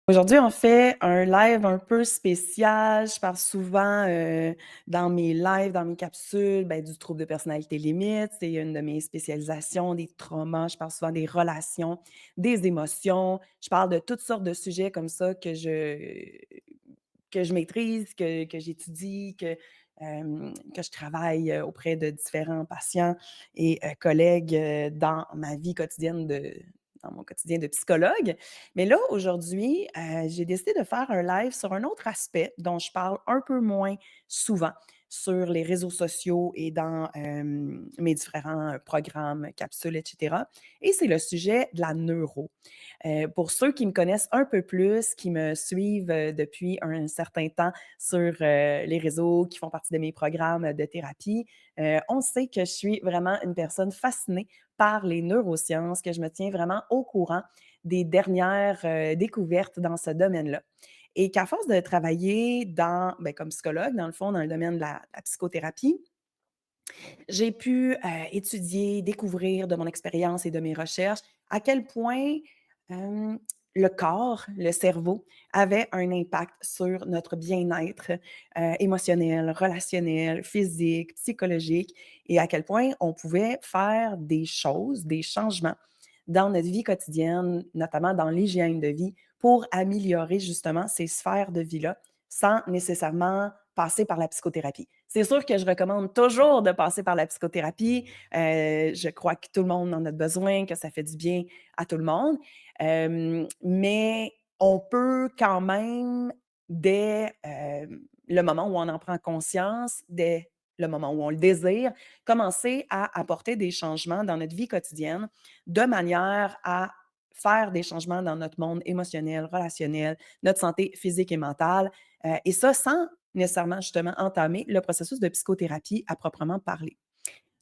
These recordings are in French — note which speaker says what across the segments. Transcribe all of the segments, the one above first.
Speaker 1: Aujourd'hui, on fait un live un peu spécial. Je parle souvent, dans mes lives, dans mes capsules, du trouble de personnalité limite. C'est une de mes spécialisations, des traumas. Je parle souvent des relations, des émotions. Je parle de toutes sortes de sujets comme ça que je maîtrise, que j'étudie, que je travaille, auprès de différents patients et collègues, dans mon quotidien de psychologue. Mais là, aujourd'hui, j'ai décidé de faire un live sur un autre aspect dont je parle un peu moins souvent sur les réseaux sociaux et dans, mes différents, programmes, capsules et cetera, et c'est le sujet de la neuro. Pour ceux qui me connaissent un peu plus, qui me suivent, depuis un certain temps sur, les réseaux, qui font partie de mes programmes de thérapie, on sait que je suis vraiment une personne fascinée par les neurosciences, que je me tiens vraiment au courant des dernières, découvertes dans ce domaine-là et qu'à force de travailler comme psychologue, dans le fond, dans le domaine de la psychothérapie, j'ai pu, étudier, découvrir de mon expérience et de mes recherches à quel point, hem, le corps, le cerveau avait un impact sur notre bien-être, émotionnel, relationnel, physique, psychologique et à quel point on pouvait faire des choses, des changements dans notre vie quotidienne, notamment dans l'hygiène de vie, pour améliorer justement ces sphères de vie-là, sans nécessairement passer par la psychothérapie. C'est sûr que je recommande toujours de passer par la psychothérapie. Je crois que tout le monde en a besoin, que ça fait du bien à tout le monde. Mais on peut quand même, dès le moment où on en prend conscience, dès le moment où on le désire, commencer à apporter des changements dans notre vie quotidienne de manière à faire des changements dans notre monde émotionnel, relationnel, notre santé physique et mentale, et ça sans nécessairement justement entamer le processus de psychothérapie à proprement parler.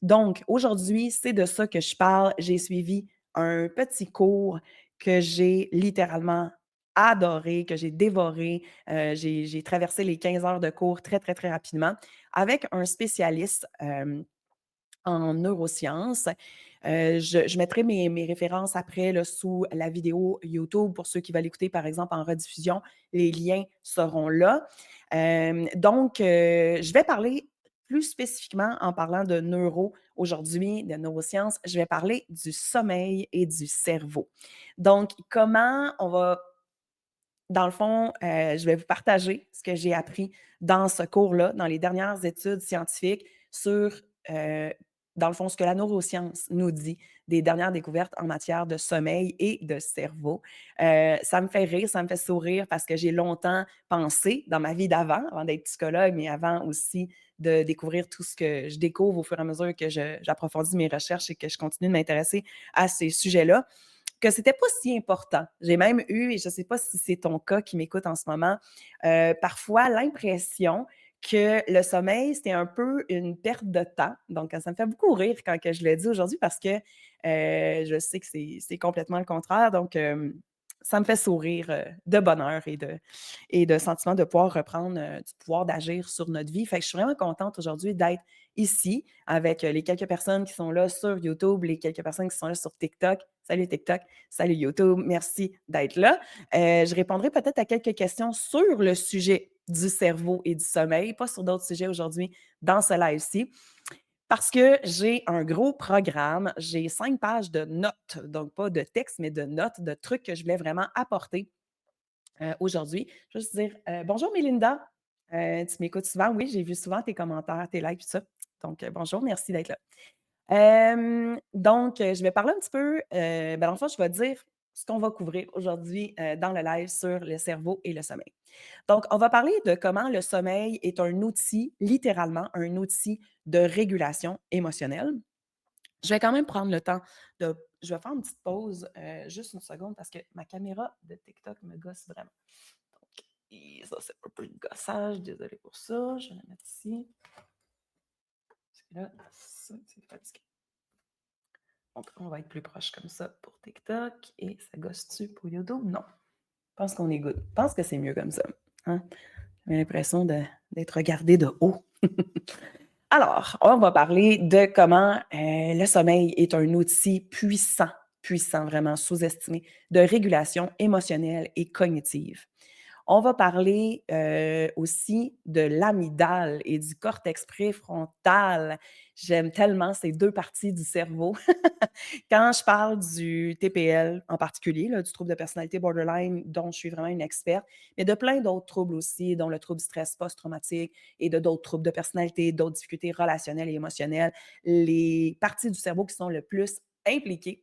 Speaker 1: Donc aujourd'hui, c'est de ça que je parle. J'ai suivi un petit cours que j'ai littéralement adoré, que j'ai dévoré. J'ai traversé les 15 heures de cours très, très, très rapidement avec un spécialiste, en neurosciences. Je mettrai mes références après là, sous la vidéo YouTube pour ceux qui veulent écouter, par exemple, en rediffusion. Les liens seront là. Je vais parler plus spécifiquement en parlant de neuro aujourd'hui, de neurosciences, je vais parler du sommeil et du cerveau. Donc, comment on va dans le fond, je vais vous partager ce que j'ai appris dans ce cours-là, dans les dernières études scientifiques sur, heu, dans le fond, ce que la neuroscience nous dit des dernières découvertes en matière de sommeil et de cerveau. Ça me fait rire, ça me fait sourire parce que j'ai longtemps pensé dans ma vie d'avant, avant d'être psychologue, mais avant aussi de découvrir tout ce que je découvre au fur et à mesure que j'approfondis mes recherches et que je continue de m'intéresser à ces sujets-là, que c'était pas si important. J'ai même eu, et je sais pas si c'est ton cas qui m'écoute en ce moment, parfois l'impression que le sommeil, c'était un peu une perte de temps. Donc, ça me fait beaucoup rire quand que je le dis aujourd'hui parce que, je sais que c'est complètement le contraire. Donc, ça me fait sourire, de bonheur et de sentiment de pouvoir reprendre, du pouvoir d'agir sur notre vie. Fait que je suis vraiment contente aujourd'hui d'être ici avec, les quelques personnes qui sont là sur YouTube, les quelques personnes qui sont là sur TikTok. Salut TikTok, salut YouTube, merci d'être là. Je répondrai peut-être à quelques questions sur le sujet du cerveau et du sommeil, pas sur d'autres sujets aujourd'hui dans ce live-ci. Parce que j'ai un gros programme, j'ai 5 pages de notes, donc pas de texte, mais de notes, de trucs que je voulais vraiment apporter, aujourd'hui. Je veux juste dire, bonjour Mélinda, tu m'écoutes souvent? Oui, j'ai vu souvent tes commentaires, tes likes, tout ça. Donc, bonjour, merci d'être là. Je vais parler un petit peu, dans le fond, je vais dire ce qu'on va couvrir aujourd'hui, dans le live sur le cerveau et le sommeil. Donc, on va parler de comment le sommeil est un outil, littéralement un outil de régulation émotionnelle. Je vais quand même prendre le temps de je vais faire une petite pause, juste une seconde parce que ma caméra de TikTok me gosse vraiment. Donc et ça, c'est un peu de gossage, désolée pour ça. Je vais la mettre ici, parce que là, ça, c'est fatigué. Donc, on va être plus proche comme ça pour TikTok et ça gosse-tu pour YouTube? Non. Je pense qu'on est good. Je pense que c'est mieux comme ça, hein? J'ai l'impression d'être regardée de haut. Alors, on va parler de comment, le sommeil est un outil puissant, puissant, vraiment sous-estimé, de régulation émotionnelle et cognitive. On va parler, aussi de l'amygdale et du cortex préfrontal. J'aime tellement ces 2 parties du cerveau. Quand je parle du TPL en particulier, là, du trouble de personnalité borderline dont je suis vraiment une experte, mais de plein d'autres troubles aussi, dont le trouble du stress post-traumatique et de d'autres troubles de personnalité, d'autres difficultés relationnelles et émotionnelles. Les parties du cerveau qui sont le plus impliquées,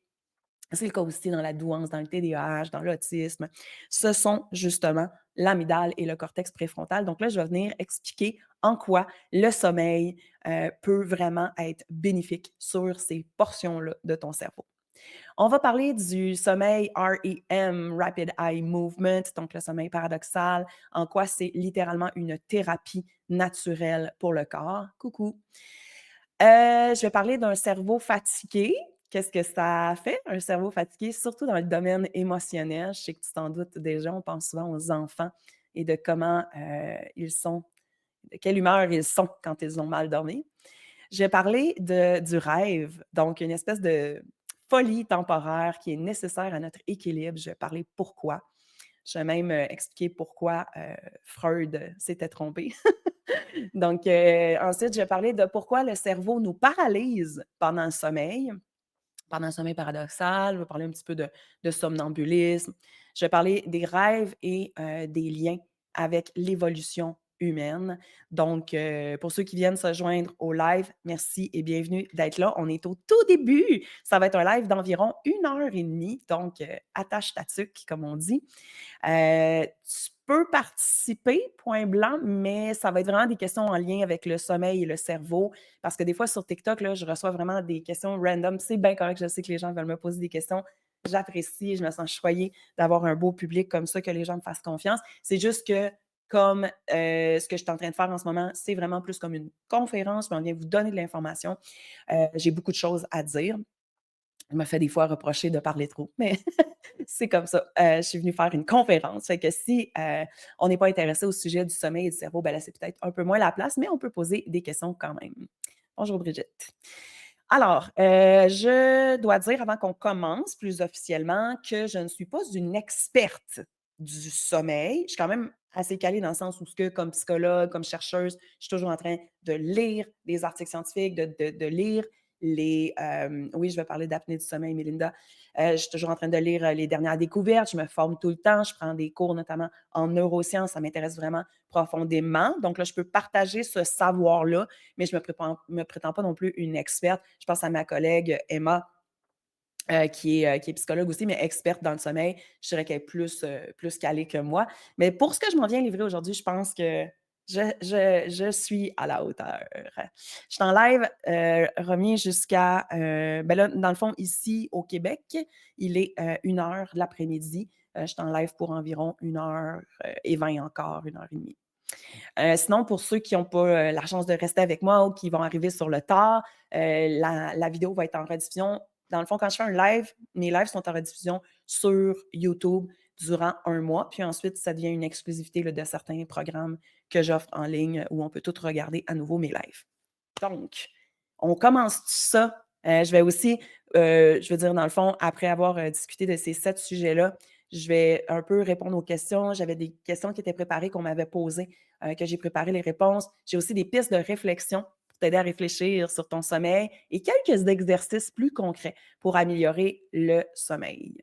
Speaker 1: c'est le cas aussi dans la douance, dans le TDAH, dans l'autisme. Ce sont justement l'amygdale et le cortex préfrontal. Donc là, je vais venir expliquer en quoi le sommeil peut vraiment être bénéfique sur ces portions-là de ton cerveau. On va parler du sommeil REM, Rapid Eye Movement, donc le sommeil paradoxal, en quoi c'est littéralement une thérapie naturelle pour le corps. Coucou. Je vais parler d'un cerveau fatigué. Qu'est-ce que ça fait, un cerveau fatigué, surtout dans le domaine émotionnel? Je sais que tu t'en doutes déjà, on pense souvent aux enfants et de comment, ils sont, de quelle humeur ils sont quand ils ont mal dormi. Je vais parler du rêve, donc une espèce de folie temporaire qui est nécessaire à notre équilibre. Je vais parler pourquoi. Je vais même, expliquer pourquoi, Freud s'était trompé. Donc, ensuite, je vais parler de pourquoi le cerveau nous paralyse pendant le sommeil paradoxal. Je vais parler un petit peu de somnambulisme. Je vais parler des rêves et des liens avec l'évolution humaine. Donc, pour ceux qui viennent se joindre au live, merci et bienvenue d'être là. On est au tout début. Ça va être un live d'environ 1 heure et demie. Donc, attache ta tuque, comme on dit. Tu peux participer, point blanc, mais ça va être vraiment des questions en lien avec le sommeil et le cerveau. Parce que des fois, sur TikTok, là, je reçois vraiment des questions random. C'est bien correct, je sais que les gens veulent me poser des questions. J'apprécie, je me sens choyée d'avoir un beau public comme ça, que les gens me fassent confiance. C'est juste que, comme ce que je suis en train de faire en ce moment, c'est vraiment plus comme une conférence, mais on vient vous donner de l'information. J'ai beaucoup de choses à dire. Je me fais des fois reprocher de parler trop, mais c'est comme ça. Je suis venue faire une conférence. Fait que si on n'est pas intéressé au sujet du sommeil et du cerveau, ben là, c'est peut-être un peu moins la place, mais on peut poser des questions quand même. Bonjour Brigitte. Alors, je dois dire avant qu'on commence plus officiellement que je ne suis pas une experte du sommeil. Je suis quand même assez calée dans le sens où, ce que, comme psychologue, comme chercheuse, je suis toujours en train de lire des articles scientifiques, de lire les. Oui, je vais parler d'apnée du sommeil, Mélinda. Je suis toujours en train de lire les dernières découvertes. Je me forme tout le temps. Je prends des cours, notamment en neurosciences. Ça m'intéresse vraiment profondément. Donc là, je peux partager ce savoir-là, mais je ne me prétends pas non plus une experte. Je pense à ma collègue Emma, qui est psychologue aussi, mais experte dans le sommeil. Je dirais qu'elle est plus calée que moi. Mais pour ce que je m'en viens livrer aujourd'hui, je pense que je suis à la hauteur. Je suis en live, remis jusqu'à, ben là, dans le fond, ici au Québec, il est 1 heure de l'après-midi. Je suis en live pour environ 1 heure et 20 encore, 1 heure et demie. Sinon, pour ceux qui n'ont pas la chance de rester avec moi ou qui vont arriver sur le tard, la vidéo va être en rediffusion. Dans le fond, quand je fais un live, mes lives sont en rediffusion sur YouTube durant 1 mois. Puis ensuite, ça devient une exclusivité là, de certains programmes que j'offre en ligne où on peut tout regarder à nouveau mes lives. Donc, on commence tout ça. Je vais aussi, je veux dire, dans le fond, après avoir discuté de ces 7 sujets-là, je vais un peu répondre aux questions. J'avais des questions qui étaient préparées, qu'on m'avait posées, que j'ai préparé les réponses. J'ai aussi des pistes de réflexion pour t'aider à réfléchir sur ton sommeil et quelques exercices plus concrets pour améliorer le sommeil.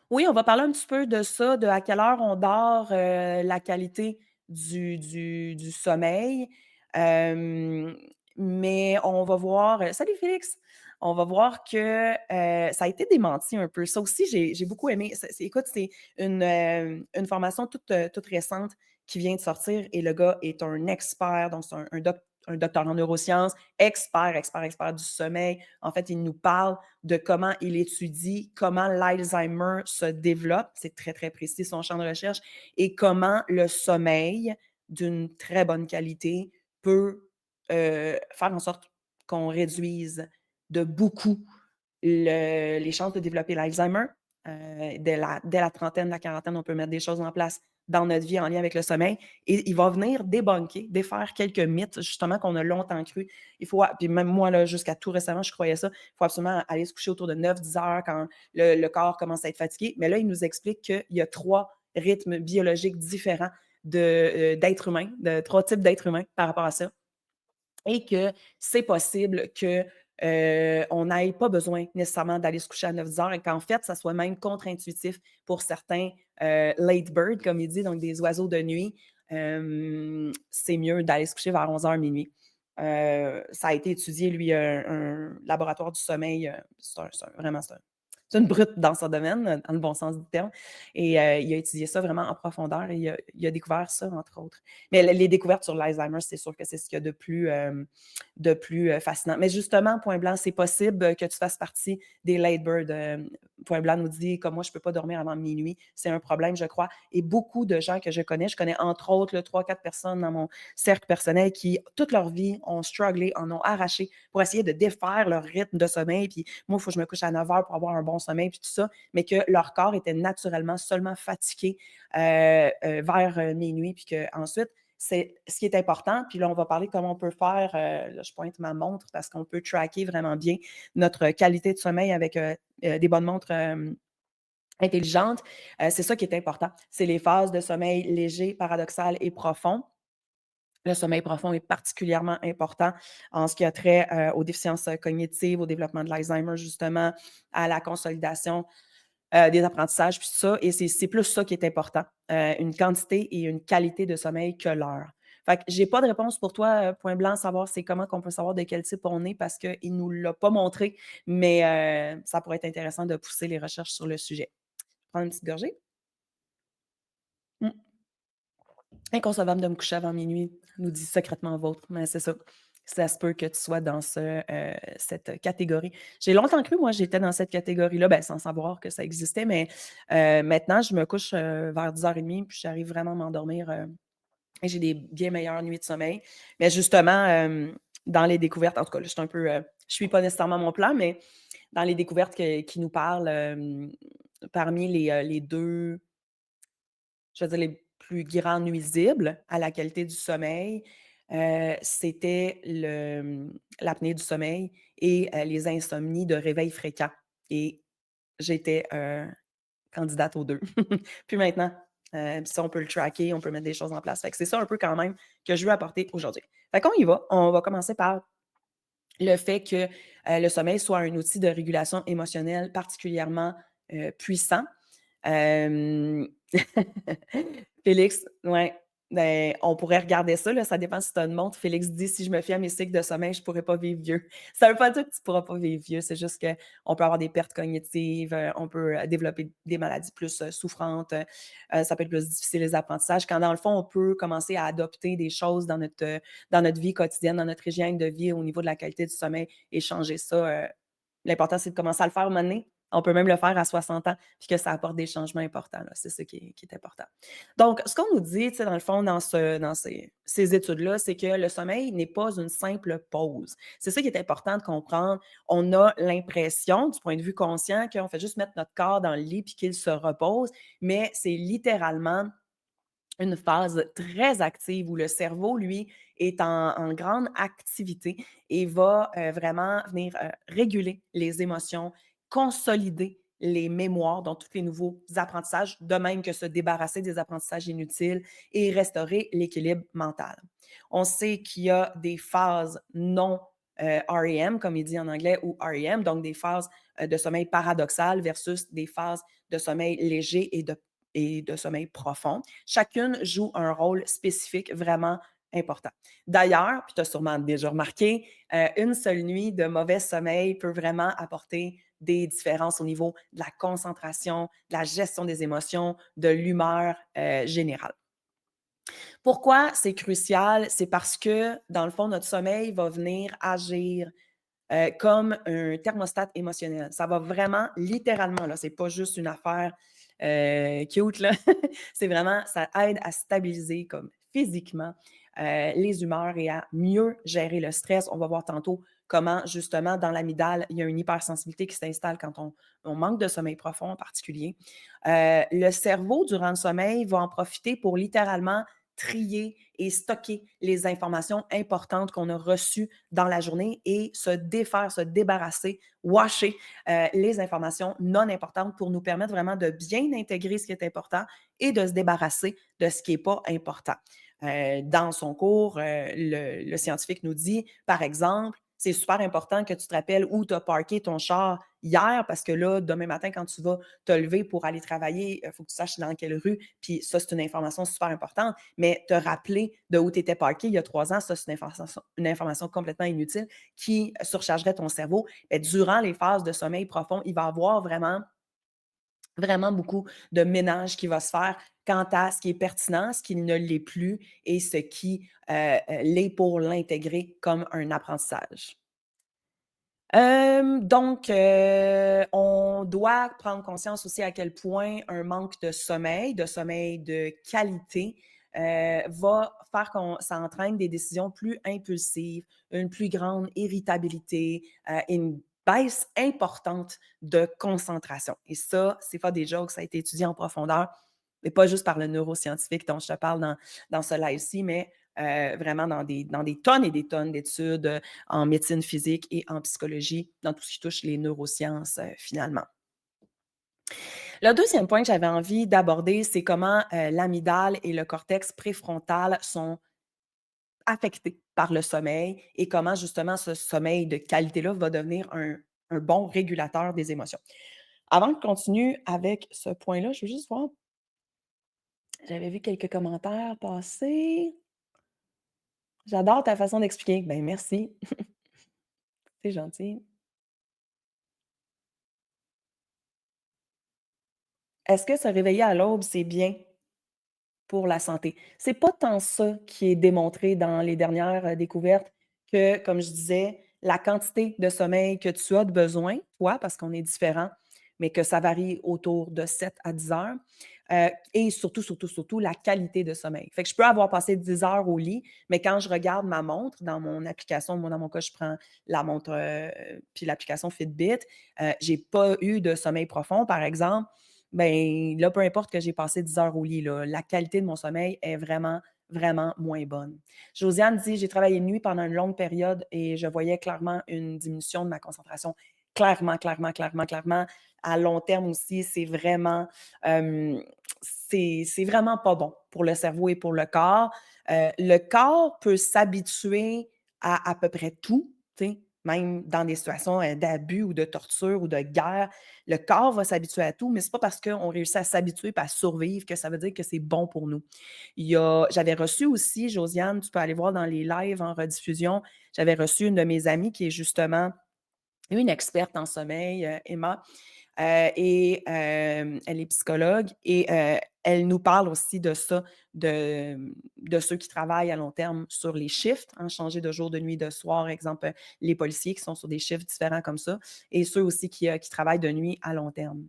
Speaker 1: Oui, on va parler un petit peu de ça, de à quelle heure on dort, la qualité du sommeil. Hem, mais on va voir, salut Félix! On va voir que, ça a été démenti un peu. Ça aussi, j'ai beaucoup aimé. Écoute, c'est une formation toute récente qui vient de sortir et le gars est un expert, donc c'est un docteur en neurosciences, expert du sommeil. En fait, il nous parle de comment il étudie, comment l'Alzheimer se développe, c'est très, très précis son champ de recherche, et comment le sommeil d'une très bonne qualité peut faire en sorte qu'on réduise de beaucoup les chances de développer l'Alzheimer. dès la trentaine, la quarantaine, on peut mettre des choses en place dans notre vie en lien avec le sommeil et il va venir débunker, défaire quelques mythes justement qu'on a longtemps cru. Il faut puis même moi là, jusqu'à tout récemment, je croyais ça. Il faut absolument aller se coucher autour de 9-10 heures quand le corps commence à être fatigué. Mais là, il nous explique qu'il y a 3 rythmes biologiques différents d'êtres humains, de 3 types d'êtres humains par rapport à ça et que c'est possible que, on n'ait pas besoin nécessairement d'aller se coucher à 9-10 heures et qu'en fait, ça soit même contre-intuitif pour certains, late birds, comme il dit, donc des oiseaux de nuit. C'est mieux d'aller se coucher vers 11 heures minuit. Ça a été étudié, lui, un laboratoire du sommeil, c'est une brute dans son domaine, dans le bon sens du terme et il a étudié ça vraiment en profondeur et il a découvert ça, entre autres. Mais les découvertes sur l'Alzheimer, c'est sûr que c'est ce qu'il y a de plus fascinant. Mais justement, Point Blanc, c'est possible que tu fasses partie des late birds. Point Blanc nous dit, comme moi, je ne peux pas dormir avant minuit. C'est un problème, je crois. Et beaucoup de gens que je connais entre autres 3-4 personnes dans mon cercle personnel qui, toute leur vie, ont strugglé, en ont arraché pour essayer de défaire leur rythme de sommeil. Puis moi, il faut que je me couche à 9 heures pour avoir un bon sommeil, puis tout ça. Mais que leur corps était naturellement seulement fatigué vers minuit, puis qu'ensuite, c'est ce qui est important. Puis là, on va parler de comment on peut faire. Là, je pointe ma montre parce qu'on peut tracker vraiment bien notre qualité de sommeil avec des bonnes montres intelligentes. C'est ça qui est important. C'est les phases de sommeil léger, paradoxal et profond. Le sommeil profond est particulièrement important en ce qui a trait aux déficiences cognitives, au développement de l'Alzheimer, justement, à la consolidation des apprentissages, puis tout ça. Et c'est plus ça qui est important, une quantité et une qualité de sommeil que l'heure. Fait que j'ai pas de réponse pour toi, point blanc, savoir c'est comment qu'on peut savoir de quel type on est parce qu'il nous l'a pas montré, mais ça pourrait être intéressant de pousser les recherches sur le sujet. Prendre une petite gorgée? Mmh. Inconcevable de me coucher avant minuit, nous dit secrètement vôtre, mais c'est ça. Ça se peut que tu sois dans cette catégorie. J'ai longtemps cru, moi, j'étais dans cette catégorie-là, ben, sans savoir que ça existait, mais maintenant, je me couche vers 10h30, puis j'arrive vraiment à m'endormir et j'ai des bien meilleures nuits de sommeil. Mais justement, dans les découvertes, en tout cas, là, je suis pas nécessairement mon plan, mais dans les découvertes qui nous parlent, parmi les 2 je veux dire, les plus grands nuisibles à la qualité du sommeil, c'était l'apnée du sommeil et les insomnies de réveil fréquent et j'étais, candidate aux 2. Puis maintenant, puis ça, on peut le tracker, on peut mettre des choses en place. Fait que c'est ça un peu quand même que je veux apporter aujourd'hui. Fait qu'on y va. On va commencer par le fait que, le sommeil soit un outil de régulation émotionnelle particulièrement, puissant. Hem, Félix, ouais, ben, on pourrait regarder ça, là, ça dépend si tu as une montre. Félix dit: «Si je me fie à mes cycles de sommeil, je ne pourrais pas vivre vieux». Ça ne veut pas dire que tu ne pourras pas vivre vieux, c'est juste qu'on peut avoir des pertes cognitives, on peut, développer des maladies plus, souffrantes, ça peut être plus difficile les apprentissages, quand dans le fond, on peut commencer à adopter des choses dans notre vie quotidienne, dans notre hygiène de vie au niveau de la qualité du sommeil et changer ça, l'important, c'est de commencer à le faire maintenant. On peut même le faire à 60 ans, puis que ça apporte des changements importants, là. C'est ça qui est important. Donc, ce qu'on nous dit, tu sais, dans le fond, dans ces études-là, c'est que le sommeil n'est pas une simple pause. C'est ça qui est important de comprendre. On a l'impression, du point de vue conscient, qu'on fait juste mettre notre corps dans le lit puis qu'il se repose, mais c'est littéralement une phase très active où le cerveau, lui, est en grande activité et va vraiment venir réguler les émotions, consolider les mémoires, donc tous les nouveaux apprentissages, de même que se débarrasser des apprentissages inutiles et restaurer l'équilibre mental. On sait qu'il y a des phases non REM, comme il dit en anglais, ou REM, donc des phases de sommeil paradoxal versus des phases de sommeil léger et de sommeil profond. Chacune joue un rôle spécifique vraiment important. D'ailleurs, puis tu as sûrement déjà remarqué, une seule nuit de mauvais sommeil peut vraiment apporter des différences au niveau de la concentration, de la gestion des émotions, de l'humeur générale. Pourquoi c'est crucial? C'est parce que, dans le fond, notre sommeil va venir agir comme un thermostat émotionnel. Ça va vraiment, littéralement, là, c'est pas juste une affaire cute, là. C'est vraiment, ça aide à stabiliser comme physiquement les humeurs et à mieux gérer le stress. On va voir tantôt comment justement dans l'amygdale, il y a une hypersensibilité qui s'installe quand on manque de sommeil profond en particulier. Le cerveau, durant le sommeil, va en profiter pour littéralement trier et stocker les informations importantes qu'on a reçues dans la journée et se défaire, se débarrasser, washer les informations non importantes pour nous permettre vraiment de bien intégrer ce qui est important et de se débarrasser de ce qui n'est pas important. Dans son cours, le scientifique nous dit, par exemple, c'est super important que tu te rappelles où tu as parké ton char hier parce que là, demain matin, quand tu vas te lever pour aller travailler, il faut que tu saches dans quelle rue. Puis ça, c'est une information super importante. Mais te rappeler de où tu étais parké il y a 3 ans, ça, c'est une information complètement inutile qui surchargerait ton cerveau. Et durant les phases de sommeil profond, il va y avoir vraiment vraiment beaucoup de ménage qui va se faire quant à ce qui est pertinent, ce qui ne l'est plus et ce qui, l'est pour l'intégrer comme un apprentissage. On doit prendre conscience aussi à quel point un manque de sommeil de qualité, va faire qu'on ça entraîne des décisions plus impulsives, une plus grande irritabilité, et une baisse importante de concentration et ça, c'est pas des jokes, ça a été étudié en profondeur et pas juste par le neuroscientifique dont je te parle dans ce live-ci, mais vraiment dans des tonnes et des tonnes d'études, en médecine physique et en psychologie, dans tout ce qui touche les neurosciences, finalement. Le deuxième point que j'avais envie d'aborder, c'est comment, l'amygdale et le cortex préfrontal sont affectés par le sommeil et comment justement ce sommeil de qualité-là va devenir un bon régulateur des émotions. Avant de continuer avec ce point-là, je veux juste voir, j'avais vu quelques commentaires passer. «J'adore ta façon d'expliquer». Ben merci, c'est gentil. Est-ce que se réveiller à l'aube, c'est bien pour la santé? C'est pas tant ça qui est démontré dans les dernières, découvertes que, comme je disais, la quantité de sommeil que tu as de besoin, toi, parce qu'on est différents, mais que ça varie autour de 7 à 10 heures, et surtout, surtout, surtout la qualité de sommeil. Fait que je peux avoir passé 10 heures au lit, mais quand je regarde ma montre dans mon application, moi, dans mon cas, je prends la montre, puis l'application Fitbit, j'ai pas eu de sommeil profond, par exemple. Ben, là, peu importe que j'ai passé 10 heures au lit, là, la qualité de mon sommeil est vraiment, vraiment moins bonne. Josiane dit: «J'ai travaillé de nuit pendant une longue période et je voyais clairement une diminution de ma concentration». Clairement, clairement, clairement, clairement. À long terme aussi, c'est vraiment pas bon pour le cerveau et pour le corps. Le corps peut s'habituer à peu près tout, tu sais, même dans des situations, d'abus ou de torture ou de guerre. Le corps va s'habituer à tout, mais c'est pas parce qu'on réussit à s'habituer et à survivre que ça veut dire que c'est bon pour nous. J'avais reçu aussi, Josiane, tu peux aller voir dans les lives en rediffusion, j'avais reçu une de mes amies qui est justement une experte en sommeil, Emma, et elle est psychologue et elle nous parle aussi de ça, de ceux qui travaillent à long terme sur les shifts, hein, changer de jour, de nuit, de soir, exemple, les policiers qui sont sur des shifts différents comme ça et ceux aussi qui travaillent de nuit à long terme.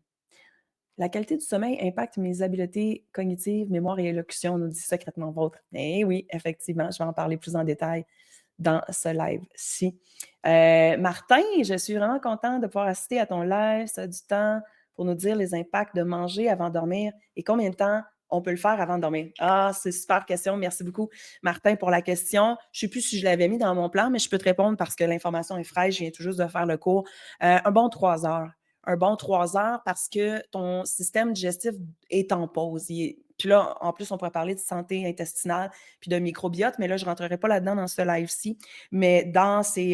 Speaker 1: La qualité du sommeil impacte mes habiletés cognitives, mémoire et élocution, nous dit Secrètement Vôtre. Eh oui, effectivement, je vais en parler plus en détail dans ce live-ci. Martin, je suis vraiment contente de pouvoir assister à ton live. Ça a du temps pour nous dire les impacts de manger avant de dormir et combien de temps on peut le faire avant de dormir. Ah, c'est une super question. Merci beaucoup, Martin, pour la question. Je ne sais plus si je l'avais mis dans mon plan, mais je peux te répondre parce que l'information est fraîche. Je viens tout juste de faire le cours. Un bon 3 heures. Un bon 3 heures parce que ton système digestif est en pause. Puis là, en plus, on pourrait parler de santé intestinale puis de microbiote, mais là, je ne rentrerai pas là-dedans dans ce live-ci. Mais dans ces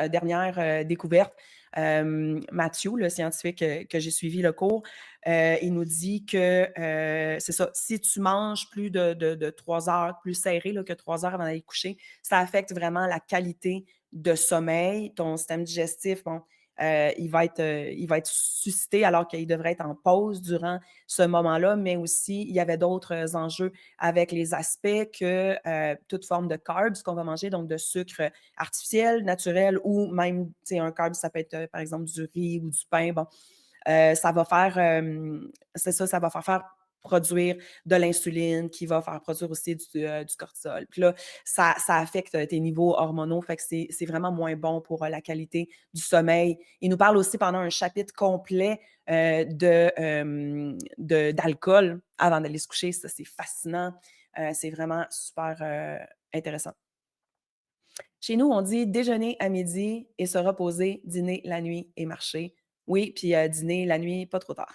Speaker 1: dernières, découvertes, Mathieu, le scientifique, que j'ai suivi le cours, il nous dit que, c'est ça, si tu manges plus de 3 heures, plus serré là, que 3 heures avant d'aller te coucher, ça affecte vraiment la qualité de sommeil, ton système digestif, bon, il va être suscité alors qu'il devrait être en pause durant ce moment-là, mais aussi il y avait d'autres, enjeux avec les aspects que, toute forme de carbs qu'on va manger, donc de sucre artificiel, naturel ou même, tu sais, un carb, ça peut être, par exemple, du riz ou du pain. Bon, ça va faire, c'est ça, ça va faire produire de l'insuline, qui va faire produire aussi du cortisol. Puis là, ça affecte tes niveaux hormonaux, fait que c'est vraiment moins bon pour la qualité du sommeil. Il nous parle aussi pendant un chapitre complet d'alcool avant d'aller se coucher. Ça, c'est fascinant. C'est vraiment super intéressant. Chez nous, on dit déjeuner à midi et se reposer, dîner la nuit et marcher. Oui, puis dîner la nuit, pas trop tard.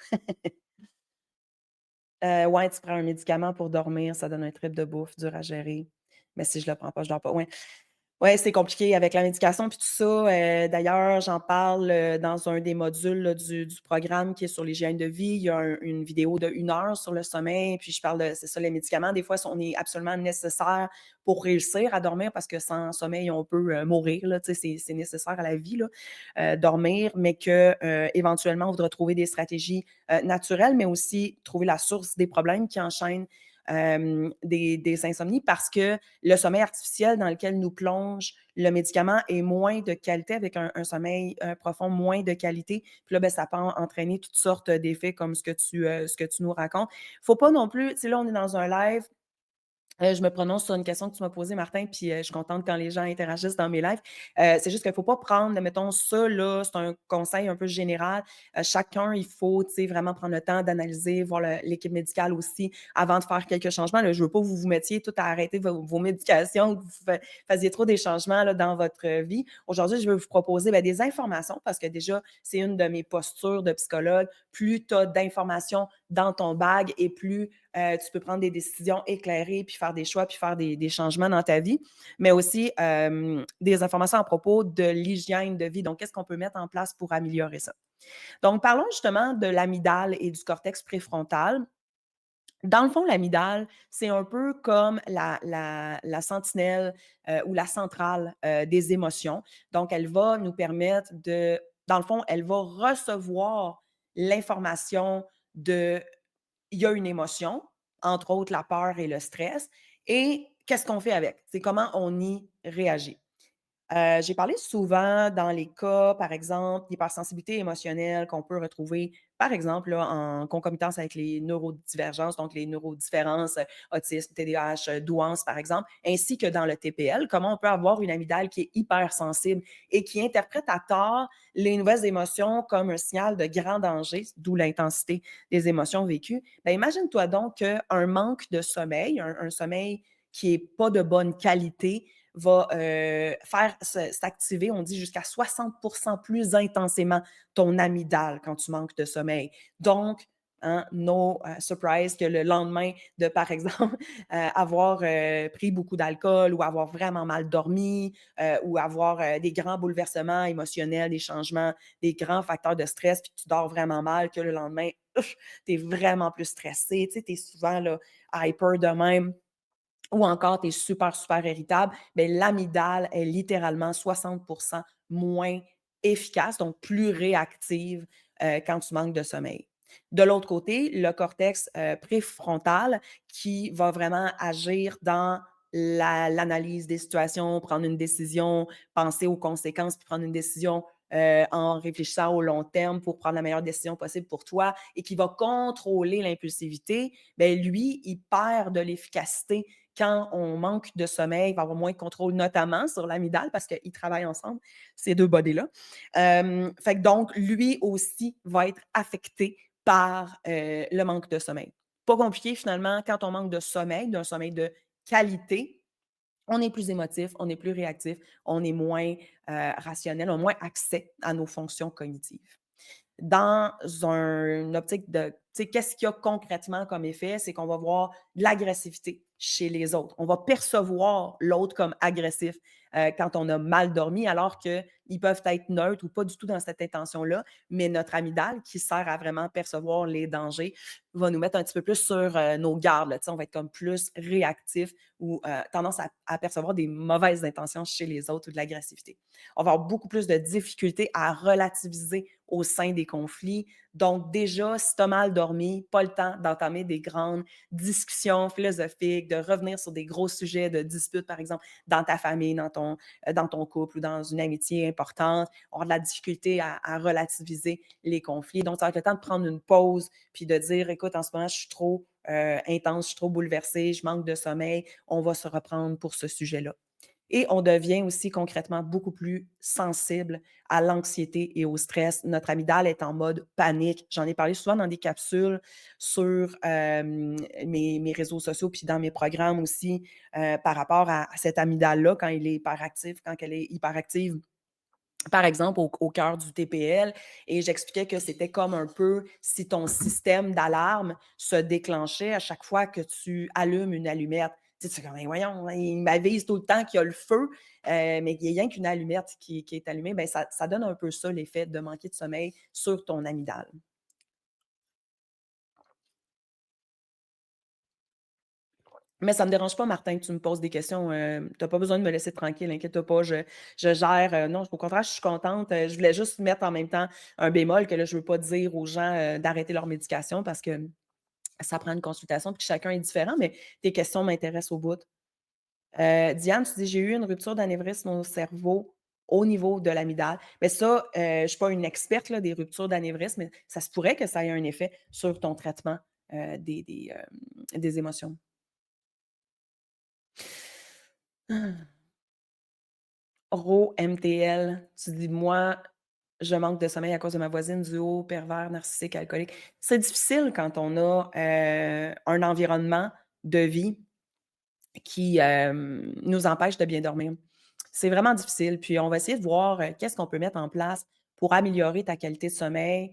Speaker 1: Ouais, tu prends un médicament pour dormir, ça donne un trip de bouffe dur à gérer. Mais si je le prends pas, je dors pas. Ouais. Ouais, c'est compliqué avec la médication puis tout ça, d'ailleurs, j'en parle, dans un des modules là du programme qui est sur l'hygiène de vie. Il y a une vidéo de 1 heure sur le sommeil, puis je parle de c'est ça, les médicaments, des fois, sont est absolument nécessaire pour réussir à dormir parce que sans sommeil, on peut, mourir, là, tu sais, c'est nécessaire à la vie, là, dormir, mais que, éventuellement, on voudra trouver des stratégies, naturelles, mais aussi trouver la source des problèmes qui enchaînent, des insomnies parce que le sommeil artificiel dans lequel nous plonge le médicament est moins de qualité, avec un sommeil, profond moins de qualité. Puis là, ben, ça peut entraîner toutes sortes d'effets comme ce que tu nous racontes. Faut pas non plus, tu sais, là, on est dans un live, je me prononce sur une question que tu m'as posée, Martin, puis je suis contente quand les gens interagissent dans mes lives. C'est juste qu'il ne faut pas prendre, mettons, ça, là, c'est un conseil un peu général. Chacun, il faut, tu sais, vraiment prendre le temps d'analyser, voir l'équipe médicale aussi avant de faire quelques changements. Là, je ne veux pas que vous vous mettiez tout à arrêter vos médications, que vous fassiez trop des changements là, dans votre vie. Aujourd'hui, je veux vous proposer ben, des informations parce que déjà, c'est une de mes postures de psychologue. Plus tu as d'informations dans ton bag et plus tu peux prendre des décisions éclairées, puis faire des choix, puis faire des changements dans ta vie, mais aussi des informations à propos de l'hygiène de vie. Donc, qu'est-ce qu'on peut mettre en place pour améliorer ça? Donc, parlons justement de l'amygdale et du cortex préfrontal. Dans le fond, l'amygdale, c'est un peu comme la sentinelle ou la centrale des émotions. Donc, elle va nous permettre de, dans le fond, elle va recevoir l'information de il y a une émotion, entre autres la peur et le stress, et qu'est-ce qu'on fait avec? C'est comment on y réagit. J'ai parlé souvent dans les cas, par exemple, d'hypersensibilité émotionnelle qu'on peut retrouver, par exemple, là, en concomitance avec les neurodivergences, donc les neurodiférences, autisme, TDAH, douance, par exemple, ainsi que dans le TPL, comment on peut avoir une amygdale qui est hypersensible et qui interprète à tort les nouvelles émotions comme un signal de grand danger, d'où l'intensité des émotions vécues. Ben, imagine-toi donc qu'un manque de sommeil, un sommeil qui n'est pas de bonne qualité, va faire s'activer, on dit jusqu'à 60% plus intensément ton amygdale quand tu manques de sommeil. Donc, hein, no surprise que le lendemain de, par exemple, avoir pris beaucoup d'alcool ou avoir vraiment mal dormi ou avoir des grands bouleversements émotionnels, des changements, des grands facteurs de stress, puis que tu dors vraiment mal, que le lendemain, tu es vraiment plus stressé, tu sais, tu es souvent là, hyper de même ou encore tu es super, super irritable, bien, l'amygdale est littéralement 60 moins efficace, donc plus réactive quand tu manques de sommeil. De l'autre côté, le cortex préfrontal qui va vraiment agir dans l'analyse des situations, prendre une décision, penser aux conséquences, puis prendre une décision en réfléchissant au long terme pour prendre la meilleure décision possible pour toi et qui va contrôler l'impulsivité, bien, lui, il perd de l'efficacité quand on manque de sommeil, il va avoir moins de contrôle, notamment sur l'amygdale, parce qu'ils travaillent ensemble, ces 2 bodies-là. Fait que donc, lui aussi va être affecté par le manque de sommeil. Pas compliqué finalement, quand on manque de sommeil, d'un sommeil de qualité, on est plus émotif, on est plus réactif, on est moins rationnel, on a moins accès à nos fonctions cognitives. Dans une optique de, tu sais, qu'est-ce qu'il y a concrètement comme effet? C'est qu'on va voir de l'agressivité chez les autres. On va percevoir l'autre comme agressif quand on a mal dormi, alors qu'ils peuvent être neutres ou pas du tout dans cette intention-là, mais notre amygdale, qui sert à vraiment percevoir les dangers, va nous mettre un petit peu plus sur nos gardes. Là. Tu sais, on va être comme plus réactif ou tendance à percevoir des mauvaises intentions chez les autres ou de l'agressivité. On va avoir beaucoup plus de difficultés à relativiser au sein des conflits. Donc, déjà, si tu as mal dormi, pas le temps d'entamer des grandes discussions philosophiques, de revenir sur des gros sujets de dispute, par exemple, dans ta famille, dans ton couple ou dans une amitié importantes, avoir de la difficulté à relativiser les conflits. Donc, ça va être le temps de prendre une pause puis de dire: «Écoute, en ce moment, je suis trop, intense, je suis trop bouleversée, je manque de sommeil, on va se reprendre pour ce sujet-là». Et on devient aussi concrètement beaucoup plus sensible à l'anxiété et au stress. Notre amygdale est en mode panique. J'en ai parlé souvent dans des capsules sur, mes réseaux sociaux, puis dans mes programmes aussi, par rapport à cette amygdale-là quand il est hyperactif, quand elle est hyperactive, par exemple, au cœur du TPL, et j'expliquais que c'était comme un peu si ton système d'alarme se déclenchait à chaque fois que tu allumes une allumette. Tu sais, tu fais comme: «Ben voyons, il m'avise tout le temps qu'il y a le feu, mais il y a rien qu'une allumette qui est allumée». Ben ça donne un peu ça, l'effet de manquer de sommeil sur ton amygdale. Mais ça me dérange pas, Martin, que tu me poses des questions, tu as pas besoin de me laisser tranquille, inquiète-toi pas, je gère, non, au contraire, je suis contente, je voulais juste mettre en même temps un bémol que là, je veux pas dire aux gens, d'arrêter leur médication parce que ça prend une consultation puis que chacun est différent, mais tes questions m'intéressent au bout. Diane, tu dis: «J'ai eu une rupture d'anévrisme au cerveau au niveau de l'amygdale». Mais ça, je suis pas une experte là, des ruptures d'anévrisme, mais ça se pourrait que ça ait un effet sur ton traitement, des émotions. RO-MTL, tu dis: «Moi, je manque de sommeil à cause de ma voisine, duo, pervers, narcissique, alcoolique». C'est difficile quand on a, un environnement de vie qui, nous empêche de bien dormir. C'est vraiment difficile, puis on va essayer de voir, qu'est-ce qu'on peut mettre en place pour améliorer ta qualité de sommeil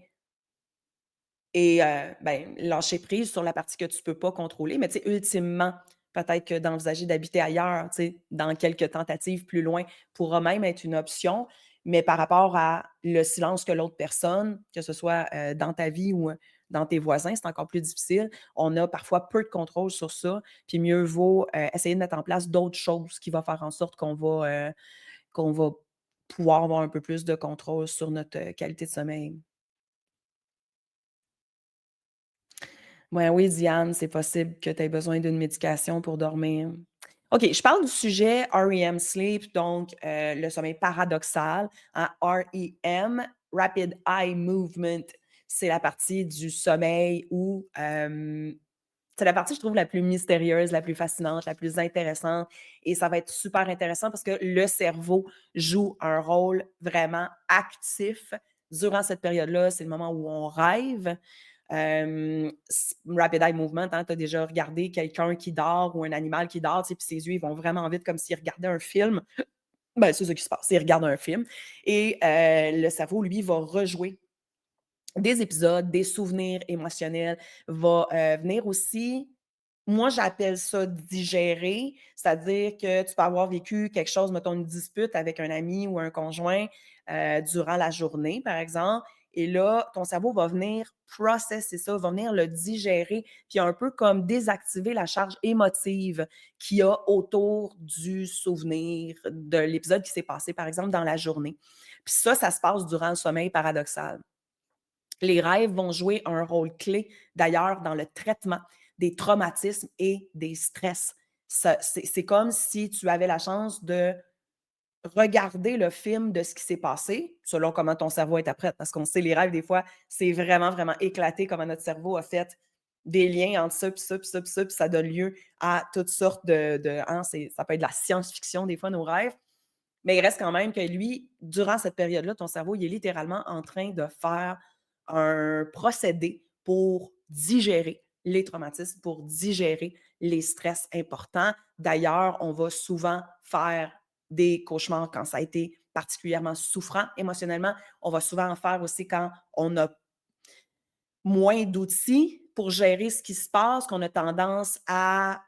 Speaker 1: et ben, lâcher prise sur la partie que tu peux pas contrôler. Mais tu sais, ultimement, peut-être que d'envisager d'habiter ailleurs, tu sais, dans quelques tentatives plus loin, pourra même être une option. Mais par rapport à le silence que l'autre personne, que ce soit, dans ta vie ou, dans tes voisins, c'est encore plus difficile. On a parfois peu de contrôle sur ça, puis mieux vaut, essayer de mettre en place d'autres choses qui va faire en sorte qu'on va pouvoir avoir un peu plus de contrôle sur notre, qualité de sommeil. Ouais, oui, Diane, c'est possible que tu aies besoin d'une médication pour dormir. OK, je parle du sujet REM sleep, donc le sommeil paradoxal, hein, REM, Rapid Eye Movement. C'est la partie du sommeil où, c'est la partie, je trouve, la plus mystérieuse, la plus fascinante, la plus intéressante, et ça va être super intéressant parce que le cerveau joue un rôle vraiment actif durant cette période-là. C'est le moment où on rêve. Rapid eye movement, hein, tu as déjà regardé quelqu'un qui dort ou un animal qui dort, tu sais, puis ses yeux, ils vont vraiment vite comme s'il regardait un film. Ben, c'est ça qui se passe, il regarde un film et le cerveau, lui, va rejouer des épisodes, des souvenirs émotionnels, va, venir aussi, moi j'appelle ça digérer, c'est-à-dire que tu peux avoir vécu quelque chose, mettons une dispute avec un ami ou un conjoint, durant la journée, par exemple, et là, ton cerveau va venir processer ça, va venir le digérer, puis un peu comme désactiver la charge émotive qu'il y a autour du souvenir de l'épisode qui s'est passé, par exemple, dans la journée. Puis ça se passe durant le sommeil paradoxal. Les rêves vont jouer un rôle clé, d'ailleurs, dans le traitement des traumatismes et des stress. C'est comme si tu avais la chance de regarder le film de ce qui s'est passé, selon comment ton cerveau interprète. Parce qu'on sait, les rêves, des fois, c'est vraiment, vraiment éclaté comment notre cerveau a fait des liens entre ça, puis ça, puis ça, puis ça, puis ça donne lieu à toutes sortes hein, ça peut être de la science-fiction, des fois, nos rêves. Mais il reste quand même que lui, durant cette période-là, ton cerveau, il est littéralement en train de faire un procédé pour digérer les traumatismes, pour digérer les stress importants. D'ailleurs, on va souvent faire des cauchemars quand ça a été particulièrement souffrant émotionnellement. On va souvent en faire aussi quand on a moins d'outils pour gérer ce qui se passe, qu'on a tendance à,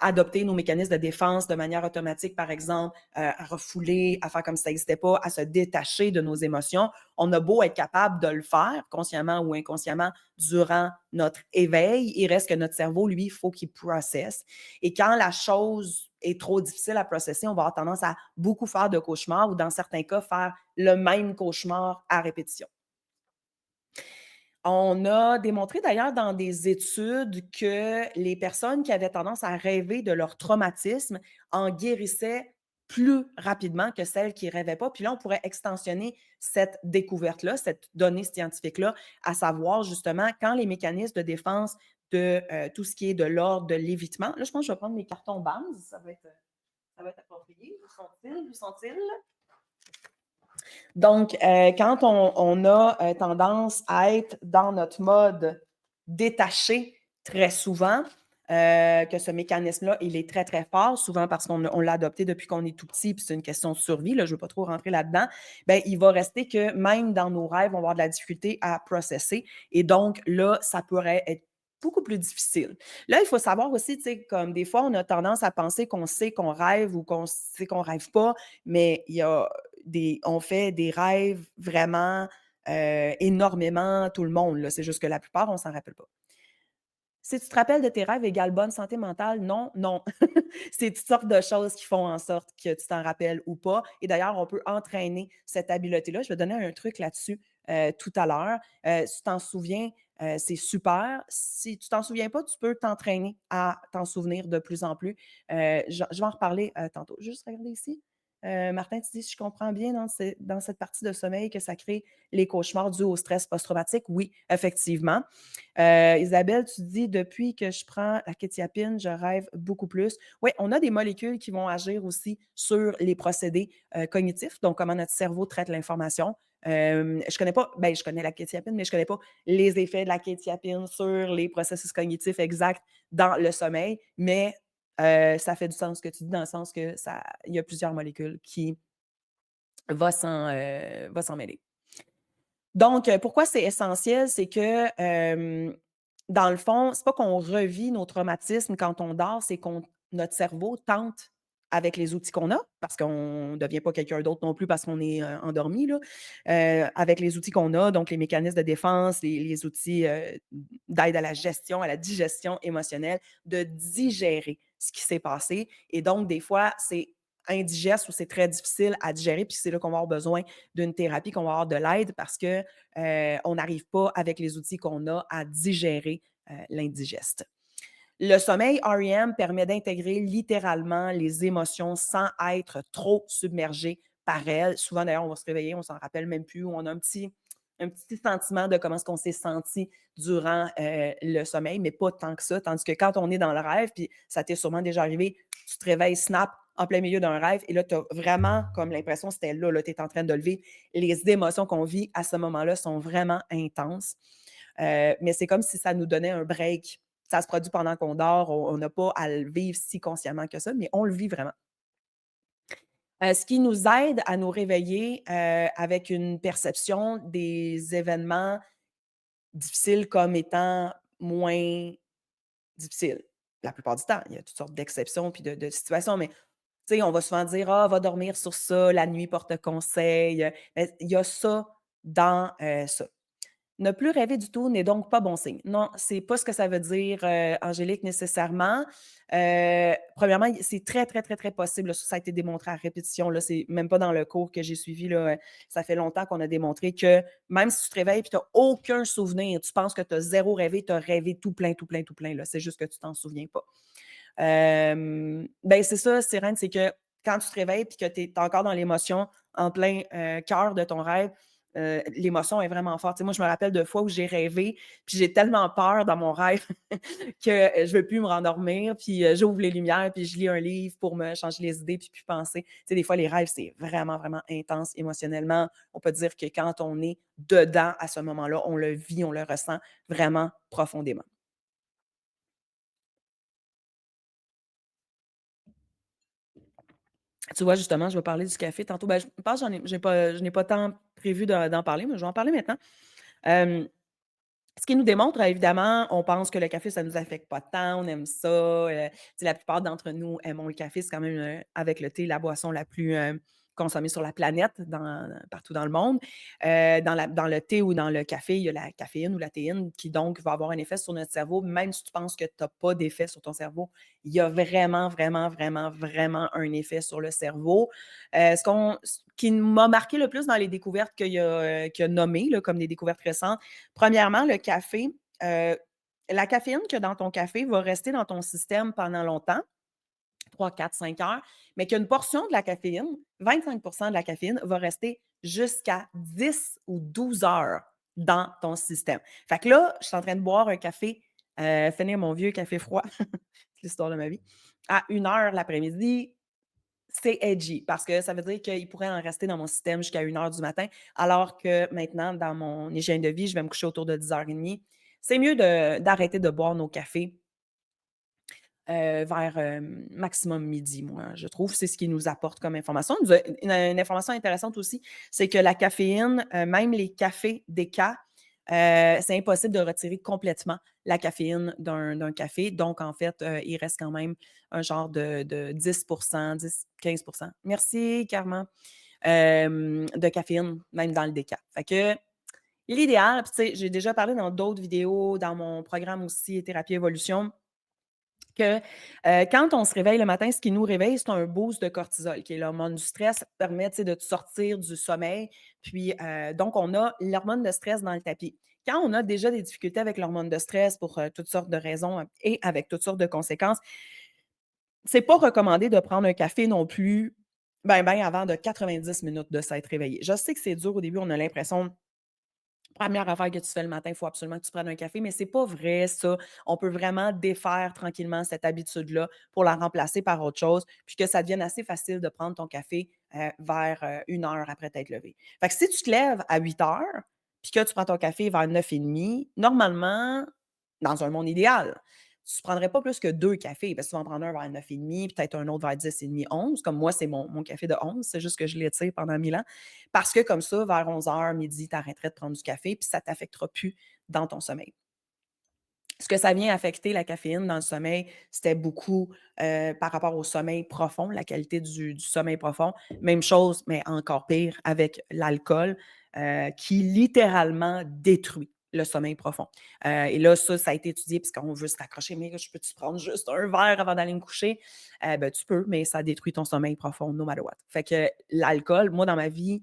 Speaker 1: adopter nos mécanismes de défense de manière automatique, par exemple, à refouler, à faire comme si ça n'existait pas, à se détacher de nos émotions. On a beau être capable de le faire, consciemment ou inconsciemment, durant notre éveil, il reste que notre cerveau, lui, il faut qu'il processe. Et quand la chose est trop difficile à processer, on va avoir tendance à beaucoup faire de cauchemars ou, dans certains cas, faire le même cauchemar à répétition. On a démontré d'ailleurs dans des études que les personnes qui avaient tendance à rêver de leur traumatisme en guérissaient plus rapidement que celles qui ne rêvaient pas. Puis là, on pourrait extensionner cette découverte-là, cette donnée scientifique-là, à savoir justement quand les mécanismes de défense de tout ce qui est de l'ordre de l'évitement. Là, je pense que je vais prendre mes cartons BAMS, ça va être approprié. Où sont-ils? Où sont-ils? Donc, quand on a tendance à être dans notre mode détaché très souvent, que ce mécanisme-là, il est très, très fort, souvent parce qu'on l'a adopté depuis qu'on est tout petit, puis c'est une question de survie, là, je ne veux pas trop rentrer là-dedans, bien, il va rester que même dans nos rêves, on va avoir de la difficulté à processer. Et donc, là, ça pourrait être beaucoup plus difficile. Là, il faut savoir aussi, tu sais, comme des fois, on a tendance à penser qu'on sait qu'on rêve ou qu'on sait qu'on ne rêve pas, mais il y a on fait des rêves vraiment énormément, tout le monde. Là. C'est juste que la plupart, on ne s'en rappelle pas. Si tu te rappelles de tes rêves égale bonne santé mentale, non, non. C'est toutes sortes de choses qui font en sorte que tu t'en rappelles ou pas. Et d'ailleurs, on peut entraîner cette habileté-là. Je vais donner un truc là-dessus tout à l'heure. Si tu t'en souviens, c'est super. Si tu t'en souviens pas, tu peux t'entraîner à t'en souvenir de plus en plus. Je vais en reparler tantôt. Juste regarder ici. Martin, tu dis, si je comprends bien, dans cette partie de sommeil que ça crée les cauchemars dus au stress post-traumatique. Oui, effectivement. Isabelle, tu dis, depuis que je prends la kétiapine, je rêve beaucoup plus. Oui, on a des molécules qui vont agir aussi sur les procédés cognitifs, donc comment notre cerveau traite l'information. Je connais pas, ben, je connais la kétiapine, mais je connais pas les effets de la kétiapine sur les processus cognitifs exacts dans le sommeil, mais ça fait du sens ce que tu dis, dans le sens que il y a plusieurs molécules qui vont s'en mêler. Donc, pourquoi c'est essentiel? C'est que, dans le fond, c'est pas qu'on revit nos traumatismes quand on dort, c'est qu'on notre cerveau tente avec les outils qu'on a, parce qu'on ne devient pas quelqu'un d'autre non plus parce qu'on est, endormi là, avec les outils qu'on a, donc les mécanismes de défense, les outils, d'aide à la gestion, à la digestion émotionnelle, de digérer ce qui s'est passé et donc des fois, c'est indigeste ou c'est très difficile à digérer, puis c'est là qu'on va avoir besoin d'une thérapie, qu'on va avoir de l'aide parce que on n'arrive pas avec les outils qu'on a à digérer l'indigeste. Le sommeil REM permet d'intégrer littéralement les émotions sans être trop submergé par elles. Souvent, d'ailleurs, on va se réveiller, on s'en rappelle même plus, ou on a un petit sentiment de comment est-ce qu'on s'est senti durant le sommeil, mais pas tant que ça. Tandis que quand on est dans le rêve, puis ça t'est sûrement déjà arrivé, tu te réveilles, snap, en plein milieu d'un rêve, et là, tu as vraiment comme l'impression que c'était là tu es en train de le vivre. Les émotions qu'on vit à ce moment-là sont vraiment intenses. Mais c'est comme si ça nous donnait un break. Ça se produit pendant qu'on dort, on n'a pas à le vivre si consciemment que ça, mais on le vit vraiment. Ce qui nous aide à nous réveiller avec une perception des événements difficiles comme étant moins difficiles. La plupart du temps, il y a toutes sortes d'exceptions puis de situations, mais tu sais, on va souvent dire: «Ah, va dormir sur ça, la nuit porte conseil». Mais il y a ça dans ça. Ne plus rêver du tout n'est donc pas bon signe. Non, c'est pas ce que ça veut dire, Angélique, nécessairement. Premièrement, c'est très, très, très, très possible, là, ça a été démontré à répétition, là, c'est même pas dans le cours que j'ai suivi, là, ça fait longtemps qu'on a démontré que même si tu te réveilles et tu as aucun souvenir, tu penses que tu as 0 rêvé, tu as rêvé tout plein, tout plein, tout plein, là, c'est juste que tu t'en souviens pas. Ben, c'est ça, Sirène, c'est que quand tu te réveilles et que tu es encore dans l'émotion, en plein, cœur de ton rêve, l'émotion est vraiment forte. Tu sais, moi, je me rappelle de fois où j'ai rêvé, puis j'ai tellement peur dans mon rêve que, je veux plus me rendormir, puis, j'ouvre les lumières, puis je lis un livre pour me changer les idées, puis plus penser. Tu sais, des fois, les rêves, c'est vraiment, vraiment intense émotionnellement. On peut dire que quand on est dedans à ce moment-là, on le vit, on le ressent vraiment profondément. Tu vois, justement, je vais parler du café tantôt. Ben, je pense que je n'ai pas tant prévu d'en parler, mais je vais en parler maintenant. Hem, Ce qui nous démontre, évidemment, on pense que le café, ça ne nous affecte pas tant, on aime ça, tu sais, la plupart d'entre nous aimons le café. C'est quand même, avec le thé, la boisson la plus, consommée sur la planète, partout dans le monde. Dans le thé ou dans le café, il y a la caféine ou la théine qui, donc, va avoir un effet sur notre cerveau. Même si tu penses que tu as pas d'effet sur ton cerveau, il y a vraiment, vraiment, vraiment, vraiment un effet sur le cerveau. Ce qui m'a marqué le plus dans les découvertes qu'il a nommées, là, comme des découvertes récentes, premièrement, le café, la caféine qu'il y a dans ton café va rester dans ton système pendant longtemps. 3, 4, 5 heures, mais qu'une portion de la caféine, 25 de la caféine, va rester jusqu'à 10 ou 12 heures dans ton système. Fait que là, je suis en train de boire un café, finir mon vieux café froid, c'est l'histoire de ma vie, à 1 heure l'après-midi. C'est edgy parce que ça veut dire qu'il pourrait en rester dans mon système jusqu'à 1 heure du matin, alors que maintenant, dans mon hygiène de vie, je vais me coucher autour de 10h30. C'est mieux d'arrêter de boire nos cafés vers, maximum midi, moi, je trouve. C'est ce qui nous apporte comme information. Nous a une information intéressante aussi, c'est que la caféine, même les cafés déca, c'est impossible de retirer complètement la caféine d'un café. Donc en fait, il reste quand même un genre de 10 10-15. Merci Carmen. De caféine, même dans le déca. Fait que l'idéal, puis tu sais, j'ai déjà parlé dans d'autres vidéos, dans mon programme aussi Thérapie Évolution, que, quand on se réveille le matin, ce qui nous réveille, c'est un boost de cortisol, qui est l'hormone du stress. Ça te permet, tu sais, de te sortir du sommeil. Puis, donc on a l'hormone de stress dans le tapis. Quand on a déjà des difficultés avec l'hormone de stress pour, toutes sortes de raisons, et avec toutes sortes de conséquences, c'est pas recommandé de prendre un café non plus, ben avant de 90 minutes de s'être réveillé. Je sais que c'est dur au début, on a l'impression première affaire que tu fais le matin, il faut absolument que tu prennes un café, mais c'est pas vrai ça. On peut vraiment défaire tranquillement cette habitude-là pour la remplacer par autre chose, puis que ça devienne assez facile de prendre ton café, vers, 1 heure après t'être levé. Fait que si tu te lèves à 8 heures, puis que tu prends ton café vers 9h30, normalement, dans un monde idéal, tu ne prendrais pas plus que 2 cafés, parce que tu vas en prendre un vers 9h30, peut-être un autre vers 10h30, 11, comme moi, c'est mon café de 11, c'est juste que je l'étire pendant 1000 ans. Parce que comme ça, vers 11 heures, midi, tu arrêterais de prendre du café, puis ça ne t'affectera plus dans ton sommeil. Ce que ça vient affecter la caféine dans le sommeil, c'était beaucoup, par rapport au sommeil profond, la qualité du sommeil profond. Même chose, mais encore pire avec l'alcool, qui littéralement détruit le sommeil profond. Et là, ça a été étudié parce qu'on veut se raccrocher: «Mais je peux-tu prendre juste un verre avant d'aller me coucher?» Ben, tu peux, mais ça détruit ton sommeil profond no matter what. Fait que l'alcool, moi, dans ma vie,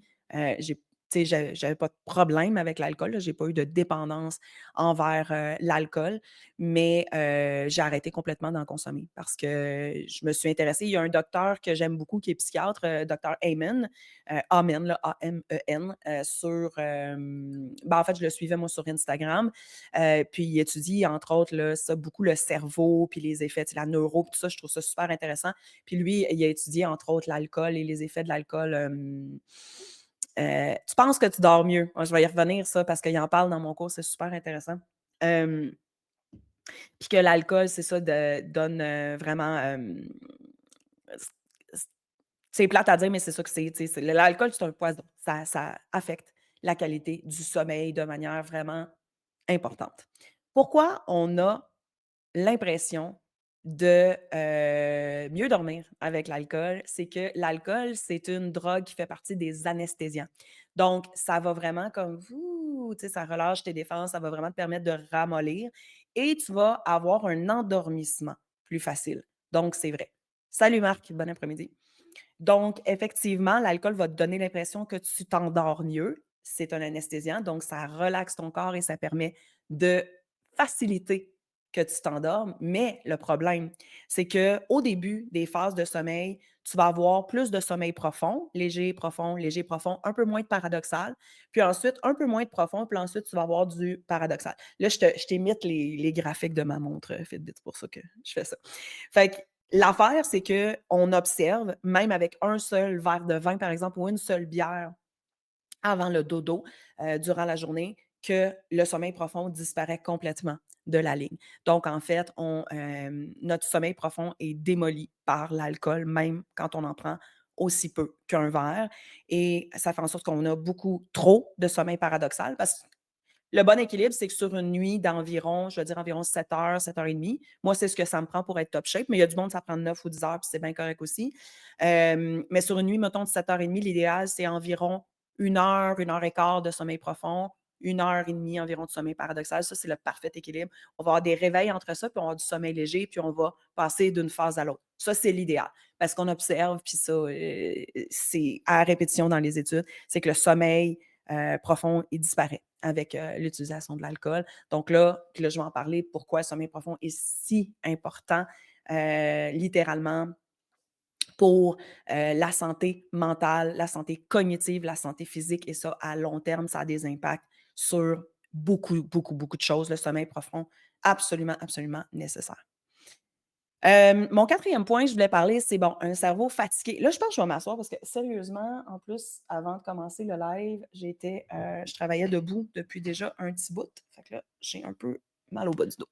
Speaker 1: j'ai tu sais, j'avais pas de problème avec l'alcool, là. J'ai pas eu de dépendance envers, l'alcool. Mais j'ai arrêté complètement d'en consommer parce que je me suis intéressée. Il y a un docteur que j'aime beaucoup qui est psychiatre, docteur Amen, Amen, là, Amen, sur, ben, en fait, je le suivais moi sur Instagram, puis il étudie entre autres là, ça, beaucoup le cerveau, puis les effets, tu sais, la neuro, puis tout ça, je trouve ça super intéressant. Puis lui, il a étudié entre autres l'alcool et les effets de l'alcool. Tu penses que tu dors mieux. Moi, je vais y revenir ça parce qu'il en parle dans mon cours, c'est super intéressant. Hem Puis que l'alcool, c'est ça, donne, vraiment, c c c'est plate à dire, mais c'est ça que c'est, tu sais, l'alcool, c'est un poison. Ça affecte la qualité du sommeil de manière vraiment importante. Pourquoi on a l'impression de, mieux dormir avec l'alcool? C'est que l'alcool, c'est une drogue qui fait partie des anesthésiants. Donc ça va vraiment comme, ouh, tu sais, ça relâche tes défenses, ça va vraiment te permettre de ramollir et tu vas avoir un endormissement plus facile. Donc c'est vrai. Salut Marc, bon après-midi. Donc, effectivement, l'alcool va te donner l'impression que tu t'endors mieux. C'est un anesthésiant, donc ça relaxe ton corps et ça permet de faciliter que tu t'endormes. Mais le problème, c'est que au début des phases de sommeil, tu vas avoir plus de sommeil léger, profond, un peu moins de paradoxal, puis ensuite un peu moins de profond, puis ensuite tu vas avoir du paradoxal. Là, je t'imite les graphiques de ma montre Fitbit, c'est pour ça que je fais ça. Fait que l'affaire, c'est qu'on observe, même avec un seul verre de vin, par exemple, ou une seule bière avant le dodo, durant la journée, que le sommeil profond disparaît complètement de la ligne. Donc en fait, notre sommeil profond est démoli par l'alcool, même quand on en prend aussi peu qu'un verre et ça fait en sorte qu'on a beaucoup trop de sommeil paradoxal parce le bon équilibre, c'est que sur une nuit d'environ, je vais dire environ 7 heures, 7h30, moi, c'est ce que ça me prend pour être top shape, mais il y a du monde, ça prend 9 ou 10 heures, puis c'est bien correct aussi. Mais sur une nuit, mettons, de 7h30, l'idéal, c'est environ 1 heure et quart de sommeil profond, 1h30 environ de sommeil paradoxal. Ça, c'est le parfait équilibre. On va avoir des réveils entre ça, puis on va avoir du sommeil léger, puis on va passer d'une phase à l'autre. Ça, c'est l'idéal. Parce qu'on observe, puis ça, c'est à répétition dans les études, c'est que le sommeil profond, il disparaît avec l'utilisation de l'alcool. Donc là, puis là, je vais en parler, pourquoi le sommeil profond est si important, littéralement. pour, la santé mentale, la santé cognitive, la santé physique et ça, à long terme, ça a des impacts sur beaucoup, beaucoup, beaucoup de choses. Le sommeil profond, absolument, absolument nécessaire. Mon quatrième point, je voulais parler, c'est bon, un cerveau fatigué. Là, je pense que je vais m'asseoir parce que sérieusement, en plus, avant de commencer le live, je travaillais debout depuis déjà un petit bout. Fait que là, j'ai un peu mal au bas du dos.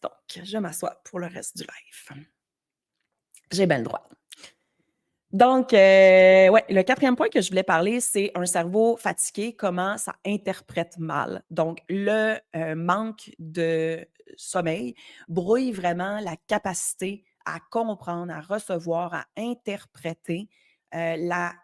Speaker 1: Donc, je m'assois pour le reste du live. J'ai bien le droit. Donc, ouais, le quatrième point que je voulais parler, c'est un cerveau fatigué, comment ça interprète mal. Donc, le manque de sommeil brouille vraiment la capacité à comprendre, à recevoir, à interpréter la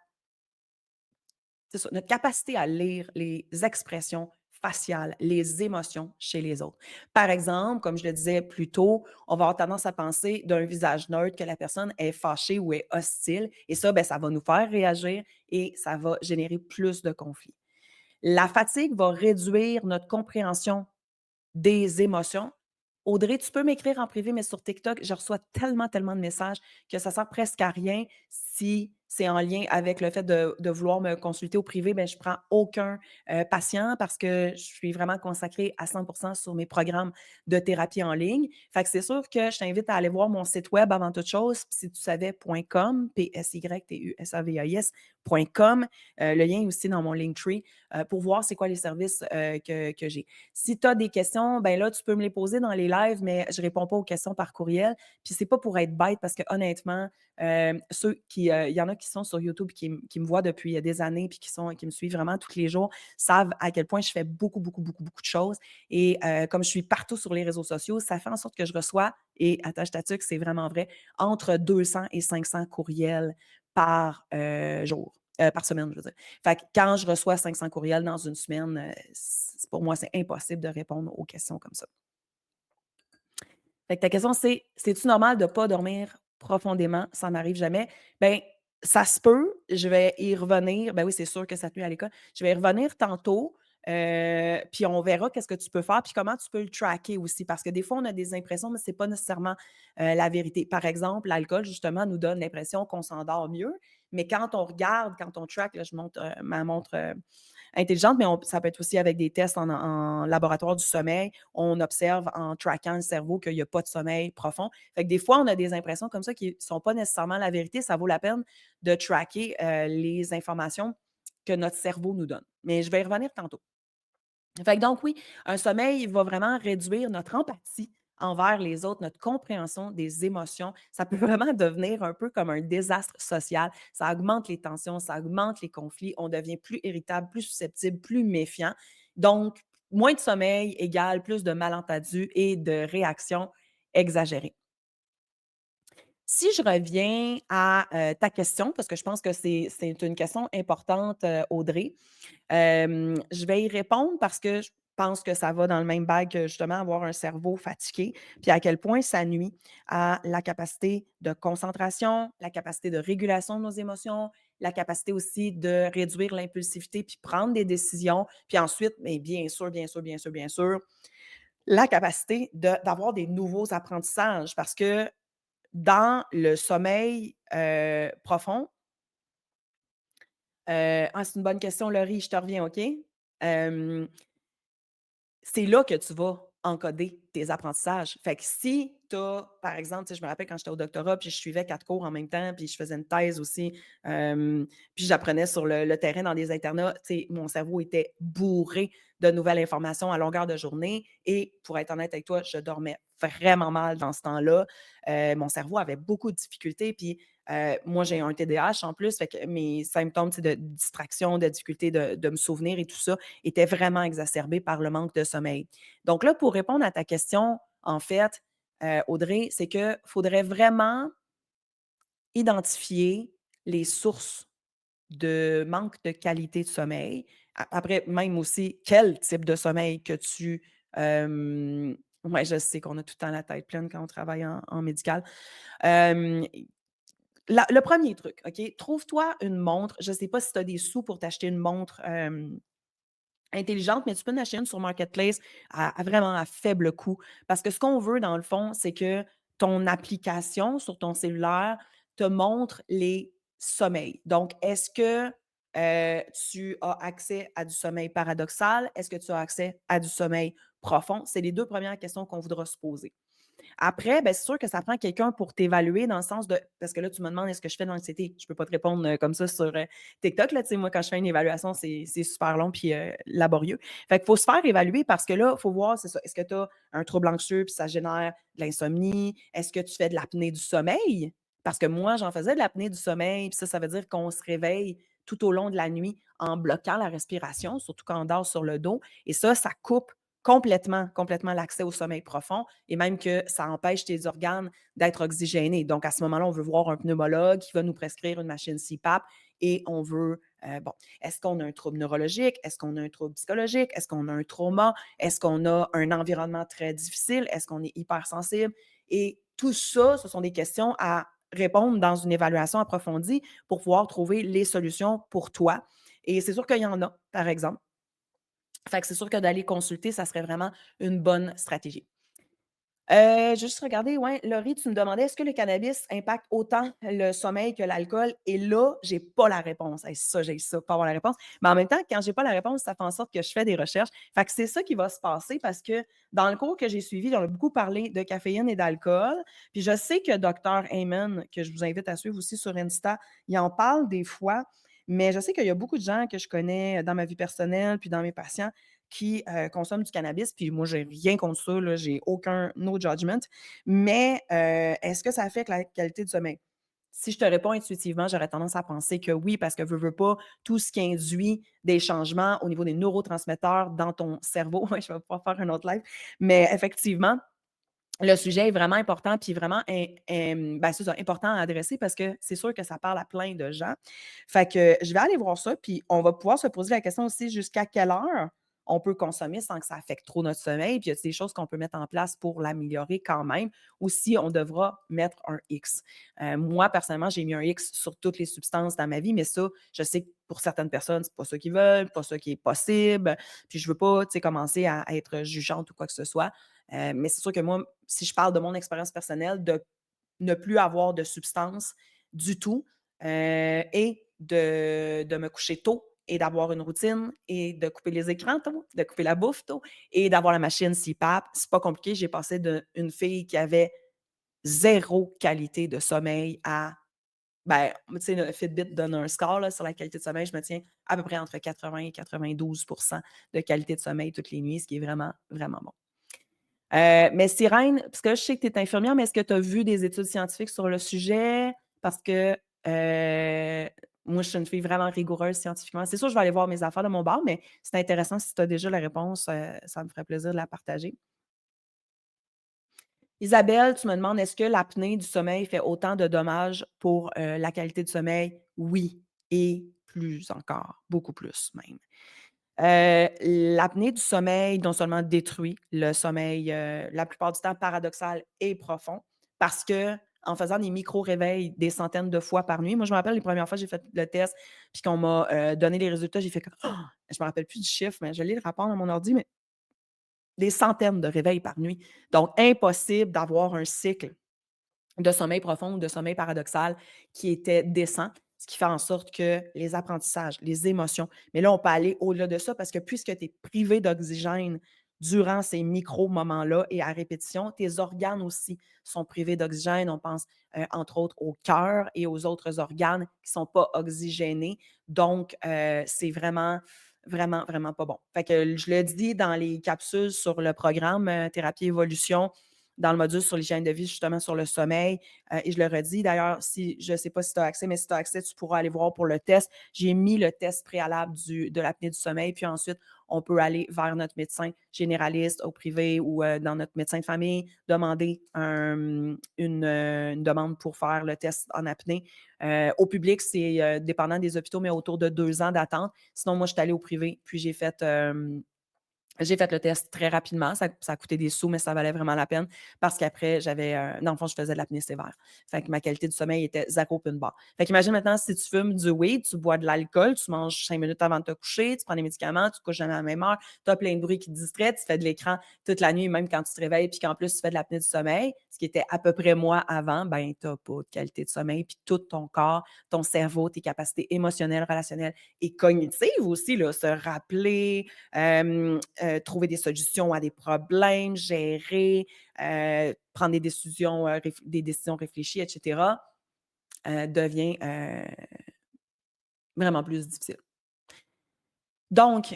Speaker 1: c'est ça, notre capacité à lire les expressions faciales, les émotions chez les autres. Par exemple, comme je le disais plus tôt, on va avoir tendance à penser d'un visage neutre que la personne est fâchée ou est hostile et ça, ben, ça va nous faire réagir et ça va générer plus de conflits. La fatigue va réduire notre compréhension des émotions. Audrey, tu peux m'écrire en privé, mais sur TikTok, je reçois tellement, tellement de messages que ça sert presque à rien si c'est en lien avec le fait de vouloir me consulter au privé. Ben, je prends aucun patient parce que je suis vraiment consacrée à 100% sur mes programmes de thérapie en ligne. Fait que c'est sûr que je t'invite à aller voir mon site web avant toute chose, si tu savais.com, PSYTUSAVAIS.com. Le lien est aussi dans mon Linktree pour voir c'est quoi les services que j'ai. Si tu as des questions, ben là, tu peux me les poser dans les lives, mais je ne réponds pas aux questions par courriel. Puis c'est pas pour être bête parce que honnêtement, il y en a qui sont sur YouTube qui me voient depuis des années puis qui me suivent vraiment tous les jours, savent à quel point je fais beaucoup, beaucoup, beaucoup, beaucoup de choses. Et comme je suis partout sur les réseaux sociaux, ça fait en sorte que je reçois, et attache ta tuque, c'est vraiment vrai, entre 200 et 500 courriels par jour. Par semaine, je veux dire. Fait que quand je reçois 500 courriels dans une semaine, pour moi, c'est impossible de répondre aux questions comme ça. Fait que ta question, c'est-tu normal de ne pas dormir profondément? Ça m'arrive jamais. Ben, ça se peut, je vais y revenir. Ben oui, c'est sûr que ça te nuit à l'école. Je vais y revenir tantôt, puis on verra qu'est-ce que tu peux faire, puis comment tu peux le tracker aussi. Parce que des fois, on a des impressions, mais ce n'est pas nécessairement la vérité. Par exemple, l'alcool, justement, nous donne l'impression qu'on s'endort mieux, mais quand on regarde, quand on track, là, je montre ma montre intelligente, mais ça peut être aussi avec des tests en laboratoire du sommeil. On observe en traquant le cerveau qu'il n'y a pas de sommeil profond. Fait que des fois, on a des impressions comme ça qui ne sont pas nécessairement la vérité. Ça vaut la peine de tracker les informations que notre cerveau nous donne. Mais je vais y revenir tantôt. Fait que donc oui, un sommeil va vraiment réduire notre empathie envers les autres, notre compréhension des émotions. Ça peut vraiment devenir un peu comme un désastre social. Ça augmente les tensions, ça augmente les conflits. On devient plus irritable, plus susceptible, plus méfiant. Donc, moins de sommeil égale plus de malentendus et de réactions exagérées. Si je reviens à ta question, parce que je pense que c'est une question importante, Audrey, je vais y répondre parce que je pense que ça va dans le même bag que justement avoir un cerveau fatigué, puis à quel point ça nuit à la capacité de concentration, la capacité de régulation de nos émotions, la capacité aussi de réduire l'impulsivité puis prendre des décisions, puis ensuite, mais bien sûr, bien sûr, bien sûr, bien sûr, la capacité d'avoir des nouveaux apprentissages parce que dans le sommeil profond, c'est une bonne question, Laurie, je te reviens, OK? Hem, c'est là que tu vas encoder tes apprentissages. Fait que si tu as, par exemple, tu sais, je me rappelle quand j'étais au doctorat, puis je suivais 4 cours en même temps, puis je faisais une thèse aussi, puis j'apprenais sur le terrain dans des internats, tu sais, mon cerveau était bourré de nouvelles informations à longueur de journée et pour être honnête avec toi, je dormais vraiment mal dans ce temps-là. Mon cerveau avait beaucoup de difficultés, puis moi, j'ai un TDAH en plus, fait que mes symptômes, tu sais, de distraction, de difficulté de me souvenir et tout ça étaient vraiment exacerbés par le manque de sommeil. Donc là, pour répondre à ta question, en fait, Audrey, c'est qu'il faudrait vraiment identifier les sources de manque de qualité de sommeil. Après, même aussi, quel type de sommeil que tu ouais, je sais qu'on a tout le temps la tête pleine quand on travaille en médical. Hem, le premier truc, OK? Trouve-toi une montre. Je ne sais pas si tu as des sous pour t'acheter une montre, intelligente, mais tu peux en acheter une sur Marketplace à vraiment à faible coût. Parce que ce qu'on veut, dans le fond, c'est que ton application sur ton cellulaire te montre les sommeils. Donc, est-ce que tu as accès à du sommeil paradoxal? Est-ce que tu as accès à du sommeil profond? C'est les 2 premières questions qu'on voudra se poser. Après, ben, c'est sûr que ça prend quelqu'un pour t'évaluer dans le sens de parce que là, tu me demandes: «Est-ce que je fais de l'anxiété?» Je peux pas te répondre, comme ça sur, TikTok, là. Tu sais, moi, quand je fais une évaluation, c'est super long puis, laborieux. Fait qu'il faut se faire évaluer parce que là, il faut voir, c'est ça, est-ce que tu as un trouble anxieux puis ça génère de l'insomnie? Est-ce que tu fais de l'apnée du sommeil? Parce que moi, j'en faisais de l'apnée du sommeil, puis ça veut dire qu'on se réveille tout au long de la nuit en bloquant la respiration, surtout quand on dort sur le dos et ça coupe complètement l'accès au sommeil profond et même que ça empêche tes organes d'être oxygénés. Donc, à ce moment-là, on veut voir un pneumologue qui va nous prescrire une machine CPAP et on veut, bon, est-ce qu'on a un trouble neurologique? Est-ce qu'on a un trouble psychologique? Est-ce qu'on a un trauma? Est-ce qu'on a un environnement très difficile? Est-ce qu'on est hypersensible? Et tout ça, ce sont des questions à répondre dans une évaluation approfondie pour pouvoir trouver les solutions pour toi. Et c'est sûr qu'il y en a, par exemple. Fait que c'est sûr que d'aller consulter, ça serait vraiment une bonne stratégie. J'ai juste regardé, ouais, Laurie, tu me demandais: «Est-ce que le cannabis impacte autant le sommeil que l'alcool?» Et là, j'ai pas la réponse. Hey, ça, j'ai ça, pas avoir la réponse. Mais en même temps, quand j'ai pas la réponse, ça fait en sorte que je fais des recherches. Fait que c'est ça qui va se passer parce que dans le cours que j'ai suivi, on a beaucoup parlé de caféine et d'alcool. Puis je sais que docteur Amen, que je vous invite à suivre aussi sur Insta, il en parle des fois, mais je sais qu'il y a beaucoup de gens que je connais dans ma vie personnelle puis dans mes patients qui, consomment du cannabis, puis moi, j'ai rien contre ça, là, j'ai aucun no judgment. Mais, est-ce que ça affecte la qualité du sommeil? Si je te réponds intuitivement, j'aurais tendance à penser que oui, parce que veux pas, tout ce qui induit des changements au niveau des neurotransmetteurs dans ton cerveau, ouais, je vais pouvoir faire un autre live, mais effectivement, le sujet est vraiment important, puis vraiment ben, c'est ça, important à adresser parce que c'est sûr que ça parle à plein de gens. Fait que je vais aller voir ça, puis on va pouvoir se poser la question aussi jusqu'à quelle heure on peut consommer sans que ça affecte trop notre sommeil, puis y a des choses qu'on peut mettre en place pour l'améliorer quand même, ou si on devra mettre un X. Moi, personnellement, j'ai mis un X sur toutes les substances dans ma vie, mais ça, je sais que pour certaines personnes, c'est pas ça qu'ils veulent, pas ça qui est possible, puis je veux pas, tu sais, commencer à être jugeante ou quoi que ce soit. Mais c'est sûr que moi, si je parle de mon expérience personnelle, de ne plus avoir de substance du tout, et de me coucher tôt et d'avoir une routine et de couper les écrans tôt, de couper la bouffe tôt et d'avoir la machine CPAP. C'est pas compliqué. J'ai passé d'une fille qui avait zéro qualité de sommeil à, ben, tu sais, le Fitbit donne un score là, sur la qualité de sommeil. Je me tiens à peu près entre 80 et 92 de qualité de sommeil toutes les nuits, ce qui est vraiment, vraiment bon. Mais Sirène, parce que je sais que tu es infirmière, mais est-ce que tu as vu des études scientifiques sur le sujet? Parce que, moi, je suis une fille vraiment rigoureuse scientifiquement. C'est sûr, je vais aller voir mes affaires de mon bord, mais c'est intéressant si tu as déjà la réponse, ça me ferait plaisir de la partager. Isabelle, tu me demandes: «Est-ce que l'apnée du sommeil fait autant de dommages pour, la qualité du sommeil?» Oui et plus encore, beaucoup plus même. L'apnée du sommeil non seulement détruit le sommeil, la plupart du temps paradoxal et profond, parce que en faisant des micro-réveils des centaines de fois par nuit, moi, je me rappelle les premières fois que j'ai fait le test, puis qu'on m'a, donné les résultats, j'ai fait comme: «Ah!» Je me rappelle plus du chiffre, mais je lis le rapport dans mon ordi, mais des centaines de réveils par nuit. Donc impossible d'avoir un cycle de sommeil profond ou de sommeil paradoxal qui était décent, ce qui fait en sorte que les apprentissages, les émotions, mais là, on peut aller au-delà de ça parce que puisque tu es privé d'oxygène durant ces micro-moments-là et à répétition, tes organes aussi sont privés d'oxygène. On pense, entre autres, au cœur et aux autres organes qui ne sont pas oxygénés. Donc, c'est vraiment, vraiment, vraiment pas bon. Fait que je le dis dans les capsules sur le programme, Thérapie Évolution, dans le module sur l'hygiène de vie, justement sur le sommeil. Et je le redis d'ailleurs, si je ne sais pas si tu as accès, mais si tu as accès, tu pourras aller voir pour le test. J'ai mis le test préalable de l'apnée du sommeil, puis ensuite, on peut aller vers notre médecin généraliste au privé ou dans notre médecin de famille, demander une demande pour faire le test en apnée. Au public, c'est dépendant des hôpitaux, mais autour de 2 ans d'attente. Sinon, moi, je suis allée au privé, puis j'ai fait J'ai fait le test très rapidement. Ça a coûté des sous, mais ça valait vraiment la peine parce qu'après, dans le fond, je faisais de l'apnée sévère. Fait que ma qualité de sommeil était 0 puis une barre. Fait qu'imagine maintenant si tu fumes du weed, tu bois de l'alcool, tu manges 5 minutes avant de te coucher, tu prends des médicaments, tu te couches jamais à la même heure, tu as plein de bruit qui te distrait, tu fais de l'écran toute la nuit, même quand tu te réveilles, puis qu'en plus tu fais de l'apnée du sommeil, ce qui était à peu près moi avant, ben tu pas de qualité de sommeil, puis tout ton corps, ton cerveau, tes capacités émotionnelles, relationnelles et cognitives aussi, là, se rappeler, trouver des solutions à des problèmes, gérer, prendre des décisions réfléchies et cetera, devient, vraiment plus difficile. Donc,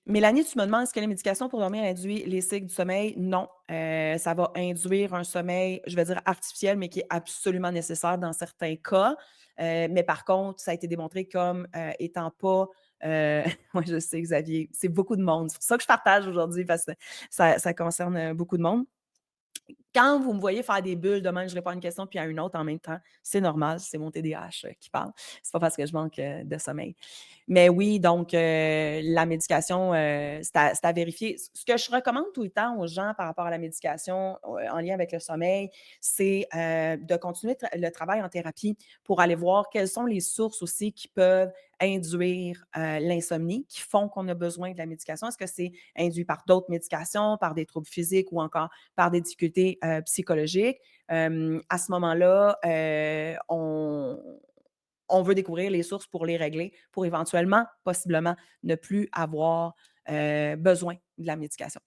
Speaker 1: Mélanie, tu me demandes est-ce que les médications pour dormir induit les cycles du sommeil? Non, ça va induire un sommeil, je vais dire artificiel, mais qui est absolument nécessaire dans certains cas. Mais par contre, ça a été démontré comme, étant pas, ouais, je sais Xavier, c'est beaucoup de monde. C'est pour ça que je partage aujourd'hui parce que ça concerne, beaucoup de monde. Quand vous me voyez faire des bulles de même, je réponds à une question puis à une autre en même temps, c'est normal, c'est mon TDAH, qui parle. C'est pas parce que je manque, de sommeil. Mais oui, donc la médication, c'est à vérifier. Ce que je recommande tout le temps aux gens par rapport à la médication, en lien avec le sommeil, c'est, de continuer le travail en thérapie pour aller voir quelles sont les sources aussi qui peuvent induire, l'insomnie, qui font qu'on a besoin de la médication. Est-ce que c'est induit par d'autres médications, par des troubles physiques ou encore par des difficultés, psychologiques? À ce moment-là, on veut découvrir les sources pour les régler, pour éventuellement, possiblement, ne plus avoir, besoin de la médication.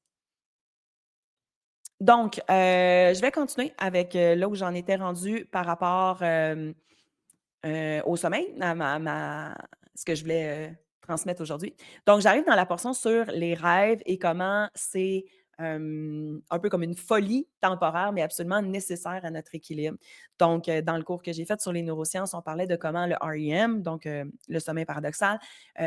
Speaker 1: Donc, je vais continuer avec, là où j'en étais rendue par rapport, au sommeil, à ce que je voulais, transmettre aujourd'hui. Donc, j'arrive dans la portion sur les rêves et comment c'est, un peu comme une folie temporaire, mais absolument nécessaire à notre équilibre. Donc, dans le cours que j'ai fait sur les neurosciences, on parlait de comment le REM, donc, le sommeil paradoxal,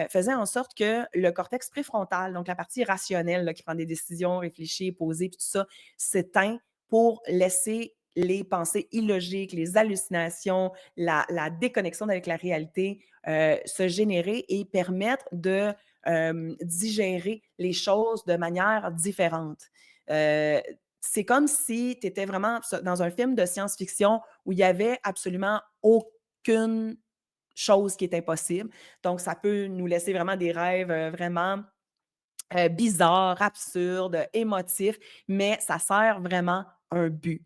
Speaker 1: faisait en sorte que le cortex préfrontal, donc la partie rationnelle là, qui prend des décisions réfléchies, posées, puis tout ça, s'éteint pour laisser les pensées illogiques, les hallucinations, la déconnexion avec la réalité, se générer et permettre de, digérer les choses de manière différente. Heu, c'est comme si tu étais vraiment dans un film de science-fiction où il y avait absolument aucune chose qui est impossible. Donc ça peut nous laisser vraiment des rêves, vraiment bizarre, absurde, émotif, mais ça sert vraiment un but.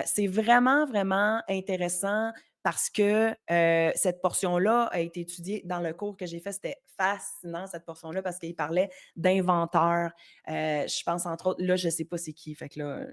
Speaker 1: C'est vraiment, vraiment intéressant parce que, cette portion-là a été étudiée dans le cours que j'ai fait. C'était fascinant cette portion-là parce qu'il parlait d'inventeurs. Je pense entre autres là, je ne sais pas c'est qui, fait que là,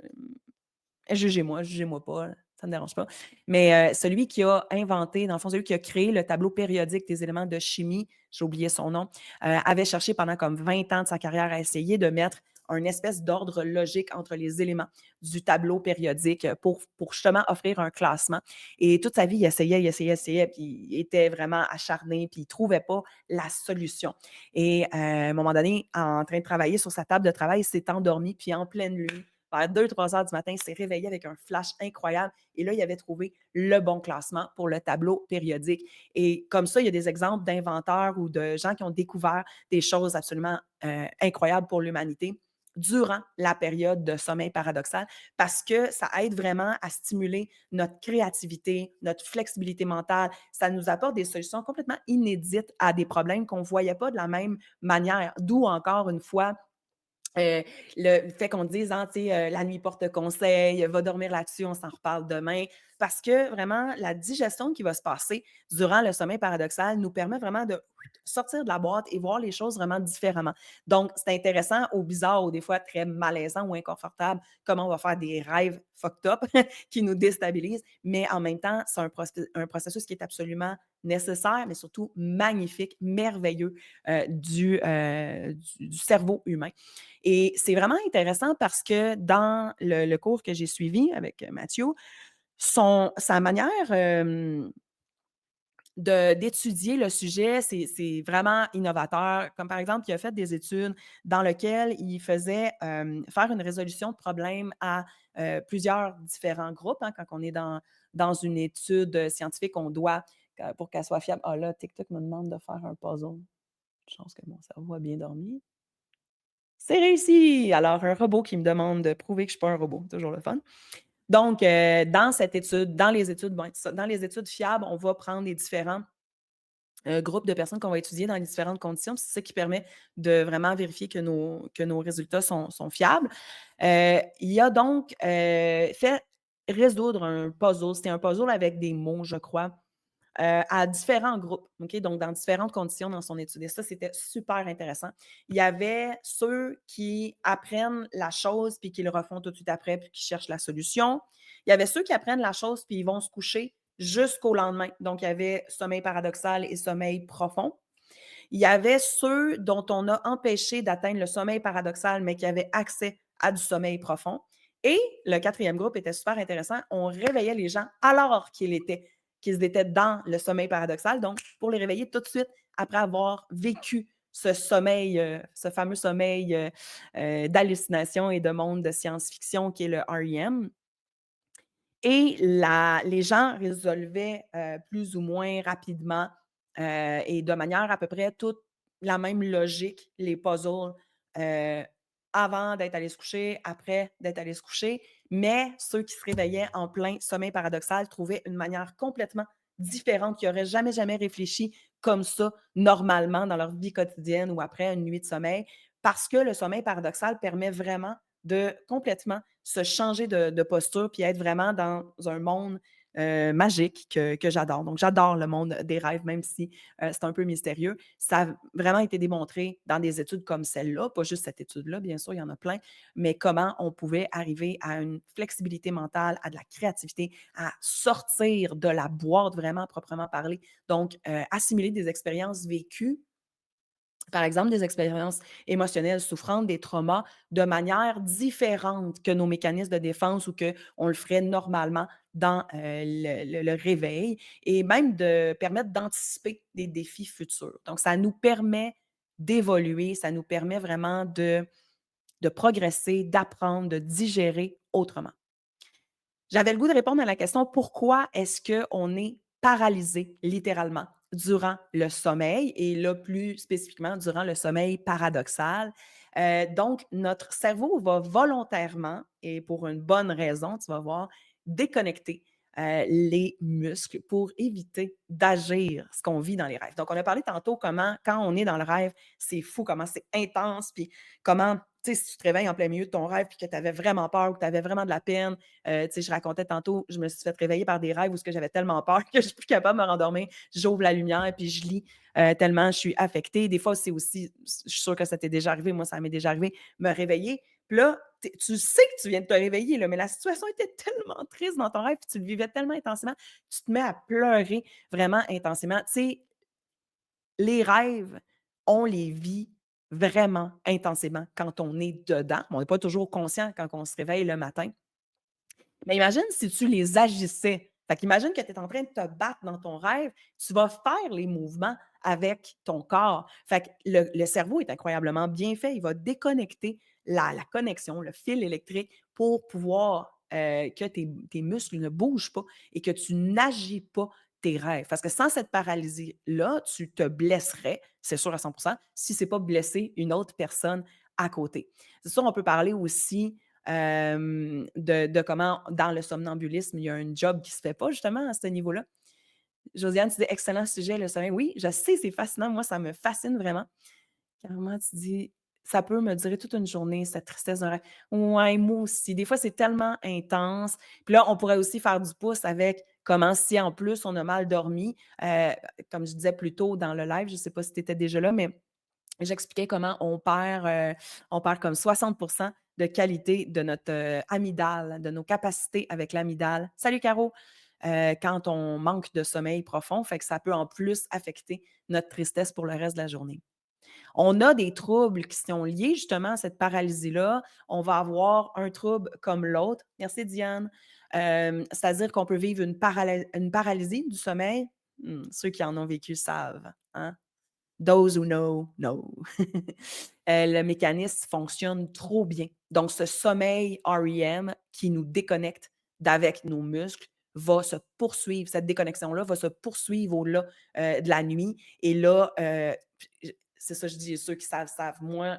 Speaker 1: jugez-moi pas, là, ça ne me dérange pas. Mais, celui qui a inventé, dans le fond, celui qui a créé le tableau périodique des éléments de chimie, j'ai oublié son nom, avait cherché pendant comme 20 ans de sa carrière à essayer de mettre un espèce d'ordre logique entre les éléments du tableau périodique, pour justement offrir un classement. Et toute sa vie, il essayait, puis il était vraiment acharné, puis il trouvait pas la solution. Et à un moment donné, en train de travailler sur sa table de travail, il s'est endormi, puis en pleine nuit, vers 2-3 heures du matin, il s'est réveillé avec un flash incroyable et là, il avait trouvé le bon classement pour le tableau périodique. Et comme ça, il y a des exemples d'inventeurs ou de gens qui ont découvert des choses absolument incroyables pour l'humanité durant la période de sommeil paradoxal parce que ça aide vraiment à stimuler notre créativité, notre flexibilité mentale. Ça nous apporte des solutions complètement inédites à des problèmes qu'on ne voyait pas de la même manière. D'où encore une fois le fait qu'on dise, hein, tu sais, la nuit porte conseil, va dormir là-dessus, on s'en reparle demain. Parce que vraiment, la digestion qui va se passer durant le sommeil paradoxal nous permet vraiment de sortir de la boîte et voir les choses vraiment différemment. Donc, c'est intéressant ou bizarre ou des fois très malaisant ou inconfortable comment on va faire des rêves fucked up qui nous déstabilisent, mais en même temps, c'est un processus qui est absolument nécessaire, mais surtout magnifique, merveilleux du cerveau humain. Et c'est vraiment intéressant parce que dans le cours que j'ai suivi avec Mathieu, sa manière, d'étudier le sujet, c'est vraiment innovateur. Comme par exemple, il a fait des études dans lesquelles il faisait, faire une résolution de problèmes à, plusieurs différents groupes, hein. Quand on est dans une étude, scientifique, on doit, pour qu'elle soit fiable, ah là, TikTok me demande de faire un puzzle. Je pense que mon cerveau a bien dormi. C'est réussi! Alors un robot qui me demande de prouver que je suis pas un robot, toujours le fun. Donc, dans cette étude, dans les études, bon, c'est ça, dans les études fiables, on va prendre les différents groupe de personnes qu'on va étudier dans les différentes conditions. C'est ça qui permet de vraiment vérifier que nos résultats sont fiables. Il a donc fait résoudre un puzzle. C'était un puzzle avec des mots, je crois, à différents groupes, OK? Donc, dans différentes conditions dans son étude. Et ça, c'était super intéressant. Il y avait ceux qui apprennent la chose puis qui le refont tout de suite après puis qui cherchent la solution. Il y avait ceux qui apprennent la chose puis ils vont se coucher jusqu'au lendemain. Donc, il y avait sommeil paradoxal et sommeil profond. Il y avait ceux dont on a empêché d'atteindre le sommeil paradoxal, mais qui avaient accès à du sommeil profond. Et le quatrième groupe était super intéressant. On réveillait les gens alors qu'ils étaient dans le sommeil paradoxal, donc pour les réveiller tout de suite après avoir vécu ce sommeil, ce fameux sommeil d'hallucination et de monde de science-fiction qui est le REM. Et les gens résolvaient, plus ou moins rapidement, et de manière à peu près toute la même logique, les puzzles, heu, avant d'être allés se coucher, après d'être allés se coucher. Mais ceux qui se réveillaient en plein sommeil paradoxal trouvaient une manière complètement différente, qui n'auraient jamais, jamais réfléchi comme ça normalement dans leur vie quotidienne ou après une nuit de sommeil. Parce que le sommeil paradoxal permet vraiment de complètement se changer de posture puis être vraiment dans un monde, magique que j'adore. Donc j'adore le monde des rêves, même si, c'est un peu mystérieux. Ça a vraiment été démontré dans des études comme celle-là, pas juste cette étude-là, bien sûr, il y en a plein, mais comment on pouvait arriver à une flexibilité mentale, à de la créativité, à sortir de la boîte vraiment à proprement parler. Donc, assimiler des expériences vécues, par exemple, des expériences émotionnelles souffrantes, des traumas, de manière différente que nos mécanismes de défense ou qu'on le ferait normalement dans le réveil et même de permettre d'anticiper des défis futurs. Donc, ça nous permet d'évoluer, ça nous permet vraiment de progresser, d'apprendre, de digérer autrement. J'avais le goût de répondre à la question: «Pourquoi est-ce qu'on est paralysé littéralement durant le sommeil?» et là, plus spécifiquement, durant le sommeil paradoxal. Donc notre cerveau va volontairement et pour une bonne raison, tu vas voir, déconnecter, les muscles pour éviter d'agir ce qu'on vit dans les rêves. Donc on a parlé tantôt comment quand on est dans le rêve, c'est fou, comment c'est intense, puis comment, tu sais, si tu te réveilles en plein milieu de ton rêve puis que tu avais vraiment peur ou que tu avais vraiment de la peine. Tu sais, je racontais tantôt, je me suis fait réveiller par des rêves où ce que j'avais tellement peur que je suis plus capable de me rendormir. J'ouvre la lumière puis je lis, tellement je suis affectée. Des fois, c'est aussi je suis sûre que ça t'est déjà arrivé, moi, ça m'est déjà arrivé, me réveiller. Puis là, tu sais que tu viens de te réveiller, là, mais la situation était tellement triste dans ton rêve, puis tu le vivais tellement intensément, tu te mets à pleurer vraiment intensément. Tu sais, les rêves, on les vit vraiment intensément quand on est dedans. On n'est pas toujours conscient quand on se réveille le matin. Mais imagine si tu les agissais. Fait qu'imagine que tu es en train de te battre dans ton rêve, tu vas faire les mouvements avec ton corps. Fait que le cerveau est incroyablement bien fait. Il va déconnecter la connexion, le fil électrique pour pouvoir, que tes muscles ne bougent pas et que tu n'agis pas tes rêves. Parce que sans cette paralysie-là, tu te blesserais, c'est sûr à 100 si c'est pas blesser une autre personne à côté. C'est sûr, on peut parler aussi de comment dans le somnambulisme, il y a un job qui se fait pas justement à ce niveau-là. Josiane, tu dis: «Excellent sujet, le sommeil». Oui, je sais, c'est fascinant. Moi, ça me fascine vraiment. Carrément, tu dis: «Ça peut me durer toute une journée, cette tristesse d'un rêve». Ouais, moi aussi. Des fois, c'est tellement intense. Puis là, on pourrait aussi faire du pouce avec comment si en plus on a mal dormi, comme je disais plus tôt dans le live, je ne sais pas si tu étais déjà là, mais j'expliquais comment on perd comme 60 de qualité de notre, amygdale, de nos capacités avec l'amygdale. Salut Caro! Quand on manque de sommeil profond, fait que ça peut en plus affecter notre tristesse pour le reste de la journée. On a des troubles qui sont liés justement à cette paralysie-là. On va avoir un trouble comme l'autre. Merci Diane. C'est-à-dire qu'on peut vivre une paralysie du sommeil. Ceux qui en ont vécu savent, hein? Those who know, know. Le mécanisme fonctionne trop bien. Donc, ce sommeil REM qui nous déconnecte d'avec nos muscles va se poursuivre. Cette déconnexion-là va se poursuivre au-delà de la nuit. Et là, c'est ça, je dis, ceux qui savent, savent. Moi,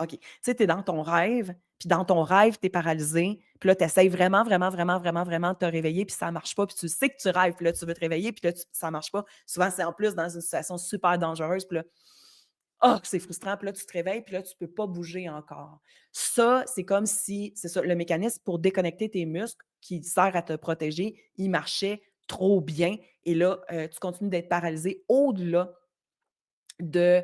Speaker 1: OK. Tu sais, tu es dans ton rêve, puis dans ton rêve, tu es paralysé, puis là, tu essayes vraiment, vraiment, vraiment, vraiment, vraiment de te réveiller, puis ça marche pas, puis tu sais que tu rêves, puis là, tu veux te réveiller, puis là, ça marche pas. Souvent, c'est en plus dans une situation super dangereuse, puis là, ah, c'est frustrant, puis là, tu te réveilles, puis là, tu peux pas bouger encore. Ça, c'est comme si c'est ça, le mécanisme pour déconnecter tes muscles qui sert à te protéger, il marchait trop bien et là, tu continues d'être paralysé au-delà de,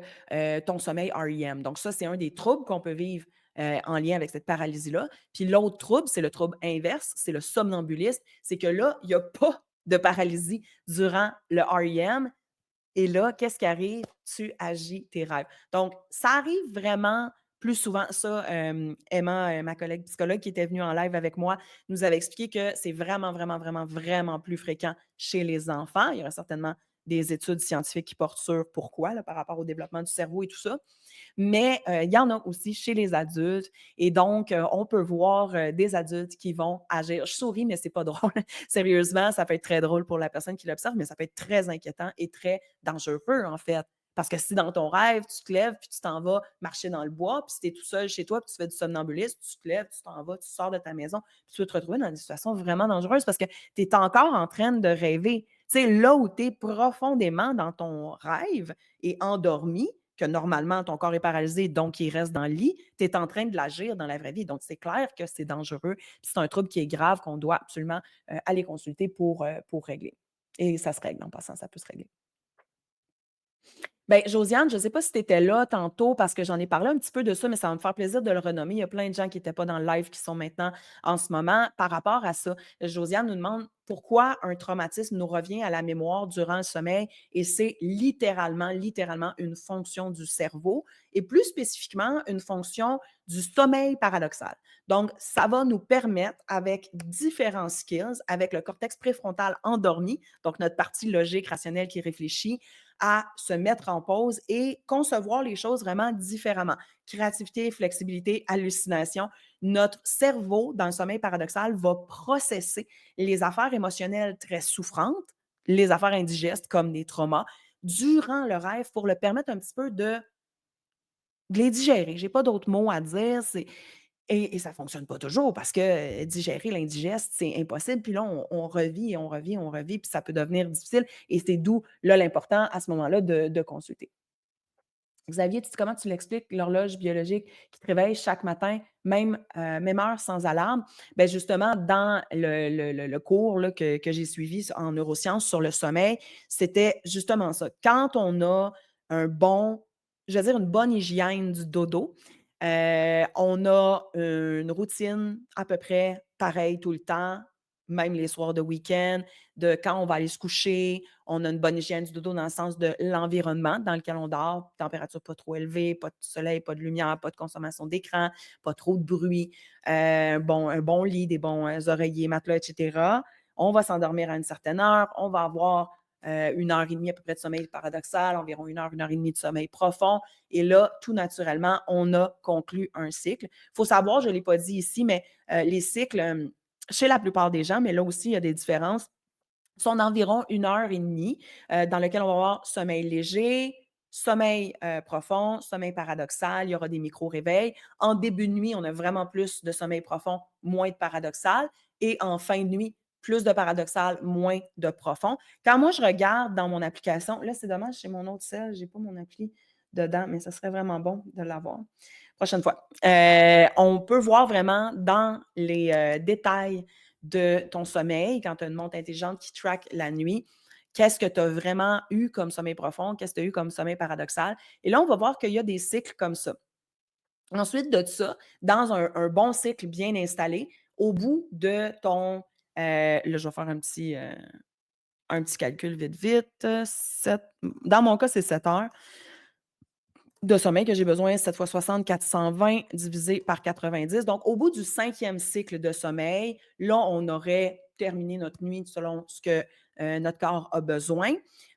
Speaker 1: ton sommeil REM. Donc ça, c'est un des troubles qu'on peut vivre, en lien avec cette paralysie-là. Puis l'autre trouble, c'est le trouble inverse, c'est le somnambulisme. C'est que là, il y a pas de paralysie durant le REM et là, qu'est-ce qui arrive? Tu agis tes rêves. Donc ça arrive vraiment plus souvent. Ça, Emma, ma collègue psychologue qui était venue en live avec moi, nous avait expliqué que c'est vraiment, vraiment, vraiment, vraiment plus fréquent chez les enfants. Il y aura certainement des études scientifiques qui portent sur pourquoi, là, par rapport au développement du cerveau et tout ça. Mais il y en a aussi chez les adultes et donc on peut voir, des adultes qui vont agir. Je souris, mais c'est pas drôle. Sérieusement, ça peut être très drôle pour la personne qui l'observe, mais ça peut être très inquiétant et très dangereux, en fait. Parce que si dans ton rêve, tu te lèves puis tu t'en vas marcher dans le bois, puis si tu es tout seul chez toi, puis tu fais du somnambulisme, tu te lèves, tu t'en vas, tu sors de ta maison, puis tu vas te retrouver dans des situations vraiment dangereuses parce que tu es encore en train de rêver. Tu sais, là où tu es profondément dans ton rêve et endormi, que normalement ton corps est paralysé, donc il reste dans le lit, tu es en train de l'agir dans la vraie vie. Donc, c'est clair que c'est dangereux. Puis c'est un trouble qui est grave, qu'on doit absolument aller consulter pour régler. Et ça se règle en passant, ça peut se régler. Ben, Josiane, je ne sais pas si tu étais là tantôt parce que j'en ai parlé un petit peu de ça, mais ça va me faire plaisir de le renommer. Il y a plein de gens qui n'étaient pas dans le live qui sont maintenant en ce moment par rapport à ça. Josiane nous demande pourquoi un traumatisme nous revient à la mémoire durant le sommeil et c'est littéralement, littéralement une fonction du cerveau et plus spécifiquement une fonction du sommeil paradoxal. Donc, ça va nous permettre avec différents skills, avec le cortex préfrontal endormi, donc notre partie logique, rationnelle qui réfléchit, à se mettre en pause et concevoir les choses vraiment différemment. Créativité, flexibilité, hallucination. Notre cerveau, dans le sommeil paradoxal, va processer les affaires émotionnelles très souffrantes, les affaires indigestes comme des traumas, durant le rêve pour le permettre un petit peu de les digérer. J'ai pas d'autres mots à dire. Et ça fonctionne pas toujours parce que digérer l'indigeste, c'est impossible. Puis là, on revit et on revit, on revit, puis ça peut devenir difficile. Et c'est d'où, là, l'important à ce moment-là de consulter. Xavier, comment tu l'expliques, l'horloge biologique qui te réveille chaque matin, même heure sans alarme? Bien, justement, dans le cours là, que j'ai suivi en neurosciences sur le sommeil, c'était justement ça. Quand on a un bon, je veux dire, une bonne hygiène du dodo, on a une routine à peu près pareille tout le temps, même les soirs de week-end, de quand on va aller se coucher, on a une bonne hygiène du dodo dans le sens de l'environnement dans lequel on dort, température pas trop élevée, pas de soleil, pas de lumière, pas de consommation d'écran, pas trop de bruit, un bon lit, des bons oreillers, matelas, et cetera. On va s'endormir à une certaine heure, on va avoir 1 heure et demie à peu près de sommeil paradoxal, environ 1 heure et demie de sommeil profond. Et là, tout naturellement, on a conclu un cycle. Il faut savoir, je ne l'ai pas dit ici, mais les cycles, chez la plupart des gens, mais là aussi, il y a des différences, sont d'environ 1 heure et demie, dans lequel on va avoir sommeil léger, sommeil profond, sommeil paradoxal, il y aura des micro-réveils. En début de nuit, on a vraiment plus de sommeil profond, moins de paradoxal. Et en fin de nuit, plus de paradoxal, moins de profond. Quand moi, je regarde dans mon application, là, c'est dommage, c'est mon autre cell, je n'ai pas mon appli dedans, mais ça serait vraiment bon de l'avoir. Prochaine fois. On peut voir vraiment dans les détails de ton sommeil, quand tu as une montre intelligente qui track la nuit, qu'est-ce que tu as vraiment eu comme sommeil profond, qu'est-ce que tu as eu comme sommeil paradoxal. Et là, on va voir qu'il y a des cycles comme ça. Ensuite de ça, dans un bon cycle bien installé, au bout de ton, là, je vais faire un petit calcul vite, vite. Dans mon cas, c'est 7 heures de sommeil que j'ai besoin, 7 fois 60, 420 divisé par 90. Donc, au bout du 5e cycle de sommeil, là, on aurait terminé notre nuit selon ce que notre corps a besoin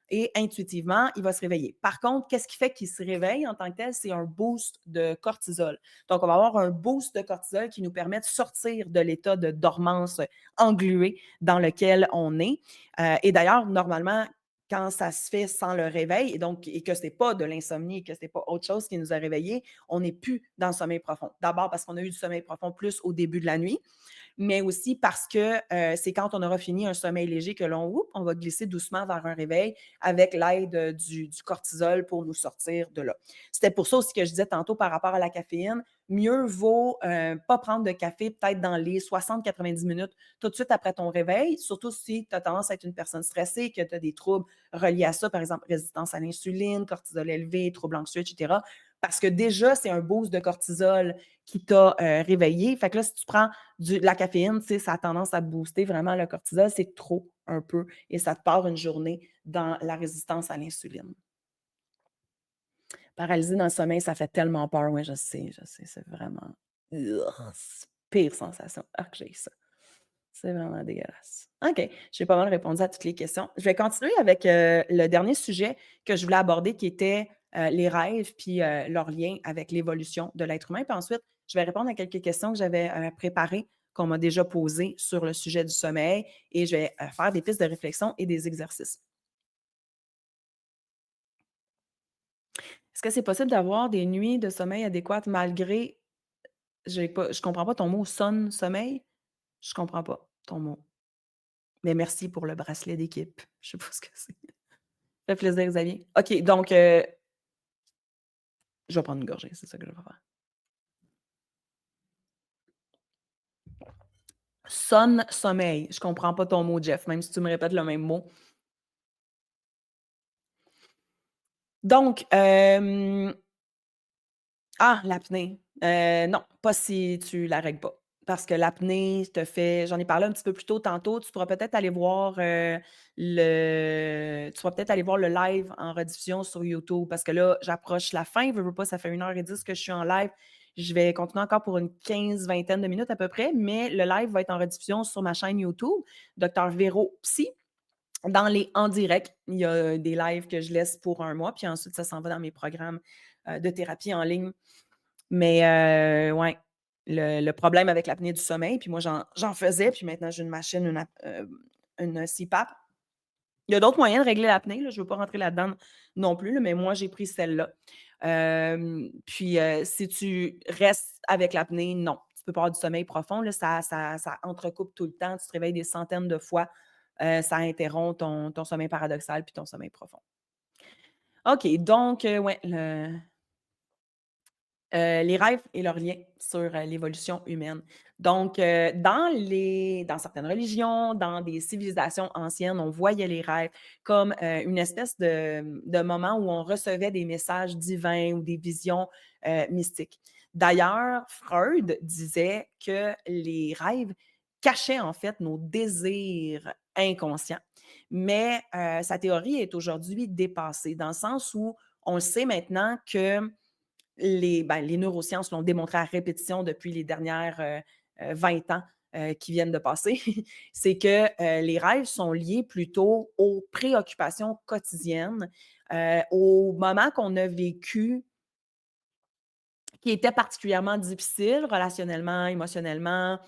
Speaker 1: et intuitivement, il va se réveiller. Par contre, qu'est-ce qui fait qu'il se réveille en tant que tel? C'est un boost de cortisol. Donc, on va avoir un boost de cortisol qui nous permet de sortir de l'état de dormance englué dans lequel on est. Et d'ailleurs, normalement, quand ça se fait sans le réveil et que c'est pas de l'insomnie, que c'est pas autre chose qui nous a réveillés, on n'est plus dans le sommeil profond. D'abord parce qu'on a eu du sommeil profond plus au début de la nuit, mais aussi parce que c'est quand on aura fini un sommeil léger que on va glisser doucement vers un réveil avec l'aide du cortisol pour nous sortir de là. C'était pour ça aussi que je disais tantôt par rapport à la caféine, mieux vaut pas prendre de café peut-être dans les 60-90 minutes tout de suite après ton réveil, surtout si tu as tendance à être une personne stressée, que tu as des troubles reliés à ça, par exemple résistance à l'insuline, cortisol élevé, troubles anxieux, etc. Parce que déjà, c'est un boost de cortisol qui t'a réveillé. Fait que là, si tu prends de la caféine, tu sais, ça a tendance à booster vraiment le cortisol. C'est trop un peu et ça te part une journée dans la résistance à l'insuline. Paralysé dans le sommeil, ça fait tellement peur. Oui, je sais, c'est vraiment c'est pire sensation. Ah, que j'ai ça. C'est vraiment dégueulasse. OK, j'ai pas mal répondu à toutes les questions. Je vais continuer avec, le dernier sujet que je voulais aborder qui était, les rêves puis, leur lien avec l'évolution de l'être humain. Puis ensuite, je vais répondre à quelques questions que j'avais, préparées, qu'on m'a déjà posées sur le sujet du sommeil et je vais, faire des pistes de réflexion et des exercices. Est-ce que c'est possible d'avoir des nuits de sommeil adéquates malgré je comprends pas ton mot sommeil? Je comprends pas ton mot. Mais merci pour le bracelet d'équipe. Je sais pas ce que c'est. Ça fait plaisir, Xavier. OK, donc je vais prendre une gorgée, c'est ça que je vais faire. Sommeil. Je comprends pas ton mot, Jeff, même si tu me répètes le même mot. Donc, l'apnée. Non, pas si tu la règles pas. Parce que l'apnée te fait j'en ai parlé un petit peu plus tôt tantôt, tu pourras peut-être aller voir, le live en rediffusion sur YouTube parce que là, j'approche la fin, veux, pas, ça fait 1h10 que je suis en live. Je vais continuer encore pour une 15 vingtaine de minutes à peu près, mais le live va être en rediffusion sur ma chaîne YouTube, Docteur Véro Psy. Dans les en direct, il y a des lives que je laisse pour un mois, puis ensuite ça s'en va dans mes programmes, de thérapie en ligne. Mais ouais, le problème avec l'apnée du sommeil, puis moi j'en faisais, puis maintenant j'ai une machine, une CPAP. Il y a d'autres moyens de régler l'apnée, là, je ne veux pas rentrer là-dedans non plus, là, mais moi j'ai pris celle-là. Puis si tu restes avec l'apnée, non. Tu peux pas avoir du sommeil profond, là, ça entrecoupe tout le temps, tu te réveilles des centaines de fois, ça interrompt ton sommeil paradoxal puis ton sommeil profond. OK, donc ouais, les rêves et leurs liens sur, l'évolution humaine. Donc, dans certaines religions, dans des civilisations anciennes, on voyait les rêves comme, une espèce de moment où on recevait des messages divins ou des visions, mystiques. D'ailleurs, Freud disait que les rêves cachaient en fait nos désirs inconscients. Mais, sa théorie est aujourd'hui dépassée dans le sens où on sait maintenant que les neurosciences l'ont démontré à répétition depuis les dernières, 20 ans, qui viennent de passer. C'est que, les rêves sont liés plutôt aux préoccupations quotidiennes, aux moments qu'on a vécus qui étaient particulièrement difficiles relationnellement, émotionnellement,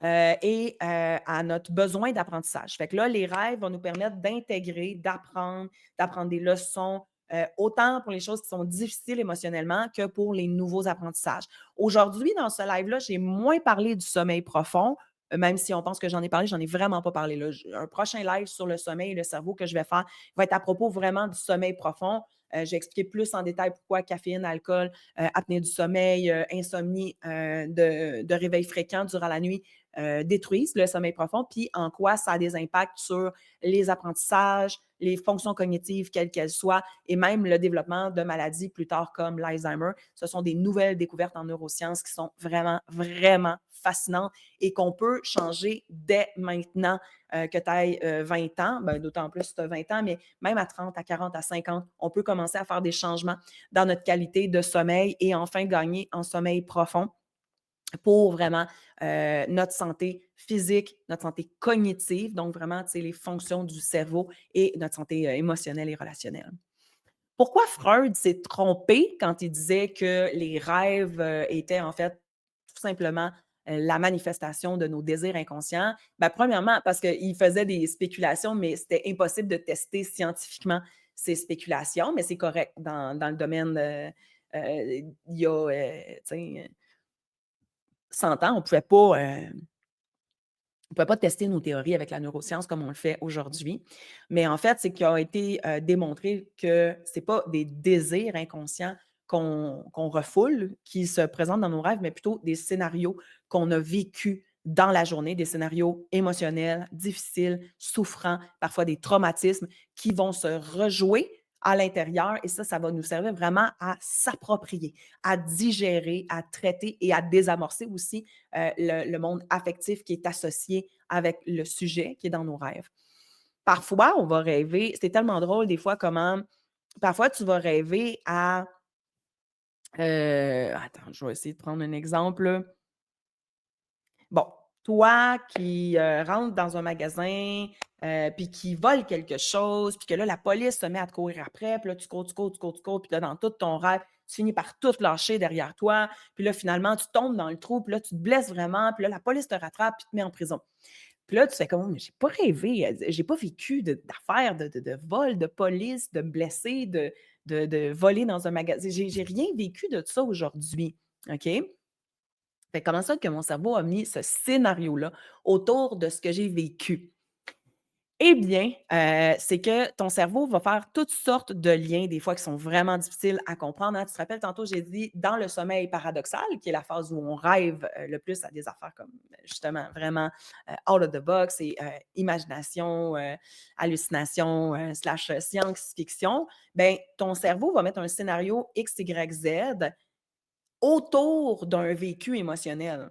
Speaker 1: à notre besoin d'apprentissage. Fait que là, les rêves vont nous permettre d'intégrer, d'apprendre des leçons, autant pour les choses qui sont difficiles émotionnellement que pour les nouveaux apprentissages. Aujourd'hui, dans ce live-là, j'ai moins parlé du sommeil profond, même si on pense que j'en ai parlé, j'en ai vraiment pas parlé là. Un prochain live sur le sommeil et le cerveau que je vais faire va être à propos vraiment du sommeil profond. Je vais expliquer plus en détail pourquoi caféine, alcool, apnée du sommeil, insomnie, de réveil fréquent durant la nuit détruisent le sommeil profond, puis en quoi ça a des impacts sur les apprentissages, les fonctions cognitives, quelles qu'elles soient, et même le développement de maladies plus tard comme l'Alzheimer. Ce sont des nouvelles découvertes en neurosciences qui sont vraiment, vraiment fascinantes et qu'on peut changer dès maintenant que tu ailles 20 ans, ben, d'autant plus si tu as 20 ans, mais même à 30, à 40, à 50, on peut commencer à faire des changements dans notre qualité de sommeil et enfin gagner en sommeil profond pour vraiment notre santé physique, notre santé cognitive, donc vraiment, tu sais, les fonctions du cerveau et notre santé émotionnelle et relationnelle. Pourquoi Freud s'est trompé quand il disait que les rêves étaient en fait tout simplement la manifestation de nos désirs inconscients? Ben, premièrement, parce qu'il faisait des spéculations, mais c'était impossible de tester scientifiquement ces spéculations, mais c'est correct dans le domaine, il y a, tu sais, 100 ans, on pouvait pas tester nos théories avec la neuroscience comme on le fait aujourd'hui. Mais en fait, c'est qu'il a été, démontré que c'est pas des désirs inconscients qu'on refoule, qui se présentent dans nos rêves, mais plutôt des scénarios qu'on a vécus dans la journée, des scénarios émotionnels, difficiles, souffrants, parfois des traumatismes qui vont se rejouer à l'intérieur et ça va nous servir vraiment à s'approprier, à digérer, à traiter et à désamorcer aussi le monde affectif qui est associé avec le sujet qui est dans nos rêves. Parfois, on va rêver, c'est tellement drôle des fois comment, parfois tu vas rêver à, attends, je vais essayer de prendre un exemple là. Bon, toi qui, rentres dans un magasin, puis qui vole quelque chose, puis que là, la police se met à te courir après, puis là, tu cours, tu cours, tu cours, tu cours, puis là, dans tout ton rêve, tu finis par tout lâcher derrière toi, puis là, finalement, tu tombes dans le trou, puis là, tu te blesses vraiment, puis là, la police te rattrape, puis te met en prison. Puis là, tu fais comme: «Oh, mais j'ai pas rêvé, j'ai pas vécu d'affaires de vol, de police, de me blesser, de voler dans un magasin. J'ai rien vécu de ça aujourd'hui». OK? Fait comment ça que mon cerveau a mis ce scénario-là autour de ce que j'ai vécu? Eh bien, c'est que ton cerveau va faire toutes sortes de liens, des fois qui sont vraiment difficiles à comprendre, hein. Tu te rappelles tantôt, j'ai dit dans le sommeil paradoxal, qui est la phase où on rêve, le plus à des affaires comme, justement vraiment, out of the box et imagination, hallucination, slash science-fiction. Ben, ton cerveau va mettre un scénario X, Y, Z autour d'un vécu émotionnel.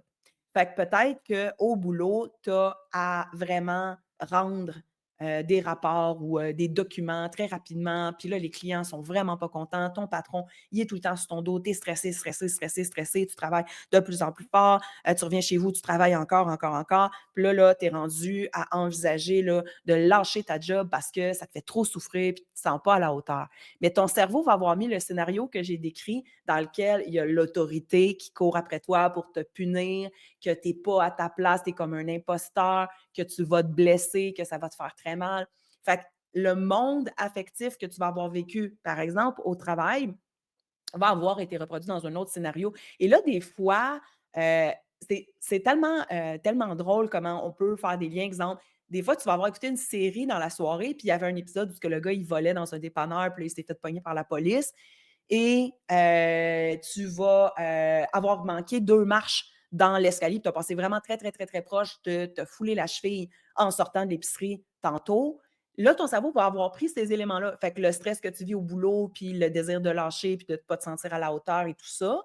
Speaker 1: Fait que peut-être qu'au boulot, tu as à vraiment rendre, des rapports ou, des documents très rapidement, puis là, les clients sont vraiment pas contents. Ton patron, il est tout le temps sur ton dos, tu es stressé, stressé, stressé, stressé, tu travailles de plus en plus fort, tu reviens chez vous, tu travailles encore, encore, encore. Puis là, tu es rendu à envisager, là, de lâcher ta job parce que ça te fait trop souffrir puis tu te sens pas à la hauteur. Mais ton cerveau va avoir mis le scénario que j'ai décrit dans lequel il y a l'autorité qui court après toi pour te punir, que tu es pas à ta place, tu es comme un imposteur, que tu vas te blesser, que ça va te faire très mal. Fait que le monde affectif que tu vas avoir vécu, par exemple, au travail, va avoir été reproduit dans un autre scénario. Et là, des fois, c'est tellement, tellement drôle comment on peut faire des liens. Exemple, des fois, tu vas avoir écouté une série dans la soirée, puis il y avait un épisode où que le gars, il volait dans un dépanneur, puis là, il s'est fait pogner par la police et tu vas, avoir manqué 2 marches dans l'escalier, tu as passé vraiment très, très, très, très proche de te fouler la cheville en sortant de l'épicerie tantôt. Là, ton cerveau va avoir pris ces éléments-là. Fait que le stress que tu vis au boulot, puis le désir de lâcher, puis de ne pas te sentir à la hauteur et tout ça,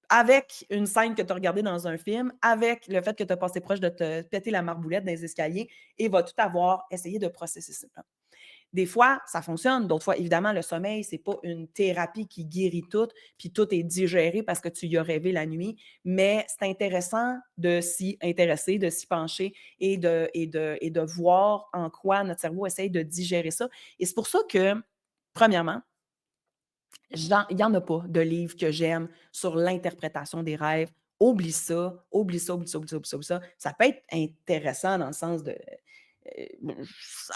Speaker 1: avec une scène que tu as regardée dans un film, avec le fait que tu as passé proche de te péter la marboulette dans les escaliers et va tout avoir essayé de processer ça. Des fois, ça fonctionne. D'autres fois, évidemment, le sommeil, c'est pas une thérapie qui guérit tout, puis tout est digéré parce que tu y as rêvé la nuit. Mais c'est intéressant de s'y intéresser, de s'y pencher et de voir en quoi notre cerveau essaye de digérer ça. Et c'est pour ça que, premièrement, il y en a pas de livre que j'aime sur l'interprétation des rêves. Oublie ça, oublie ça, oublie ça, oublie ça, oublie ça, oublie ça. Ça peut être intéressant dans le sens de,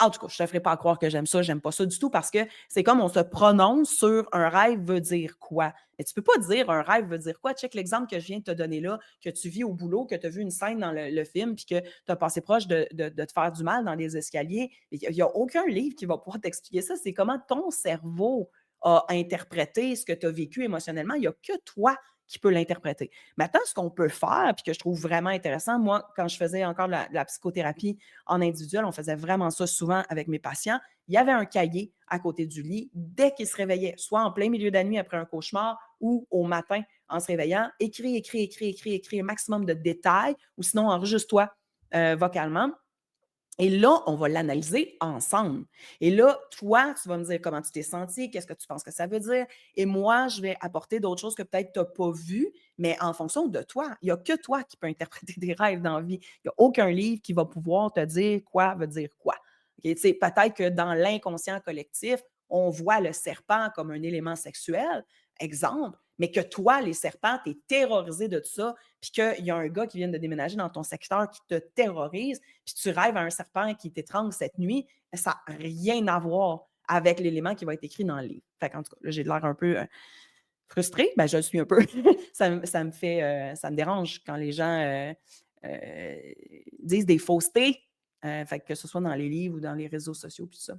Speaker 1: en tout cas, je te ferai pas croire que j'aime pas ça du tout parce que c'est comme on se prononce sur un rêve veut dire quoi. Mais tu peux pas dire un rêve veut dire quoi. Check l'exemple que je viens de te donner là, que tu vis au boulot, que tu as vu une scène dans le film, puis que tu as passé proche de te faire du mal dans les escaliers. Il y a aucun livre qui va pouvoir t'expliquer ça. C'est comment ton cerveau a interprété ce que tu as vécu émotionnellement. Il y a que toi qui peux l'interpréter. Maintenant, ce qu'on peut faire, puis que je trouve vraiment intéressant, moi, quand je faisais encore la psychothérapie en individuel, on faisait vraiment ça souvent avec mes patients. Il y avait un cahier à côté du lit dès qu'ils se réveillaient, soit en plein milieu de la nuit après un cauchemar ou au matin en se réveillant. Écris, écris, écris, écris, écris un maximum de détails ou sinon enregistre-toi vocalement. Et là, on va l'analyser ensemble. Et là, toi, tu vas me dire comment tu t'es senti, qu'est-ce que tu penses que ça veut dire. Et moi, je vais apporter d'autres choses que peut-être tu n'as pas vues, mais en fonction de toi. Il n'y a que toi qui peux interpréter des rêves dans la vie. Il n'y a aucun livre qui va pouvoir te dire quoi veut dire quoi. Ok, tu sais, peut-être que dans l'inconscient collectif, on voit le serpent comme un élément sexuel, exemple, mais que toi, les serpents, tu es terrorisé de ça, puis qu'il y a un gars qui vient de déménager dans ton secteur qui te terrorise, puis tu rêves à un serpent qui t'étrangle cette nuit, ça n'a rien à voir avec l'élément qui va être écrit dans le livre. Fait qu'en tout cas, là, j'ai l'air un peu frustrée. Ben, je le suis un peu. Ça me dérange quand les gens euh, disent des faussetés, fait que ce soit dans les livres ou dans les réseaux sociaux, puis tout ça.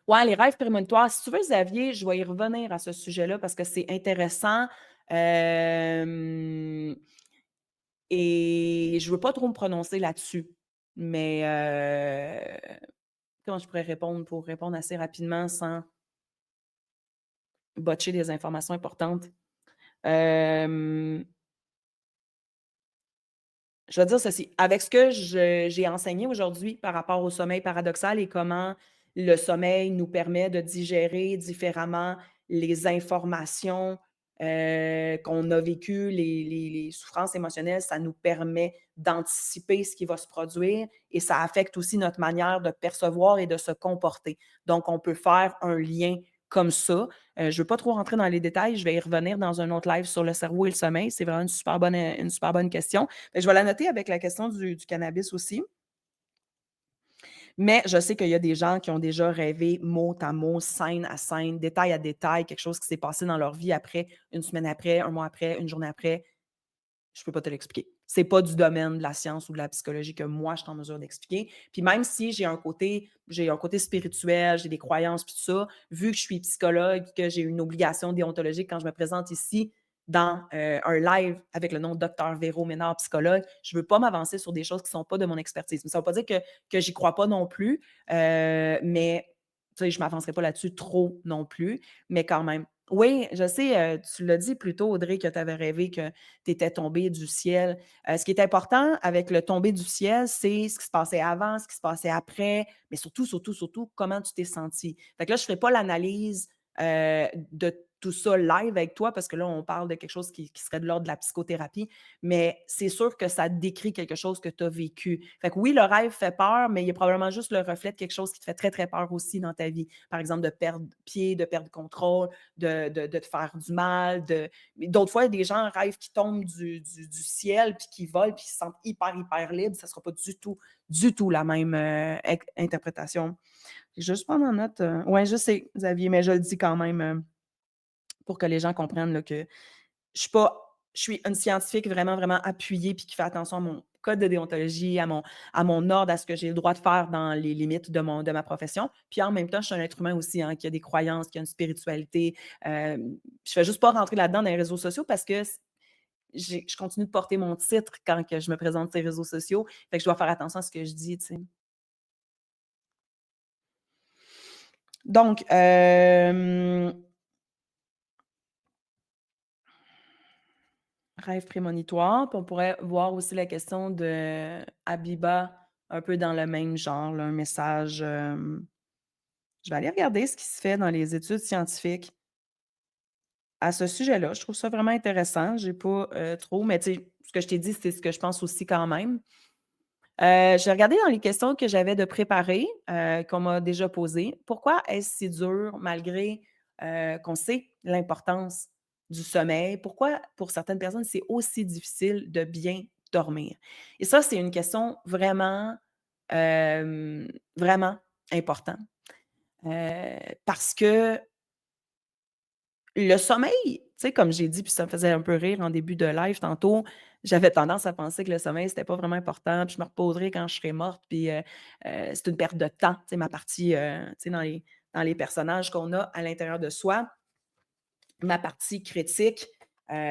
Speaker 1: Ouais, les rêves prémonitoires. Si tu veux, Xavier, je vais y revenir à ce sujet-là parce que c'est intéressant. Hem Et je veux pas trop me prononcer là-dessus. Mais, comment je pourrais répondre pour répondre assez rapidement sans botcher des informations importantes? Hem Je vais dire ceci, avec ce que j'ai enseigné aujourd'hui par rapport au sommeil paradoxal et comment le sommeil nous permet de digérer différemment les informations, qu'on a vécues, les souffrances émotionnelles, ça nous permet d'anticiper ce qui va se produire et ça affecte aussi notre manière de percevoir et de se comporter. Donc on peut faire un lien comme ça. Je ne veux pas trop rentrer dans les détails, je vais y revenir dans un autre live sur le cerveau et le sommeil. C'est vraiment une super bonne question. Je vais la noter avec la question du cannabis aussi. Mais je sais qu'il y a des gens qui ont déjà rêvé mot à mot, scène à scène, détail à détail, quelque chose qui s'est passé dans leur vie après, une semaine après, un mois après, une journée après. Je peux pas te l'expliquer. C'est pas du domaine de la science ou de la psychologie que moi, je suis en mesure d'expliquer. Puis même si j'ai un côté spirituel, j'ai des croyances puis tout ça, vu que je suis psychologue, que j'ai une obligation déontologique quand je me présente ici dans, un live avec le nom de Docteur Véro Ménard, psychologue, je veux pas m'avancer sur des choses qui sont pas de mon expertise. Mais ça veut pas dire que j'y crois pas non plus, mais tu sais, je m'avancerai pas là-dessus trop non plus, mais quand même. Oui, je sais, tu l'as dit plus tôt, Audrey, que tu avais rêvé que tu étais tombée du ciel. Ce qui est important avec le tomber du ciel, c'est ce qui se passait avant, ce qui se passait après, mais surtout, surtout, surtout, comment tu t'es sentie. Fait que là, je ne ferai pas l'analyse de tout ça live avec toi parce que là, on parle de quelque chose qui serait de l'ordre de la psychothérapie, mais c'est sûr que ça décrit quelque chose que tu as vécu. Fait que oui, le rêve fait peur, mais il est probablement juste le reflet de quelque chose qui te fait très, très peur aussi dans ta vie. Par exemple, de perdre pied, de perdre contrôle, de te faire du mal, d'autres fois, il y a des gens rêvent qu'ils tombent du ciel, puis qu'ils volent, puis qu'ils se sentent hyper, hyper libres. Ça ne sera pas du tout la même interprétation. Je vais juste prendre en note. Oui, je sais, Xavier, mais je le dis quand même pour que les gens comprennent là, que je suis pas. Je suis une scientifique vraiment, vraiment appuyée puis qui fait attention à mon code de déontologie, à mon ordre, à ce que j'ai le droit de faire dans les limites de ma profession. Puis en même temps, je suis un être humain aussi, hein, qui a des croyances, qui a une spiritualité. Je fais juste pas rentrer là-dedans dans les réseaux sociaux parce que je continue de porter mon titre quand que je me présente sur les réseaux sociaux. Fait que je dois faire attention à ce que je dis, tu sais. Donc, rêve prémonitoire, puis on pourrait voir aussi la question de Abiba, un peu dans le même genre, là, un message. Je vais aller regarder ce qui se fait dans les études scientifiques à ce sujet-là. Je trouve ça vraiment intéressant. J'ai pas trop, mais tu sais, ce que je t'ai dit, c'est ce que je pense aussi quand même. J'ai regardé dans les questions que j'avais de préparer, qu'on m'a déjà posées. Pourquoi est-ce si dur malgré, qu'on sait l'importance du sommeil? Pourquoi pour certaines personnes, c'est aussi difficile de bien dormir? Et ça, c'est une question vraiment, vraiment importante, parce que le sommeil, tu sais, comme j'ai dit, puis ça me faisait un peu rire en début de live tantôt, j'avais tendance à penser que le sommeil, c'était pas vraiment important, puis je me reposerai quand je serai morte, puis c'est une perte de temps, tu sais, ma partie, tu sais, dans les personnages qu'on a à l'intérieur de soi. Ma partie critique,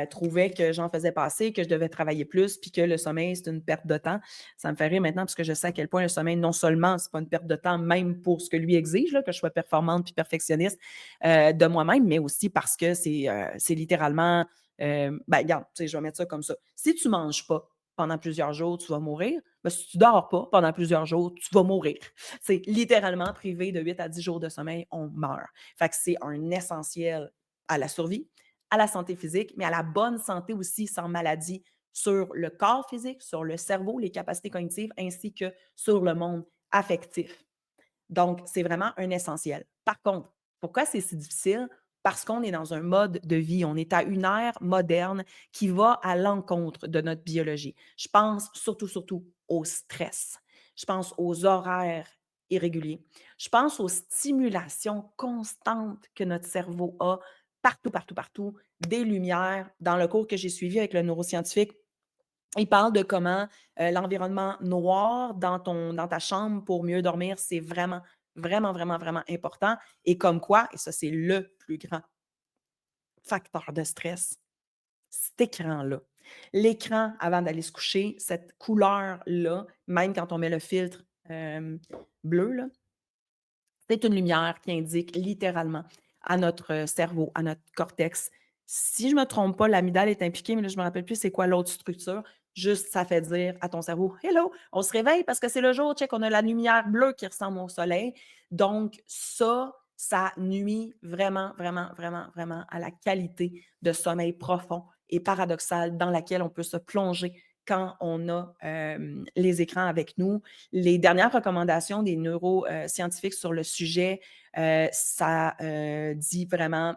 Speaker 1: trouvait que j'en faisais pas assez, que je devais travailler plus, puis que le sommeil, c'est une perte de temps. Ça me fait rire maintenant parce que je sais à quel point le sommeil, non seulement c'est pas une perte de temps, même pour ce que lui exige, là, que je sois performante puis perfectionniste, de moi-même, mais aussi parce que c'est littéralement, ben regarde, tu sais, je vais mettre ça comme ça. Si tu manges pas pendant plusieurs jours, tu vas mourir. Ben, si tu dors pas pendant plusieurs jours, tu vas mourir. C'est littéralement privé de 8 à 10 jours de sommeil, on meurt. Fait que c'est un essentiel à la survie, à la santé physique, mais à la bonne santé aussi sans maladie sur le corps physique, sur le cerveau, les capacités cognitives, ainsi que sur le monde affectif. Donc, c'est vraiment un essentiel. Par contre, pourquoi c'est si difficile? parce qu'on est dans un mode de vie, on est à une ère moderne qui va à l'encontre de notre biologie. Je pense surtout, surtout au stress. Je pense aux horaires irréguliers. Je pense aux stimulations constantes que notre cerveau a partout, partout, partout, des lumières. Dans le cours que j'ai suivi avec le neuroscientifique, il parle de comment, l'environnement noir dans ta chambre pour mieux dormir, c'est vraiment, vraiment, vraiment, vraiment important et comme quoi, et ça, c'est le plus grand facteur de stress, cet écran-là. L'écran avant d'aller se coucher, cette couleur-là, même quand on met le filtre, bleu là, c'est une lumière qui indique littéralement à notre cerveau, à notre cortex. Si je ne me trompe pas, l'amygdale est impliquée, mais là, je ne me rappelle plus c'est quoi l'autre structure. Juste, ça fait dire à ton cerveau: «Hello, on se réveille parce que c'est le jour, check, on a la lumière bleue qui ressemble au soleil». Donc ça nuit vraiment, vraiment, vraiment, vraiment à la qualité de sommeil profond et paradoxal dans laquelle on peut se plonger quand on a, les écrans avec nous. Les dernières recommandations des neuroscientifiques sur le sujet, ça, dit vraiment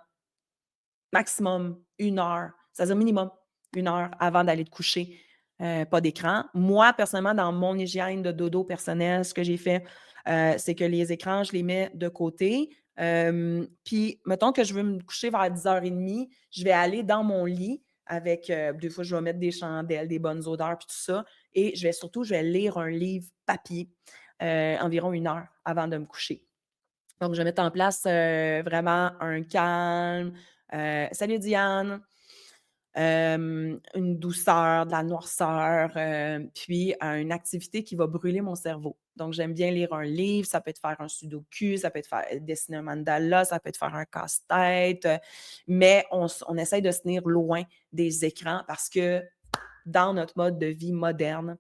Speaker 1: maximum 1 heure, c'est-à-dire minimum 1 heure avant d'aller te coucher, pas d'écran. Moi, personnellement, dans mon hygiène de dodo personnel, ce que j'ai fait, c'est que les écrans, je les mets de côté. Puis, mettons que je veux me coucher vers 10h30, je vais aller dans mon lit avec, des fois, je vais mettre des chandelles, des bonnes odeurs, puis tout ça. Et je vais lire un livre papier, environ 1 heure avant de me coucher. Donc, je vais mettre en place, vraiment un calme, «Salut Diane», une douceur, de la noirceur, puis une activité qui va brûler mon cerveau. Donc, j'aime bien lire un livre, ça peut être faire un sudoku, ça peut être faire dessiner un mandala, ça peut être faire un casse-tête, mais on essaye de se tenir loin des écrans parce que dans notre mode de vie moderne,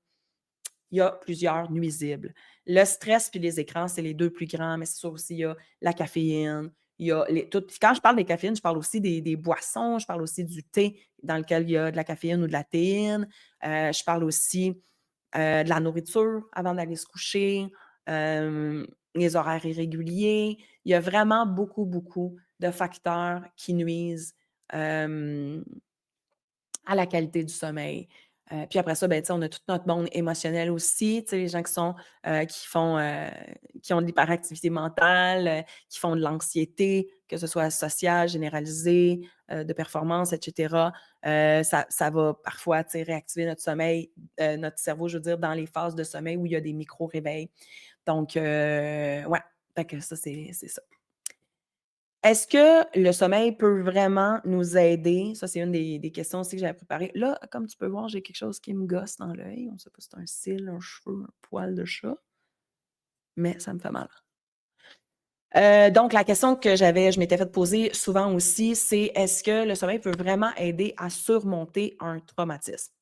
Speaker 1: il y a plusieurs nuisibles. Le stress puis les écrans, c'est les 2 plus grands, mais c'est sûr aussi, il y a la caféine, il y a les tout puis quand je parle des caféines, je parle aussi des boissons, je parle aussi du thé dans lequel il y a de la caféine ou de la théine. Je parle aussi, de la nourriture avant d'aller se coucher, les horaires irréguliers. Il y a vraiment beaucoup, beaucoup de facteurs qui nuisent, hem à la qualité du sommeil. Puis après ça, ben, tu sais, on a tout notre monde émotionnel aussi, tu sais, les gens qui ont de l'hyperactivité mentale, qui font de l'anxiété, que ce soit sociale, généralisée, de performance et cetera. Ça va parfois, tu sais, réactiver notre sommeil, notre cerveau, je veux dire, dans les phases de sommeil où il y a des micro-réveils. Donc ouais, fait que ça, c'est ça. Est-ce que le sommeil peut vraiment nous aider? Ça, c'est une des questions aussi que j'avais préparées. Là, comme tu peux voir, j'ai quelque chose qui me gosse dans l'œil. On ne sait pas si c'est un cil, un cheveu, un poil de chat, mais ça me fait mal. Donc la question que je m'étais fait poser souvent aussi, c'est: «Est-ce que le sommeil peut vraiment aider à surmonter un traumatisme?»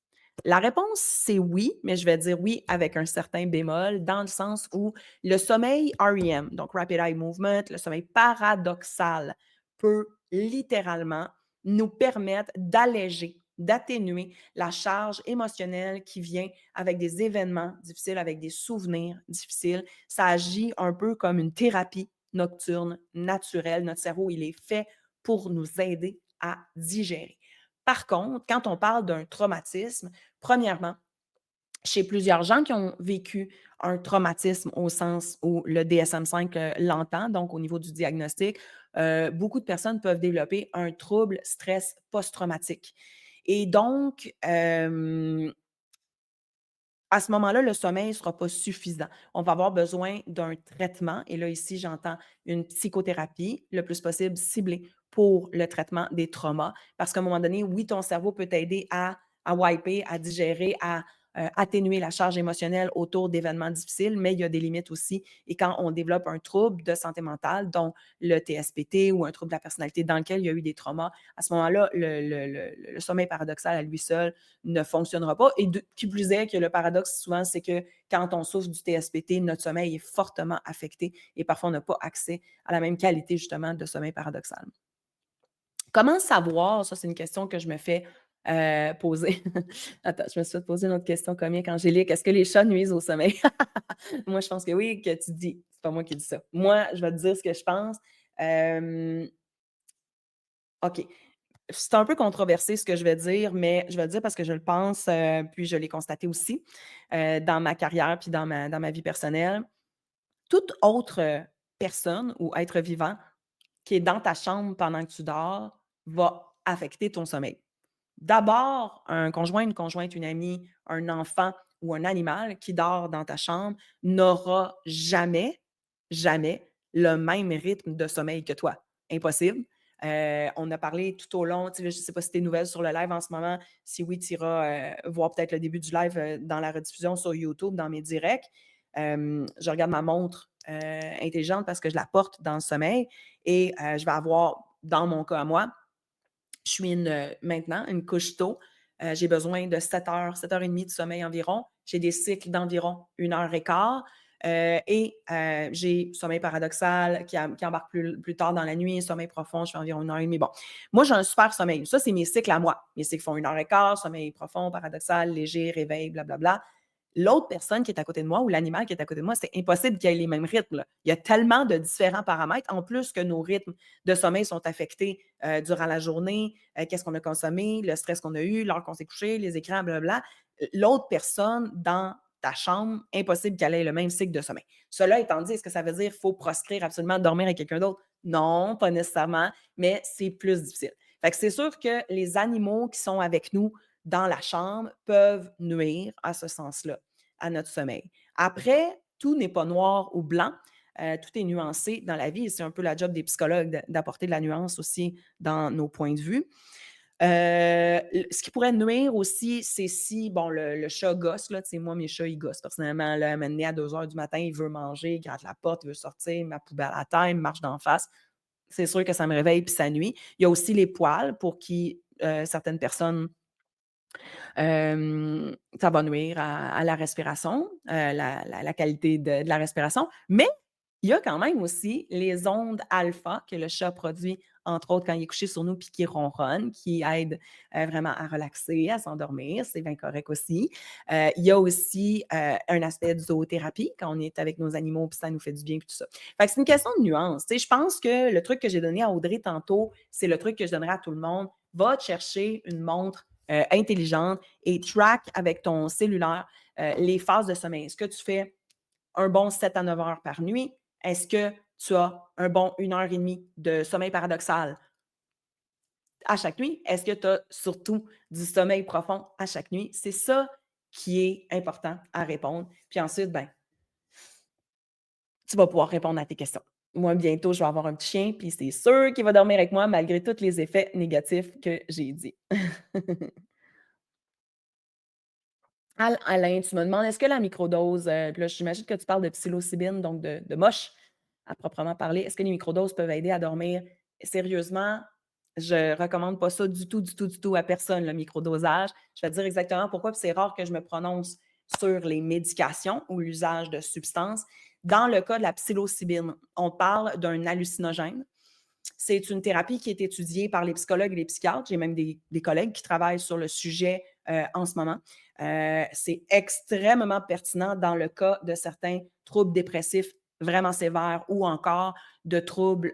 Speaker 1: La réponse, c'est oui, mais je vais dire oui avec un certain bémol, dans le sens où le sommeil REM, donc Rapid Eye Movement, le sommeil paradoxal, peut littéralement nous permettre d'alléger, d'atténuer la charge émotionnelle qui vient avec des événements difficiles, avec des souvenirs difficiles. Ça agit un peu comme une thérapie nocturne naturelle. Notre cerveau, il est fait pour nous aider à digérer. Par contre, quand on parle d'un traumatisme, premièrement, chez plusieurs gens qui ont vécu un traumatisme au sens où le DSM-5 l'entend, donc au niveau du diagnostic, beaucoup de personnes peuvent développer un trouble stress post-traumatique. Et donc, à ce moment-là, le sommeil ne sera pas suffisant. On va avoir besoin d'un traitement et là, ici, j'entends une psychothérapie, le plus possible ciblée pour le traitement des traumas. Parce qu'à un moment donné, oui, ton cerveau peut t'aider à wiper, à digérer, à, atténuer la charge émotionnelle autour d'événements difficiles, mais il y a des limites aussi et quand on développe un trouble de santé mentale, dont le TSPT ou un trouble de la personnalité dans lequel il y a eu des traumas, à ce moment-là, le sommeil paradoxal à lui seul ne fonctionnera pas. Et qui plus est, que le paradoxe souvent, c'est que quand on souffre du TSPT, notre sommeil est fortement affecté et parfois on n'a pas accès à la même qualité justement de sommeil paradoxal. Comment savoir, ça c'est une question que je me fais poser. Attends, je me suis fait poser une autre question comique, Angélique. Est-ce que les chats nuisent au sommeil? Moi, je pense que oui, que tu dis. C'est pas moi qui dis ça. Moi, je vais te dire ce que je pense. Euh, OK. C'est un peu controversé ce que je vais dire, mais je vais le dire parce que je le pense, puis je l'ai constaté aussi, dans ma carrière puis dans ma vie personnelle. Toute autre, personne ou être vivant qui est dans ta chambre pendant que tu dors va affecter ton sommeil. D'abord, un conjoint, une conjointe, une amie, un enfant ou un animal qui dort dans ta chambre n'aura jamais, jamais le même rythme de sommeil que toi. Impossible. On a parlé tout au long, tu sais, je ne sais pas si tu es nouvelle sur le live en ce moment. Si oui, tu iras voir peut-être le début du live dans la rediffusion sur YouTube, dans mes directs. Je regarde ma montre intelligente parce que je la porte dans le sommeil et je vais avoir, dans mon cas à moi, je suis maintenant une couche tôt. J'ai besoin de 7 heures, 7 heures et demie de sommeil environ. J'ai des cycles d'environ 1 heure et quart. J'ai sommeil paradoxal qui embarque plus tard dans la nuit, sommeil profond, je fais environ 1 heure et demie. Bon, moi, j'ai un super sommeil. Ça, c'est mes cycles à moi. Mes cycles font 1 heure et quart, sommeil profond, paradoxal, léger, réveil, blablabla. L'autre personne qui est à côté de moi ou l'animal qui est à côté de moi, c'est impossible qu'il ait les mêmes rythmes, là. Il y a tellement de différents paramètres, en plus que nos rythmes de sommeil sont affectés durant la journée, qu'est-ce qu'on a consommé, le stress qu'on a eu, l'heure qu'on s'est couché, les écrans, blablabla. L'autre personne dans ta chambre, impossible qu'elle ait le même cycle de sommeil. Cela étant dit, est-ce que ça veut dire qu'il faut proscrire absolument de dormir avec quelqu'un d'autre? Non, pas nécessairement, mais c'est plus difficile. Fait que c'est sûr que les animaux qui sont avec nous dans la chambre peuvent nuire à ce sens-là, à notre sommeil. Après, tout n'est pas noir ou blanc. Tout est nuancé dans la vie et c'est un peu la job des psychologues d'apporter de la nuance aussi dans nos points de vue. Ce qui pourrait nuire aussi, c'est si, bon, le chat gosse, là, tu sais, moi, mes chats, ils gossent. Personnellement, là, maintenant, à 2 heures du matin, il veut manger, il gratte la porte, il veut sortir, ma poubelle à terre, il me marche d'en face. C'est sûr que ça me réveille puis ça nuit. Il y a aussi les poils pour qui certaines personnes ça va nuire à la respiration, la qualité de la respiration, mais il y a quand même aussi les ondes alpha que le chat produit, entre autres quand il est couché sur nous puis qu'il ronronne, qui aident, vraiment à relaxer, à s'endormir, c'est bien correct aussi. Il y a aussi, un aspect de zoothérapie quand on est avec nos animaux puis ça nous fait du bien puis tout ça. Fait que c'est une question de nuance, tu sais? Je pense que le truc que j'ai donné à Audrey tantôt, c'est le truc que je donnerais à tout le monde. Va te chercher une montre, intelligente et track avec ton cellulaire, les phases de sommeil. Est-ce que tu fais un bon 7 à 9 heures par nuit? Est-ce que tu as un bon 1 heure et demie de sommeil paradoxal à chaque nuit? Est-ce que tu as surtout du sommeil profond à chaque nuit? C'est ça qui est important à répondre. Puis ensuite, ben, tu vas pouvoir répondre à tes questions. Moi, bientôt, je vais avoir un petit chien, puis c'est sûr qu'il va dormir avec moi malgré tous les effets négatifs que j'ai dit. Alain, tu me demandes, est-ce que la microdose, puis là, j'imagine que tu parles de psilocybine, donc de moche à proprement parler. Est-ce que les microdoses peuvent aider à dormir? Sérieusement, je recommande pas ça du tout, du tout, du tout à personne, le microdosage. Je vais te dire exactement pourquoi, puis c'est rare que je me prononce sur les médications ou l'usage de substances. Dans le cas de la psilocybine, on parle d'un hallucinogène. C'est une thérapie qui est étudiée par les psychologues et les psychiatres. J'ai même des collègues qui travaillent sur le sujet en ce moment. C'est extrêmement pertinent dans le cas de certains troubles dépressifs vraiment sévères ou encore de troubles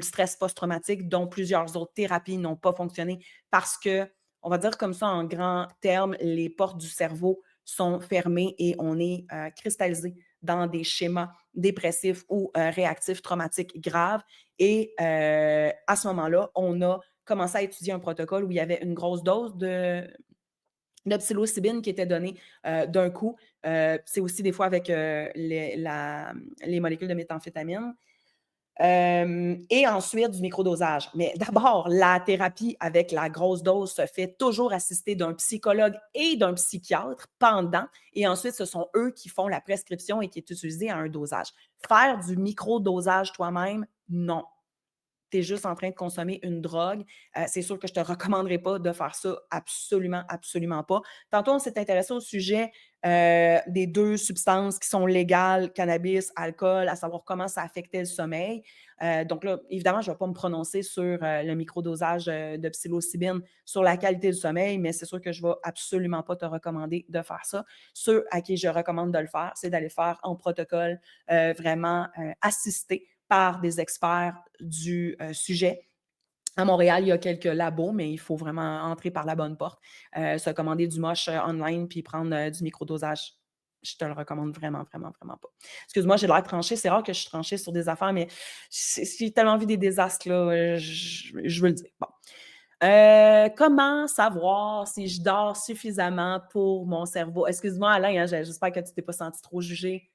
Speaker 1: stress post-traumatique dont plusieurs autres thérapies n'ont pas fonctionné parce que, on va dire comme ça en grands termes, les portes du cerveau sont fermées et on est cristallisé dans des schémas dépressifs ou réactifs traumatiques graves. Et à ce moment-là, on a commencé à étudier un protocole où il y avait une grosse dose de psilocybine qui était donnée d'un coup. C'est aussi des fois avec les molécules de méthamphétamine. Et ensuite du microdosage. Mais d'abord, la thérapie avec la grosse dose se fait toujours assistée d'un psychologue et d'un psychiatre pendant. Et ensuite, ce sont eux qui font la prescription et qui est utilisée à un dosage. Faire du microdosage toi-même, non, tu es juste en train de consommer une drogue. C'est sûr que je ne te recommanderais pas de faire ça. Absolument, absolument pas. Tantôt, on s'est intéressé au sujet des deux substances qui sont légales, cannabis, alcool, à savoir comment ça affectait le sommeil. Donc là, évidemment, je ne vais pas me prononcer sur le microdosage de psilocybine, sur la qualité du sommeil, mais c'est sûr que je ne vais absolument pas te recommander de faire ça. Ceux à qui je recommande de le faire, c'est d'aller faire en protocole vraiment assisté par des experts du sujet À Montréal, il y a quelques labos, mais il faut vraiment entrer par la bonne porte. Se commander du moche, online puis prendre, du microdosage. Je te le recommande vraiment, vraiment, vraiment pas. Excuse-moi, j'ai l'air tranchée. C'est rare que je suis tranchée sur des affaires, mais j'ai tellement vu des désastres là, je veux le dire. Bon. Comment savoir si je dors suffisamment pour mon cerveau? Excuse-moi Alain, hein, j'espère que tu t'es pas senti trop jugé.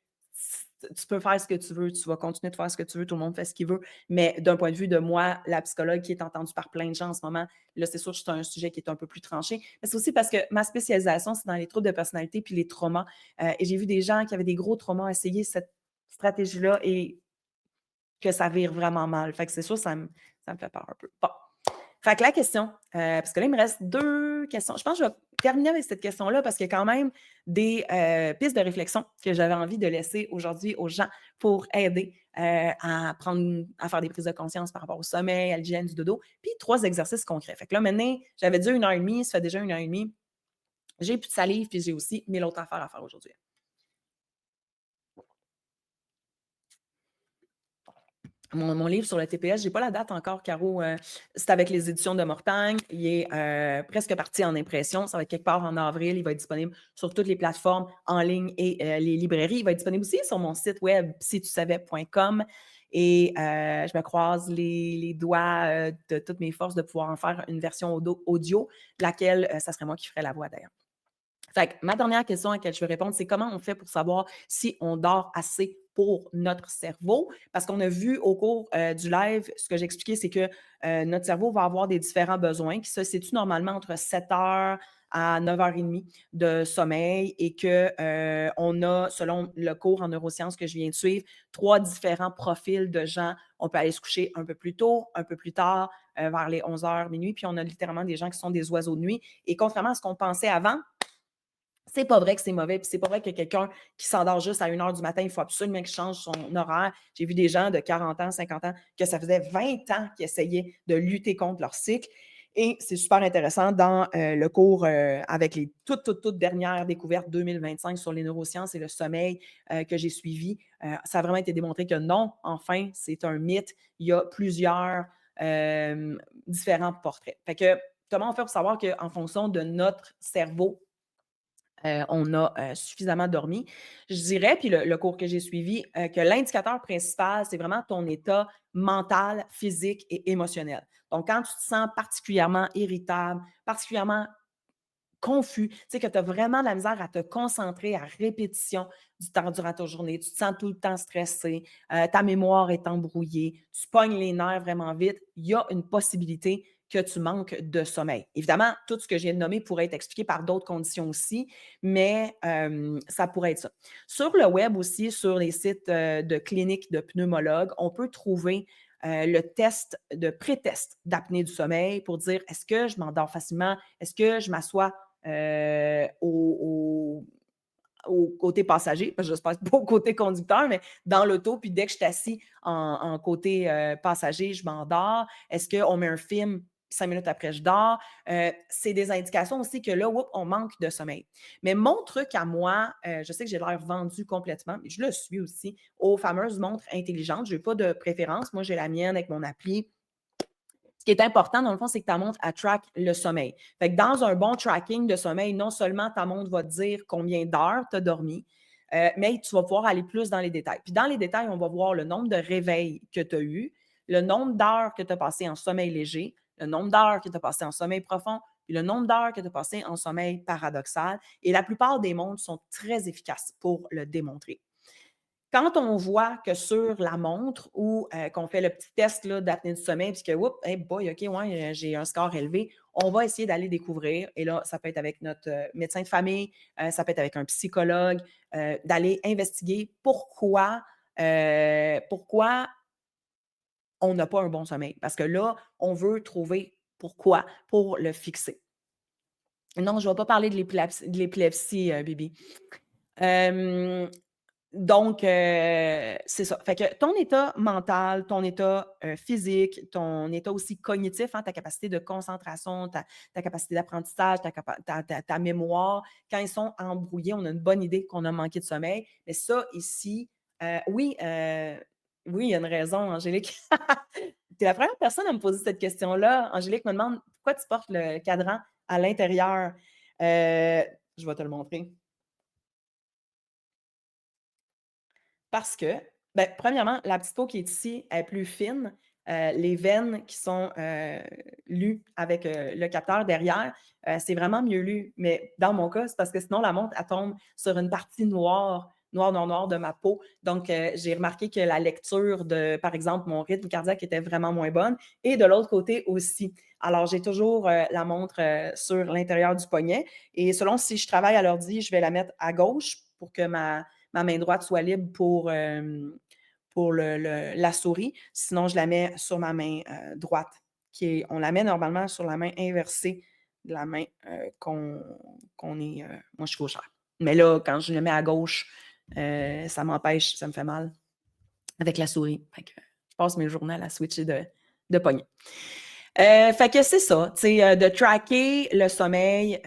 Speaker 1: Tu peux faire ce que tu veux, tu vas continuer de faire ce que tu veux, tout le monde fait ce qu'il veut, mais d'un point de vue de moi, la psychologue qui est entendue par plein de gens en ce moment, là, c'est sûr que c'est un sujet qui est un peu plus tranché, mais c'est aussi parce que ma spécialisation, c'est dans les troubles de personnalité puis les traumas, et j'ai vu des gens qui avaient des gros traumas essayer cette stratégie-là et que ça vire vraiment mal. Fait que c'est sûr, ça me fait peur un peu. Bon. Fait que la question, parce que là, il me reste 2 questions. Je pense que je vais terminer avec cette question-là parce qu'il y a quand même des, pistes de réflexion que j'avais envie de laisser aujourd'hui aux gens pour aider, à faire des prises de conscience par rapport au sommeil, à l'hygiène du dodo, puis 3 exercices concrets. Fait que là, maintenant, j'avais dit 1 heure et demie, ça fait déjà 1 heure et demie. J'ai plus de salive, puis j'ai aussi 1000 autres affaires à faire aujourd'hui. Mon livre sur le TPS, j'ai pas la date encore, Caro. C'est avec les éditions de Mortagne. Il est presque parti en impression. Ça va être quelque part en avril. Il va être disponible sur toutes les plateformes en ligne et les librairies. Il va être disponible aussi sur mon site web si-tu-savais.com. Et je me croise les doigts de toutes mes forces de pouvoir en faire une version audio, laquelle ça serait moi qui ferais la voix d'ailleurs. Fait que ma dernière question à laquelle je veux répondre, c'est comment on fait pour savoir si on dort assez pour notre cerveau? Parce qu'on a vu au cours du live, ce que j'ai expliqué, c'est que notre cerveau va avoir des différents besoins qui se situent normalement entre 7 heures à 9 h 30 de sommeil et que on a, selon le cours en neurosciences que je viens de suivre, 3 différents profils de gens. On peut aller se coucher un peu plus tôt, un peu plus tard, vers les 11 heures, minuit, puis on a littéralement des gens qui sont des oiseaux de nuit. Et contrairement à ce qu'on pensait avant, c'est pas vrai que c'est mauvais, puis c'est pas vrai que quelqu'un qui s'endort juste à 1 heure du matin, il faut absolument qu'il change son horaire. J'ai vu des gens de 40 ans, 50 ans, que ça faisait 20 ans qu'ils essayaient de lutter contre leur cycle. Et c'est super intéressant dans le cours avec les toutes, toutes, toutes dernières découvertes 2025 sur les neurosciences et le sommeil que j'ai suivi. Ça a vraiment été démontré que non, enfin, c'est un mythe. Il y a plusieurs différents portraits. Fait que comment on fait pour savoir qu'en fonction de notre cerveau, on a suffisamment dormi. Je dirais, puis le cours que j'ai suivi, que l'indicateur principal, c'est vraiment ton état mental, physique et émotionnel. Donc, quand tu te sens particulièrement irritable, particulièrement confus, tu sais, que tu as vraiment de la misère à te concentrer à répétition du temps durant ta journée, tu te sens tout le temps stressé, ta mémoire est embrouillée, tu pognes les nerfs vraiment vite, il y a une possibilité que tu manques de sommeil. Évidemment, tout ce que je viens de nommer pourrait être expliqué par d'autres conditions aussi, mais ça pourrait être ça. Sur le web aussi, sur les sites de cliniques de pneumologues, on peut trouver le test de pré-test d'apnée du sommeil pour dire est-ce que je m'endors facilement, est-ce que je m'assois au côté passager, parce que je ne passe pas au côté conducteur, mais dans l'auto, puis dès que je suis assis en côté passager, je m'endors. Est-ce qu'on met un film, 5 minutes après, je dors? C'est des indications aussi que là, on manque de sommeil. Mais mon truc à moi, je sais que j'ai l'air vendu complètement, mais je le suis aussi, aux fameuses montres intelligentes. Je n'ai pas de préférence. Moi, j'ai la mienne avec mon appli. Ce qui est important, dans le fond, c'est que ta montre, elle track le sommeil. Fait que dans un bon tracking de sommeil, non seulement ta montre va te dire combien d'heures tu as dormi, mais tu vas pouvoir aller plus dans les détails. Puis dans les détails, on va voir le nombre de réveils que tu as eu, le nombre d'heures que tu as passé en sommeil léger, le nombre d'heures que tu as passé en sommeil profond, puis le nombre d'heures que tu as passé en sommeil paradoxal. Et la plupart des montres sont très efficaces pour le démontrer. Quand on voit que sur la montre ou qu'on fait le petit test là, d'apnée du sommeil, puis que, oups, hey boy, OK, ouais, j'ai un score élevé, on va essayer d'aller découvrir. Et là, ça peut être avec notre médecin de famille, ça peut être avec un psychologue, d'aller investiguer pourquoi on n'a pas un bon sommeil. Parce que là, on veut trouver pourquoi pour le fixer. Non, je ne vais pas parler de l'épilepsie, Bibi. Euh, donc, c'est ça. Fait que ton état mental, ton état physique, ton état aussi cognitif, hein, ta capacité de concentration, ta capacité d'apprentissage, ta mémoire, quand ils sont embrouillés, on a une bonne idée qu'on a manqué de sommeil. Mais ça, ici, oui, oui, il y a une raison, Angélique. Tu es la première personne à me poser cette question-là. Angélique me demande pourquoi tu portes le cadran à l'intérieur. Je vais te le montrer. Parce que, ben, premièrement, la petite peau qui est ici est plus fine. Les veines qui sont lues avec le capteur derrière, c'est vraiment mieux lu. Mais dans mon cas, c'est parce que sinon, la montre, elle tombe sur une partie noire, noire, noire, noire de ma peau. Donc, j'ai remarqué que la lecture de, par exemple, mon rythme cardiaque était vraiment moins bonne. Et de l'autre côté aussi. Alors, j'ai toujours la montre sur l'intérieur du poignet. Et selon si je travaille à l'ordi, je vais la mettre à gauche pour que ma main droite soit libre pour la souris. Sinon, je la mets sur ma main droite. On la met normalement sur la main inversée de la main qu'on est. Moi, je suis gauchère. Mais là, quand je le mets à gauche, ça m'empêche, ça me fait mal avec la souris. Fait que je passe mes journées à la switcher de poignet. Fait que c'est ça, tu sais, de tracker le sommeil,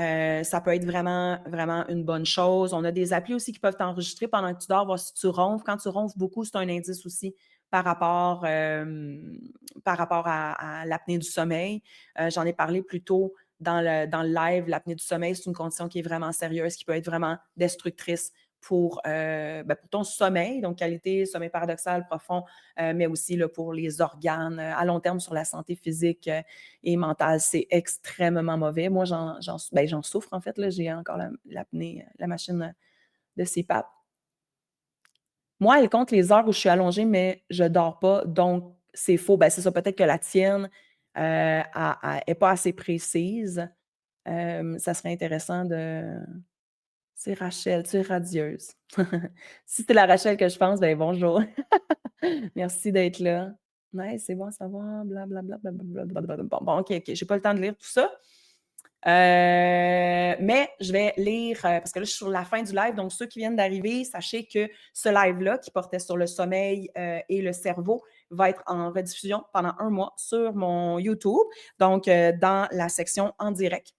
Speaker 1: ça peut être vraiment, vraiment une bonne chose. On a des applis aussi qui peuvent t'enregistrer pendant que tu dors, voir si tu ronfles. Quand tu ronfles beaucoup, c'est un indice aussi par rapport, à l'apnée du sommeil. J'en ai parlé plus tôt dans le live. L'apnée du sommeil, c'est une condition qui est vraiment sérieuse, qui peut être vraiment destructrice pour ton sommeil, donc qualité, sommeil paradoxal, profond, mais aussi là, pour les organes, à long terme sur la santé physique et mentale, c'est extrêmement mauvais. Moi, j'en souffre en fait, là, j'ai encore l'apnée, la machine de CPAP. Moi, elle compte les heures où je suis allongée, mais je ne dors pas, donc c'est faux. Ben, c'est ça, peut-être que la tienne n'est pas assez précise. Ça serait intéressant de... C'est Rachel, tu es radieuse. Si c'est la Rachel que je pense, ben bonjour. Merci d'être là. Ouais, c'est bon à savoir, blablabla, blablabla. Bon, OK, OK, j'ai pas le temps de lire tout ça. Mais je vais lire, parce que là, je suis sur la fin du live, donc ceux qui viennent d'arriver, sachez que ce live-là, qui portait sur le sommeil et le cerveau, va être en rediffusion pendant 1 mois sur mon YouTube, donc dans la section en direct.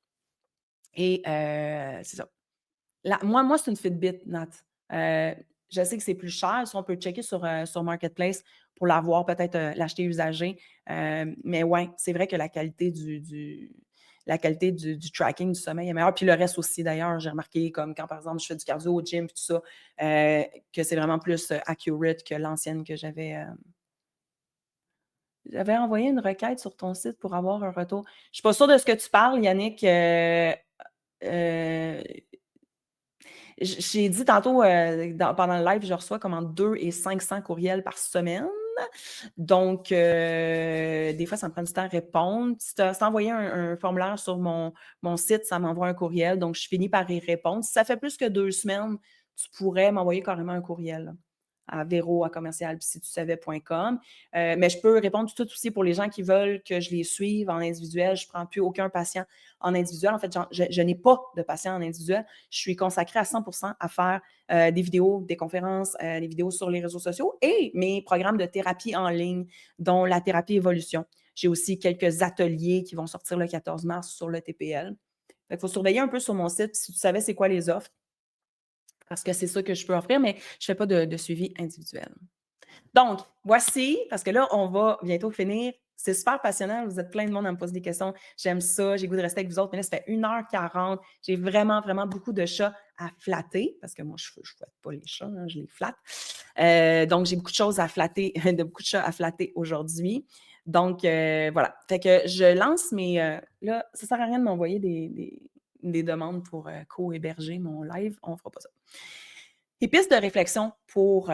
Speaker 1: Et c'est ça. Moi, c'est une Fitbit, Nat. Euh, je sais que c'est plus cher. Ça, on peut checker sur Marketplace pour l'avoir, peut-être l'acheter usagé. Mais ouais, c'est vrai que la qualité du tracking du sommeil est meilleure. Puis le reste aussi, d'ailleurs, j'ai remarqué, comme quand, par exemple, je fais du cardio au gym, tout ça, que c'est vraiment plus accurate que l'ancienne que j'avais. J'avais envoyé une requête sur ton site pour avoir un retour. Je ne suis pas sûre de ce que tu parles, Yannick. Euh, J'ai dit tantôt, pendant le live, je reçois comme entre 2 et 500 courriels par semaine. Donc, des fois, ça me prend du temps à répondre. Si tu as envoyé un formulaire sur mon site, ça m'envoie un courriel. Donc, je finis par y répondre. Si ça fait plus que 2 semaines, tu pourrais m'envoyer carrément un courriel à vero@commercial-si-tu-savais.com. Mais je peux répondre tout de suite aussi pour les gens qui veulent que je les suive en individuel. Je ne prends plus aucun patient en individuel. En fait, je n'ai pas de patient en individuel. Je suis consacrée à 100% à faire des vidéos, des conférences, des vidéos sur les réseaux sociaux et mes programmes de thérapie en ligne, dont la thérapie évolution. J'ai aussi quelques ateliers qui vont sortir le 14 mars sur le TPL. Il faut surveiller un peu sur mon site si tu savais c'est quoi les offres, parce que c'est ça que je peux offrir, mais je ne fais pas de suivi individuel. Donc, voici, parce que là, on va bientôt finir. C'est super passionnant. Vous êtes plein de monde à me poser des questions. J'aime ça. J'ai goût de rester avec vous autres. Mais là, ça fait 1h40. J'ai vraiment, vraiment beaucoup de chats à flatter, parce que moi, je ne flatte pas les chats, hein, je les flatte. Donc, j'ai beaucoup de choses à flatter, beaucoup de chats à flatter aujourd'hui. Donc, voilà. Fait que je lance mes... là, ça ne sert à rien de m'envoyer des demandes pour co-héberger mon live. On ne fera pas ça. Des pistes de réflexion pour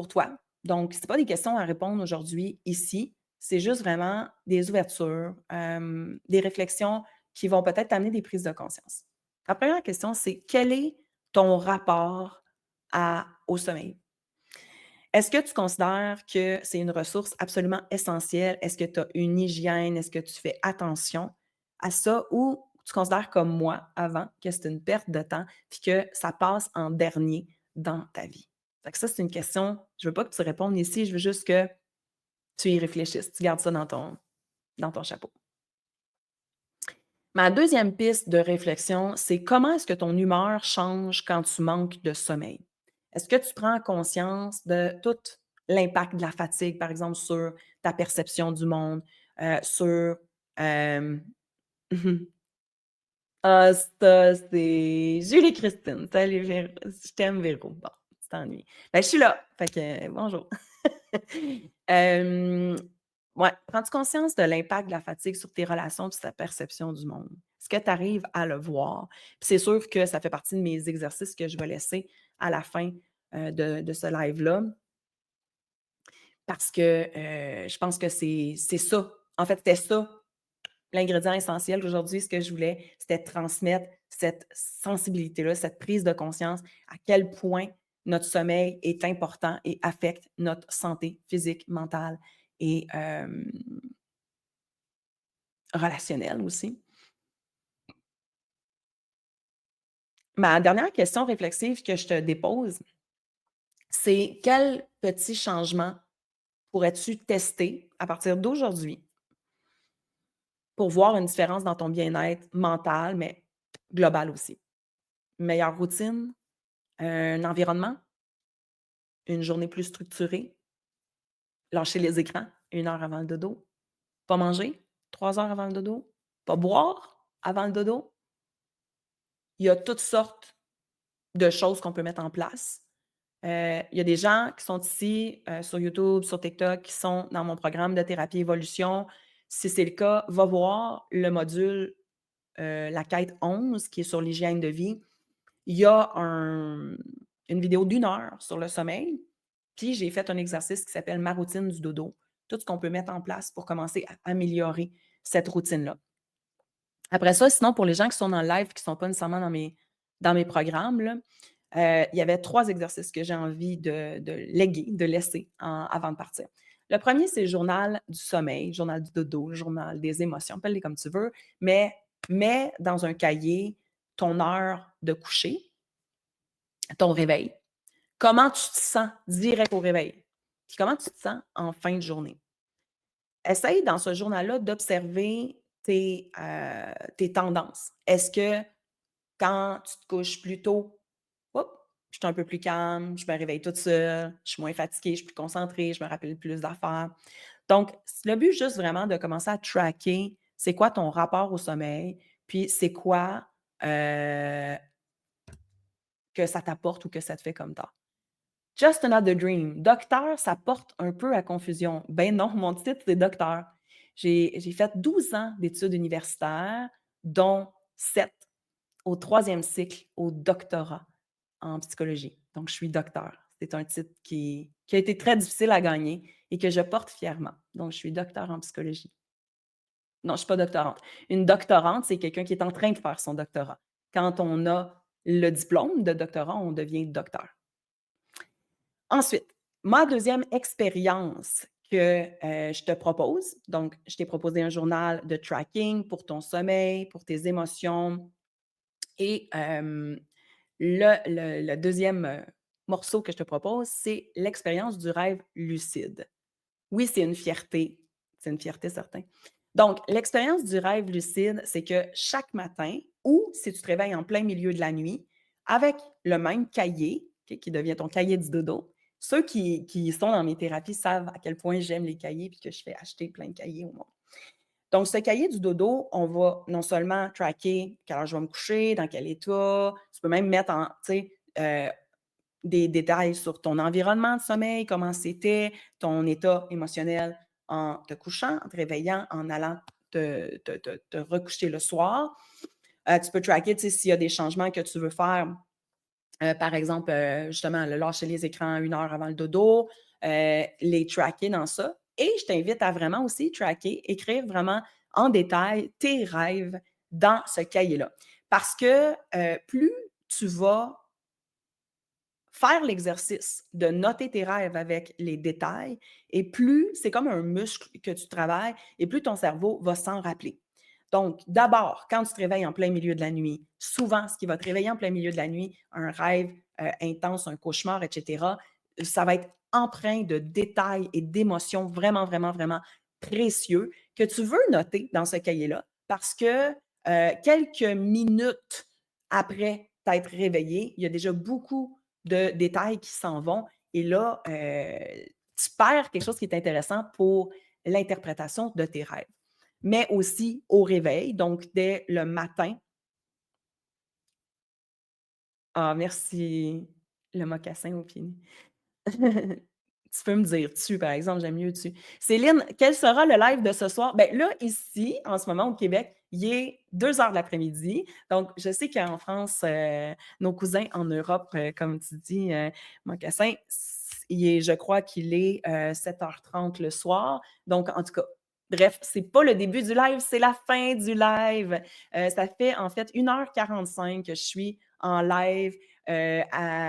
Speaker 1: toi. Donc, ce n'est pas des questions à répondre aujourd'hui ici, c'est juste vraiment des ouvertures, des réflexions qui vont peut-être t'amener des prises de conscience. La première question, c'est quel est ton rapport au sommeil? Est-ce que tu considères que c'est une ressource absolument essentielle? Est-ce que tu as une hygiène? Est-ce que tu fais attention à ça? Ou tu considères comme moi avant que c'est une perte de temps puis que ça passe en dernier dans ta vie? Fait que ça, c'est une question, je ne veux pas que tu répondes ici, je veux juste que tu y réfléchisses, tu gardes ça dans ton chapeau. Ma deuxième piste de réflexion, c'est comment est-ce que ton humeur change quand tu manques de sommeil? Est-ce que tu prends conscience de toute l'impact de la fatigue, par exemple, sur ta perception du monde, sur, hem ah, ça, c'est Julie Christine. Salut Véro, je t'aime Véro. Bon, tu t'ennuies. Ben, je suis là, fait que bonjour. Hem, ouais, prends-tu conscience de l'impact de la fatigue sur tes relations et ta perception du monde? Est-ce que tu arrives à le voir? Puis c'est sûr que ça fait partie de mes exercices que je vais laisser à la fin, de ce live-là parce que, je pense que c'est ça. En fait, c'était ça l'ingrédient essentiel aujourd'hui, ce que je voulais, c'était transmettre cette sensibilité-là, cette prise de conscience à quel point notre sommeil est important et affecte notre santé physique, mentale et relationnelle aussi. Ma dernière question réflexive que je te dépose, c'est quel petit changement pourrais-tu tester à partir d'aujourd'hui pour voir une différence dans ton bien-être mental, mais global aussi? Une meilleure routine, un environnement, une journée plus structurée, lâcher les écrans 1 heure avant le dodo, pas manger 3 heures avant le dodo, pas boire avant le dodo. Il y a toutes sortes de choses qu'on peut mettre en place. Il y a des gens qui sont ici, sur YouTube, sur TikTok, qui sont dans mon programme de thérapie évolution. Si c'est le cas, va voir le module, la quête 11 qui est sur l'hygiène de vie. Il y a une vidéo d'1 heure sur le sommeil, puis j'ai fait un exercice qui s'appelle «Ma routine du dodo», tout ce qu'on peut mettre en place pour commencer à améliorer cette routine-là. Après ça, sinon pour les gens qui sont dans le live, qui ne sont pas nécessairement dans mes programmes là, il y avait 3 exercices que j'ai envie de léguer, de laisser avant de partir. Le premier, c'est le journal du sommeil, journal du dodo, journal des émotions, appelle-les comme tu veux, mais mets dans un cahier ton heure de coucher, ton réveil. Comment tu te sens direct au réveil? Puis comment tu te sens en fin de journée? Essaye dans ce journal-là d'observer tes tendances. Est-ce que quand tu te couches plus tôt, hop, je suis un peu plus calme, je me réveille toute seule, je suis moins fatiguée, je suis plus concentrée, je me rappelle plus d'affaires. Donc, le but, juste vraiment de commencer à tracker, c'est quoi ton rapport au sommeil, puis c'est quoi que ça t'apporte ou que ça te fait comme tard. Just Another Dream. Docteur, ça porte un peu à confusion. Ben non, mon titre, c'est docteur. J'ai fait 12 ans d'études universitaires, dont 7 au troisième cycle au doctorat en psychologie. Donc, je suis docteur. C'est un titre qui a été très difficile à gagner et que je porte fièrement. Donc, je suis docteur en psychologie. Non, je ne suis pas doctorante. Une doctorante, c'est quelqu'un qui est en train de faire son doctorat. Quand on a le diplôme de doctorat, on devient docteur. Ensuite, ma deuxième expérience que, je te propose, donc je t'ai proposé un journal de tracking pour ton sommeil, pour tes émotions et le 2e, morceau que je te propose, c'est l'expérience du rêve lucide. Oui, c'est une fierté certain. Donc l'expérience du rêve lucide, c'est que chaque matin ou si tu te réveilles en plein milieu de la nuit, avec le même cahier, OK, qui devient ton cahier du dodo. Ceux qui sont dans mes thérapies savent à quel point j'aime les cahiers puis que je fais acheter plein de cahiers au monde. Donc ce cahier du dodo, on va non seulement tracker quelle heure je vais me coucher, dans quel état, tu peux même mettre en tu sais, des détails sur ton environnement de sommeil, comment c'était, ton état émotionnel en te couchant, en te réveillant, en allant te recoucher le soir. Tu peux tracker, tu sais, s'il y a des changements que tu veux faire, par exemple, justement, le lâcher les écrans 1 heure avant le dodo, les tracker dans ça. Et je t'invite à vraiment aussi tracker, écrire vraiment en détail tes rêves dans ce cahier-là. Parce que plus tu vas faire l'exercice de noter tes rêves avec les détails et plus c'est comme un muscle que tu travailles et plus ton cerveau va s'en rappeler. Donc, d'abord, quand tu te réveilles en plein milieu de la nuit, souvent, ce qui va te réveiller en plein milieu de la nuit, un rêve intense, un cauchemar, etc., ça va être empreint de détails et d'émotions vraiment, vraiment, vraiment précieux que tu veux noter dans ce cahier-là parce que quelques minutes après t'être réveillé, il y a déjà beaucoup de détails qui s'en vont et là, tu tu perds quelque chose qui est intéressant pour l'interprétation de tes rêves. Mais aussi au réveil, donc dès le matin. Ah, merci, le mocassin au pied nu. Tu peux me dire «tu», par exemple, j'aime mieux «tu». Céline, quel sera le live de ce soir? Ben là, ici, en ce moment, au Québec, il est 2 heures de l'après-midi. Donc, je sais qu'en France, nos cousins en Europe, comme tu dis, mocassin, je crois qu'il est 7h30 le soir. Donc, en tout cas, bref, c'est pas le début du live, c'est la fin du live. Ça fait en fait 1h45 que je suis en live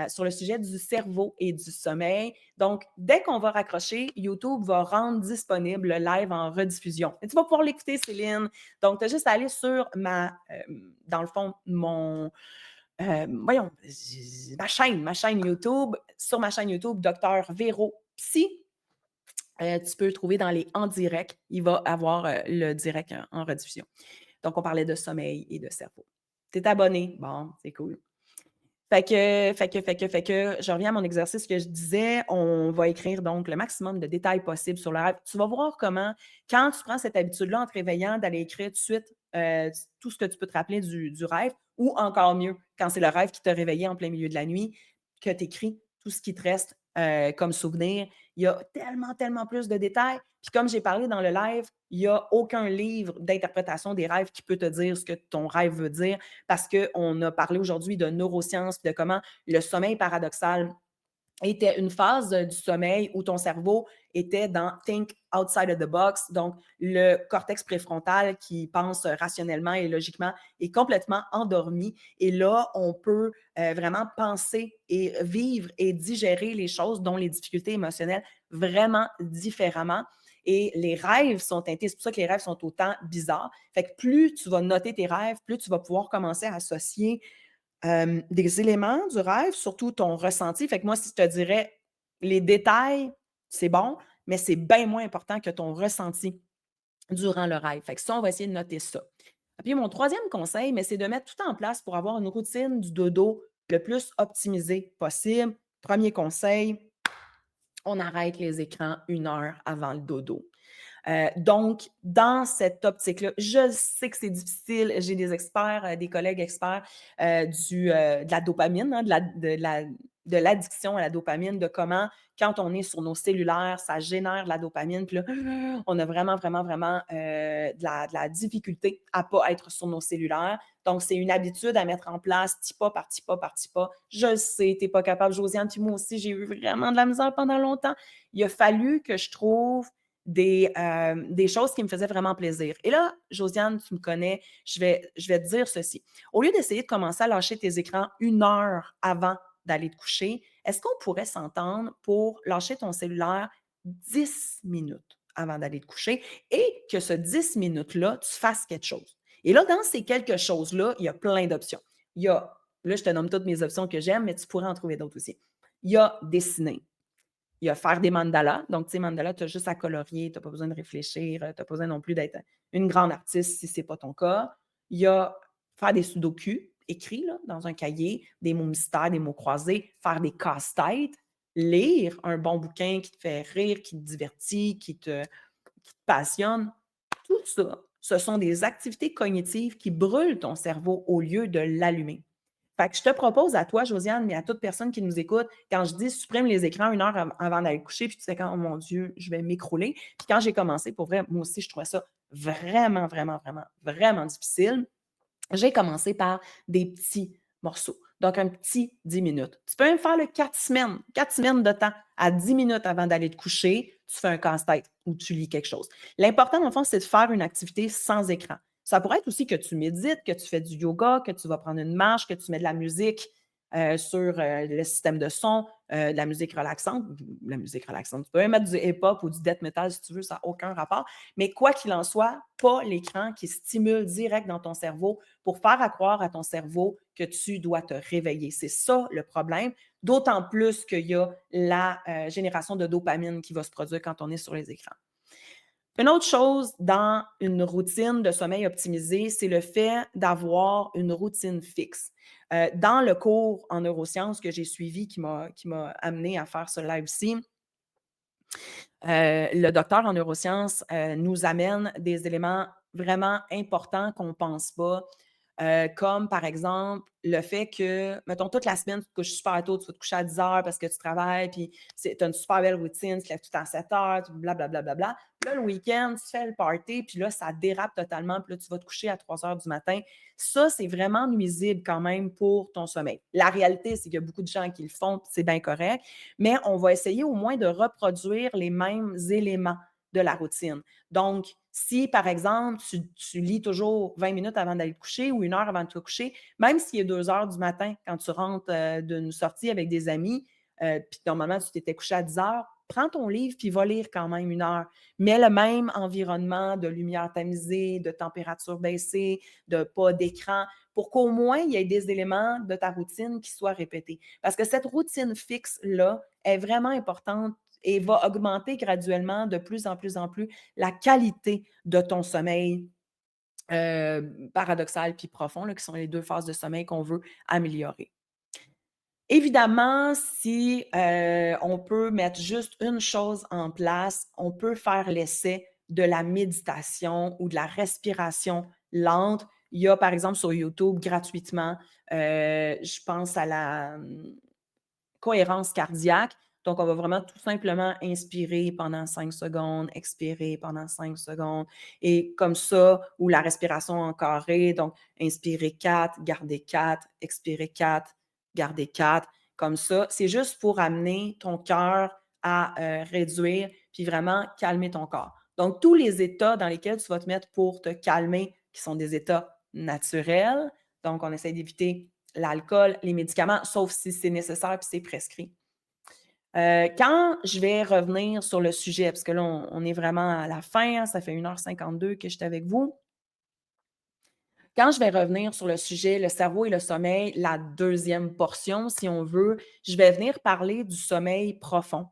Speaker 1: sur le sujet du cerveau et du sommeil. Donc, dès qu'on va raccrocher, YouTube va rendre disponible le live en rediffusion. Et tu vas pouvoir l'écouter, Céline. Donc, tu as juste à aller sur dans le fond, voyons, ma chaîne YouTube. Sur ma chaîne YouTube, Docteur Véro Psy. Tu peux le trouver dans les en direct. Il va avoir le direct en rediffusion. Donc, on parlait de sommeil et de cerveau. Tu es abonné? Bon, c'est cool. Fait que, je reviens à mon exercice que je disais, on va écrire donc le maximum de détails possibles sur le rêve. Tu vas voir comment, quand tu prends cette habitude-là en te réveillant, d'aller écrire tout de suite tout ce que tu peux te rappeler du rêve, ou encore mieux, quand c'est le rêve qui t'a réveillé en plein milieu de la nuit, que tu écris tout ce qui te reste comme souvenir. Il y a tellement, tellement plus de détails. Puis comme j'ai parlé dans le live, il n'y a aucun livre d'interprétation des rêves qui peut te dire ce que ton rêve veut dire parce qu'on a parlé aujourd'hui de neurosciences, de comment le sommeil paradoxal était une phase du sommeil où ton cerveau était dans think outside of the box, donc le cortex préfrontal qui pense rationnellement et logiquement est complètement endormi. Et là, on peut vraiment penser et vivre et digérer les choses, dont les difficultés émotionnelles, vraiment différemment. Et les rêves sont teintés, c'est pour ça que les rêves sont autant bizarres. Fait que plus tu vas noter tes rêves, plus tu vas pouvoir commencer à associer des éléments du rêve, surtout ton ressenti. Fait que moi, si je te dirais les détails, c'est bon, mais c'est bien moins important que ton ressenti durant le rêve. Fait que ça, on va essayer de noter ça. Puis mon troisième conseil, mais c'est de mettre tout en place pour avoir une routine du dodo le plus optimisée possible. Premier conseil, on arrête les écrans 1 heure avant le dodo. Donc, dans cette optique-là, je sais que c'est difficile. J'ai des experts, des collègues experts de la dopamine, hein, de l'addiction à la dopamine, de comment, quand on est sur nos cellulaires, ça génère de la dopamine. Puis là, on a vraiment, vraiment, vraiment de la difficulté à ne pas être sur nos cellulaires. Donc, c'est une habitude à mettre en place, petit pas par petit pas par petit pas. Je le sais, tu n'es pas capable, Josiane, puis moi aussi, j'ai eu vraiment de la misère pendant longtemps. Il a fallu que je trouve des choses qui me faisaient vraiment plaisir. Et là, Josiane, tu me connais, je vais te dire ceci. Au lieu d'essayer de commencer à lâcher tes écrans 1 heure avant d'aller te coucher, est-ce qu'on pourrait s'entendre pour lâcher ton cellulaire 10 minutes avant d'aller te coucher et que ce 10 minutes-là, tu fasses quelque chose? Et là, dans ces quelque chose-là, il y a plein d'options. Il y a, là, je te nomme toutes mes options que j'aime, mais tu pourrais en trouver d'autres aussi. Il y a dessiner. Il y a faire des mandalas. Donc, tu sais, mandala, tu as juste à colorier, tu n'as pas besoin de réfléchir, tu n'as pas besoin non plus d'être une grande artiste si ce n'est pas ton cas. Il y a faire des sudoku écrits là, dans un cahier, des mots mystères, des mots croisés, faire des casse-têtes, lire un bon bouquin qui te fait rire, qui te divertit, qui te passionne. Tout ça, ce sont des activités cognitives qui brûlent ton cerveau au lieu de l'allumer. Fait que je te propose à toi, Josiane, mais à toute personne qui nous écoute, quand je dis supprime les écrans 1 heure avant d'aller coucher, puis tu sais quand, oh mon Dieu, je vais m'écrouler. Puis quand j'ai commencé, pour vrai, moi aussi, je trouvais ça vraiment, vraiment, vraiment, vraiment difficile. J'ai commencé par des petits morceaux. Donc, un petit 10 minutes. Tu peux même faire le 4 semaines, 4 semaines de temps à 10 minutes avant d'aller te coucher. Tu fais un casse-tête ou tu lis quelque chose. L'important, dans le fond, c'est de faire une activité sans écran. Ça pourrait être aussi que tu médites, que tu fais du yoga, que tu vas prendre une marche, que tu mets de la musique sur le système de son, de la musique relaxante. La musique relaxante. Tu peux même mettre du hip-hop ou du death metal si tu veux, ça n'a aucun rapport. Mais quoi qu'il en soit, pas l'écran qui stimule direct dans ton cerveau pour faire croire à ton cerveau que tu dois te réveiller. C'est ça le problème, d'autant plus qu'il y a la génération de dopamine qui va se produire quand on est sur les écrans. Une autre chose dans une routine de sommeil optimisée, c'est le fait d'avoir une routine fixe. Dans le cours en neurosciences que j'ai suivi qui m'a amené à faire ce live-ci, Le docteur en neurosciences, nous amène des éléments vraiment importants qu'on ne pense pas, comme par exemple le fait que, mettons, toute la semaine, tu te couches super tôt, tu vas te coucher à 10 heures parce que tu travailles, puis tu as une super belle routine, tu te lèves tout le temps à 7 heures, blablabla. Puis là, le week-end, tu fais le party, puis là, ça dérape totalement, puis là, tu vas te coucher à 3 heures du matin. Ça, c'est vraiment nuisible quand même pour ton sommeil. La réalité, c'est qu'il y a beaucoup de gens qui le font, puis c'est bien correct, mais on va essayer au moins de reproduire les mêmes éléments de la routine. Donc, si, par exemple, tu lis toujours 20 minutes avant d'aller te coucher ou 1 heure avant de te coucher, même s'il est 2 heures du matin quand tu rentres d'une sortie avec des amis, puis normalement tu t'étais couché à 10 heures, prends ton livre puis va lire quand même 1 heure. Mets le même environnement de lumière tamisée, de température baissée, de pas d'écran, pour qu'au moins il y ait des éléments de ta routine qui soient répétés. Parce que cette routine fixe-là est vraiment importante et va augmenter graduellement de plus en plus en plus la qualité de ton sommeil paradoxal puis profond, là, qui sont les 2 phases de sommeil qu'on veut améliorer. Évidemment, si, on peut mettre juste une chose en place, on peut faire l'essai de la méditation ou de la respiration lente. Il y a, par exemple, sur YouTube gratuitement, je pense à la, cohérence cardiaque. Donc, on va vraiment tout simplement inspirer pendant 5 secondes, expirer pendant 5 secondes et comme ça, ou la respiration en carré. Donc, inspirer 4, garder 4, expirer 4, garder 4. Comme ça, c'est juste pour amener ton cœur à réduire puis vraiment calmer ton corps. Donc, tous les états dans lesquels tu vas te mettre pour te calmer, qui sont des états naturels. Donc, on essaie d'éviter l'alcool, les médicaments, sauf si c'est nécessaire puis c'est prescrit. Quand je vais revenir sur le sujet, parce que là, on est vraiment à la fin, hein, ça fait 1h52 que je suis avec vous. Quand je vais revenir sur le sujet, le cerveau et le sommeil, la deuxième portion, si on veut, je vais venir parler du sommeil profond.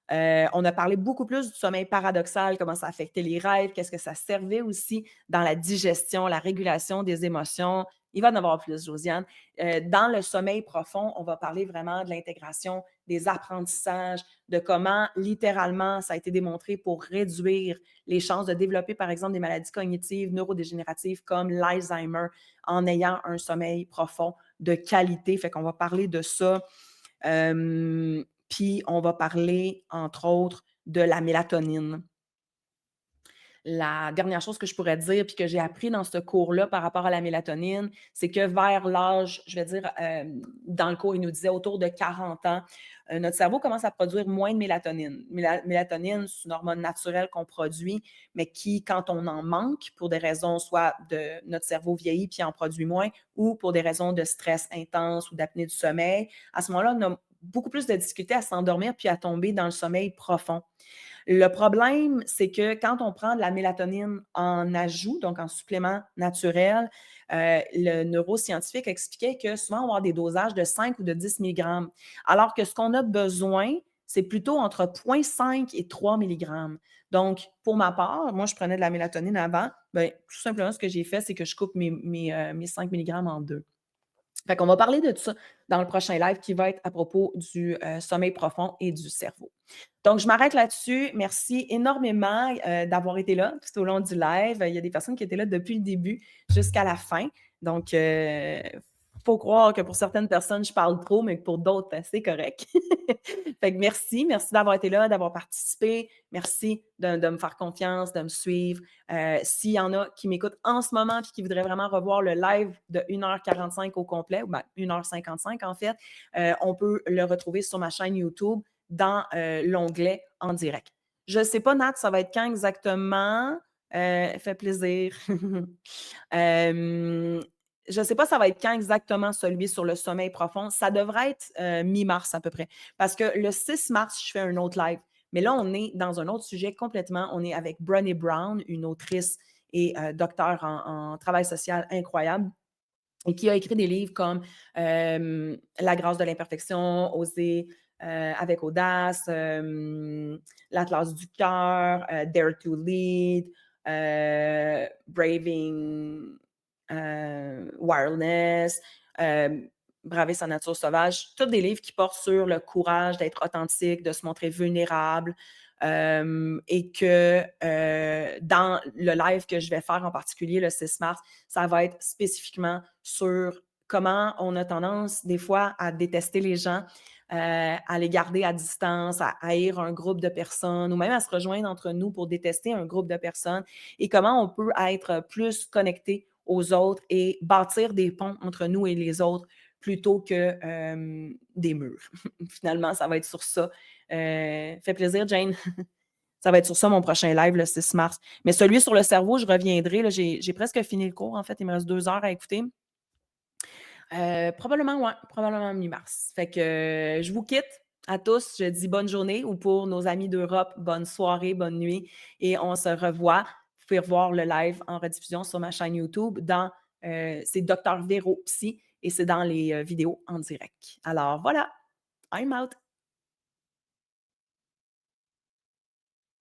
Speaker 1: On a parlé beaucoup plus du sommeil paradoxal, comment ça affectait les rêves, qu'est-ce que ça servait aussi dans la digestion, la régulation des émotions. Il va en avoir plus, Josiane. Dans le sommeil profond, on va parler vraiment de l'intégration des apprentissages, de comment littéralement ça a été démontré pour réduire les chances de développer, par exemple, des maladies cognitives, neurodégénératives comme l'Alzheimer en ayant un sommeil profond de qualité. Fait qu'on va parler de ça. Puis on va parler, entre autres, de la mélatonine. La dernière chose que je pourrais dire, puis que j'ai appris dans ce cours-là par rapport à la mélatonine, c'est que vers l'âge, je vais dire, dans le cours, il nous disait autour de 40 ans, notre cerveau commence à produire moins de mélatonine. Mélatonine, c'est une hormone naturelle qu'on produit, mais qui, quand on en manque, pour des raisons soit de notre cerveau vieillit puis en produit moins, ou pour des raisons de stress intense ou d'apnée du sommeil, à ce moment-là, on a beaucoup plus de difficultés à s'endormir puis à tomber dans le sommeil profond. Le problème, c'est que quand on prend de la mélatonine en ajout, donc en supplément naturel, le neuroscientifique expliquait que souvent, on va avoir des dosages de 5 ou de 10 milligrammes, alors que ce qu'on a besoin, c'est plutôt entre 0,5 et 3 milligrammes. Donc, pour ma part, moi, je prenais de la mélatonine avant. Ben, tout simplement, ce que j'ai fait, c'est que je coupe mes 5 milligrammes en deux. Fait qu'on va parler de tout ça dans le prochain live qui va être à propos du sommeil profond et du cerveau. Donc, je m'arrête là-dessus. Merci énormément d'avoir été là tout au long du live. Il y a des personnes qui étaient là depuis le début jusqu'à la fin. Donc, faut croire que pour certaines personnes, je parle trop, mais que pour d'autres, c'est correct. Fait que merci d'avoir été là, d'avoir participé. Merci de me faire confiance, de me suivre. S'il y en a qui m'écoutent en ce moment et qui voudraient vraiment revoir le live de 1h45 au complet, ou ben 1h55 en fait, on peut le retrouver sur ma chaîne YouTube dans l'onglet en direct. Je ne sais pas, Nat, ça va être quand exactement? Fait plaisir. Euh, je ne sais pas ça va être quand exactement celui sur le sommeil profond. Ça devrait être mi-mars à peu près. Parce que le 6 mars, je fais un autre live. Mais là, on est dans un autre sujet complètement. On est avec Brené Brown, une autrice et docteur en travail social incroyable et qui a écrit des livres comme La grâce de l'imperfection, Oser avec audace, L'Atlas du cœur, Dare to Lead, Braving Wildness, Braver sa nature sauvage. Tous des livres qui portent sur le courage d'être authentique, de se montrer vulnérable, et que, dans le live que je vais faire en particulier le 6 mars, ça va être spécifiquement sur comment on a tendance des fois à détester les gens, à les garder à distance, à haïr un groupe de personnes ou même à se rejoindre entre nous pour détester un groupe de personnes et comment on peut être plus connecté aux autres et bâtir des ponts entre nous et les autres plutôt que des murs. Finalement, ça va être sur ça. Fait plaisir, Jane. Ça va être sur ça mon prochain live le 6 mars. Mais celui sur le cerveau, je reviendrai. Là, j'ai presque fini le cours, en fait. Il me reste 2 heures à écouter. Probablement, ouais, probablement mi-mars. Fait que je vous quitte à tous. Je dis bonne journée ou pour nos amis d'Europe, bonne soirée, bonne nuit et on se revoit. Vous pouvez revoir le live en rediffusion sur ma chaîne YouTube dans c'est Docteur Véro Psy et c'est dans les vidéos en direct. Alors voilà, I'm out.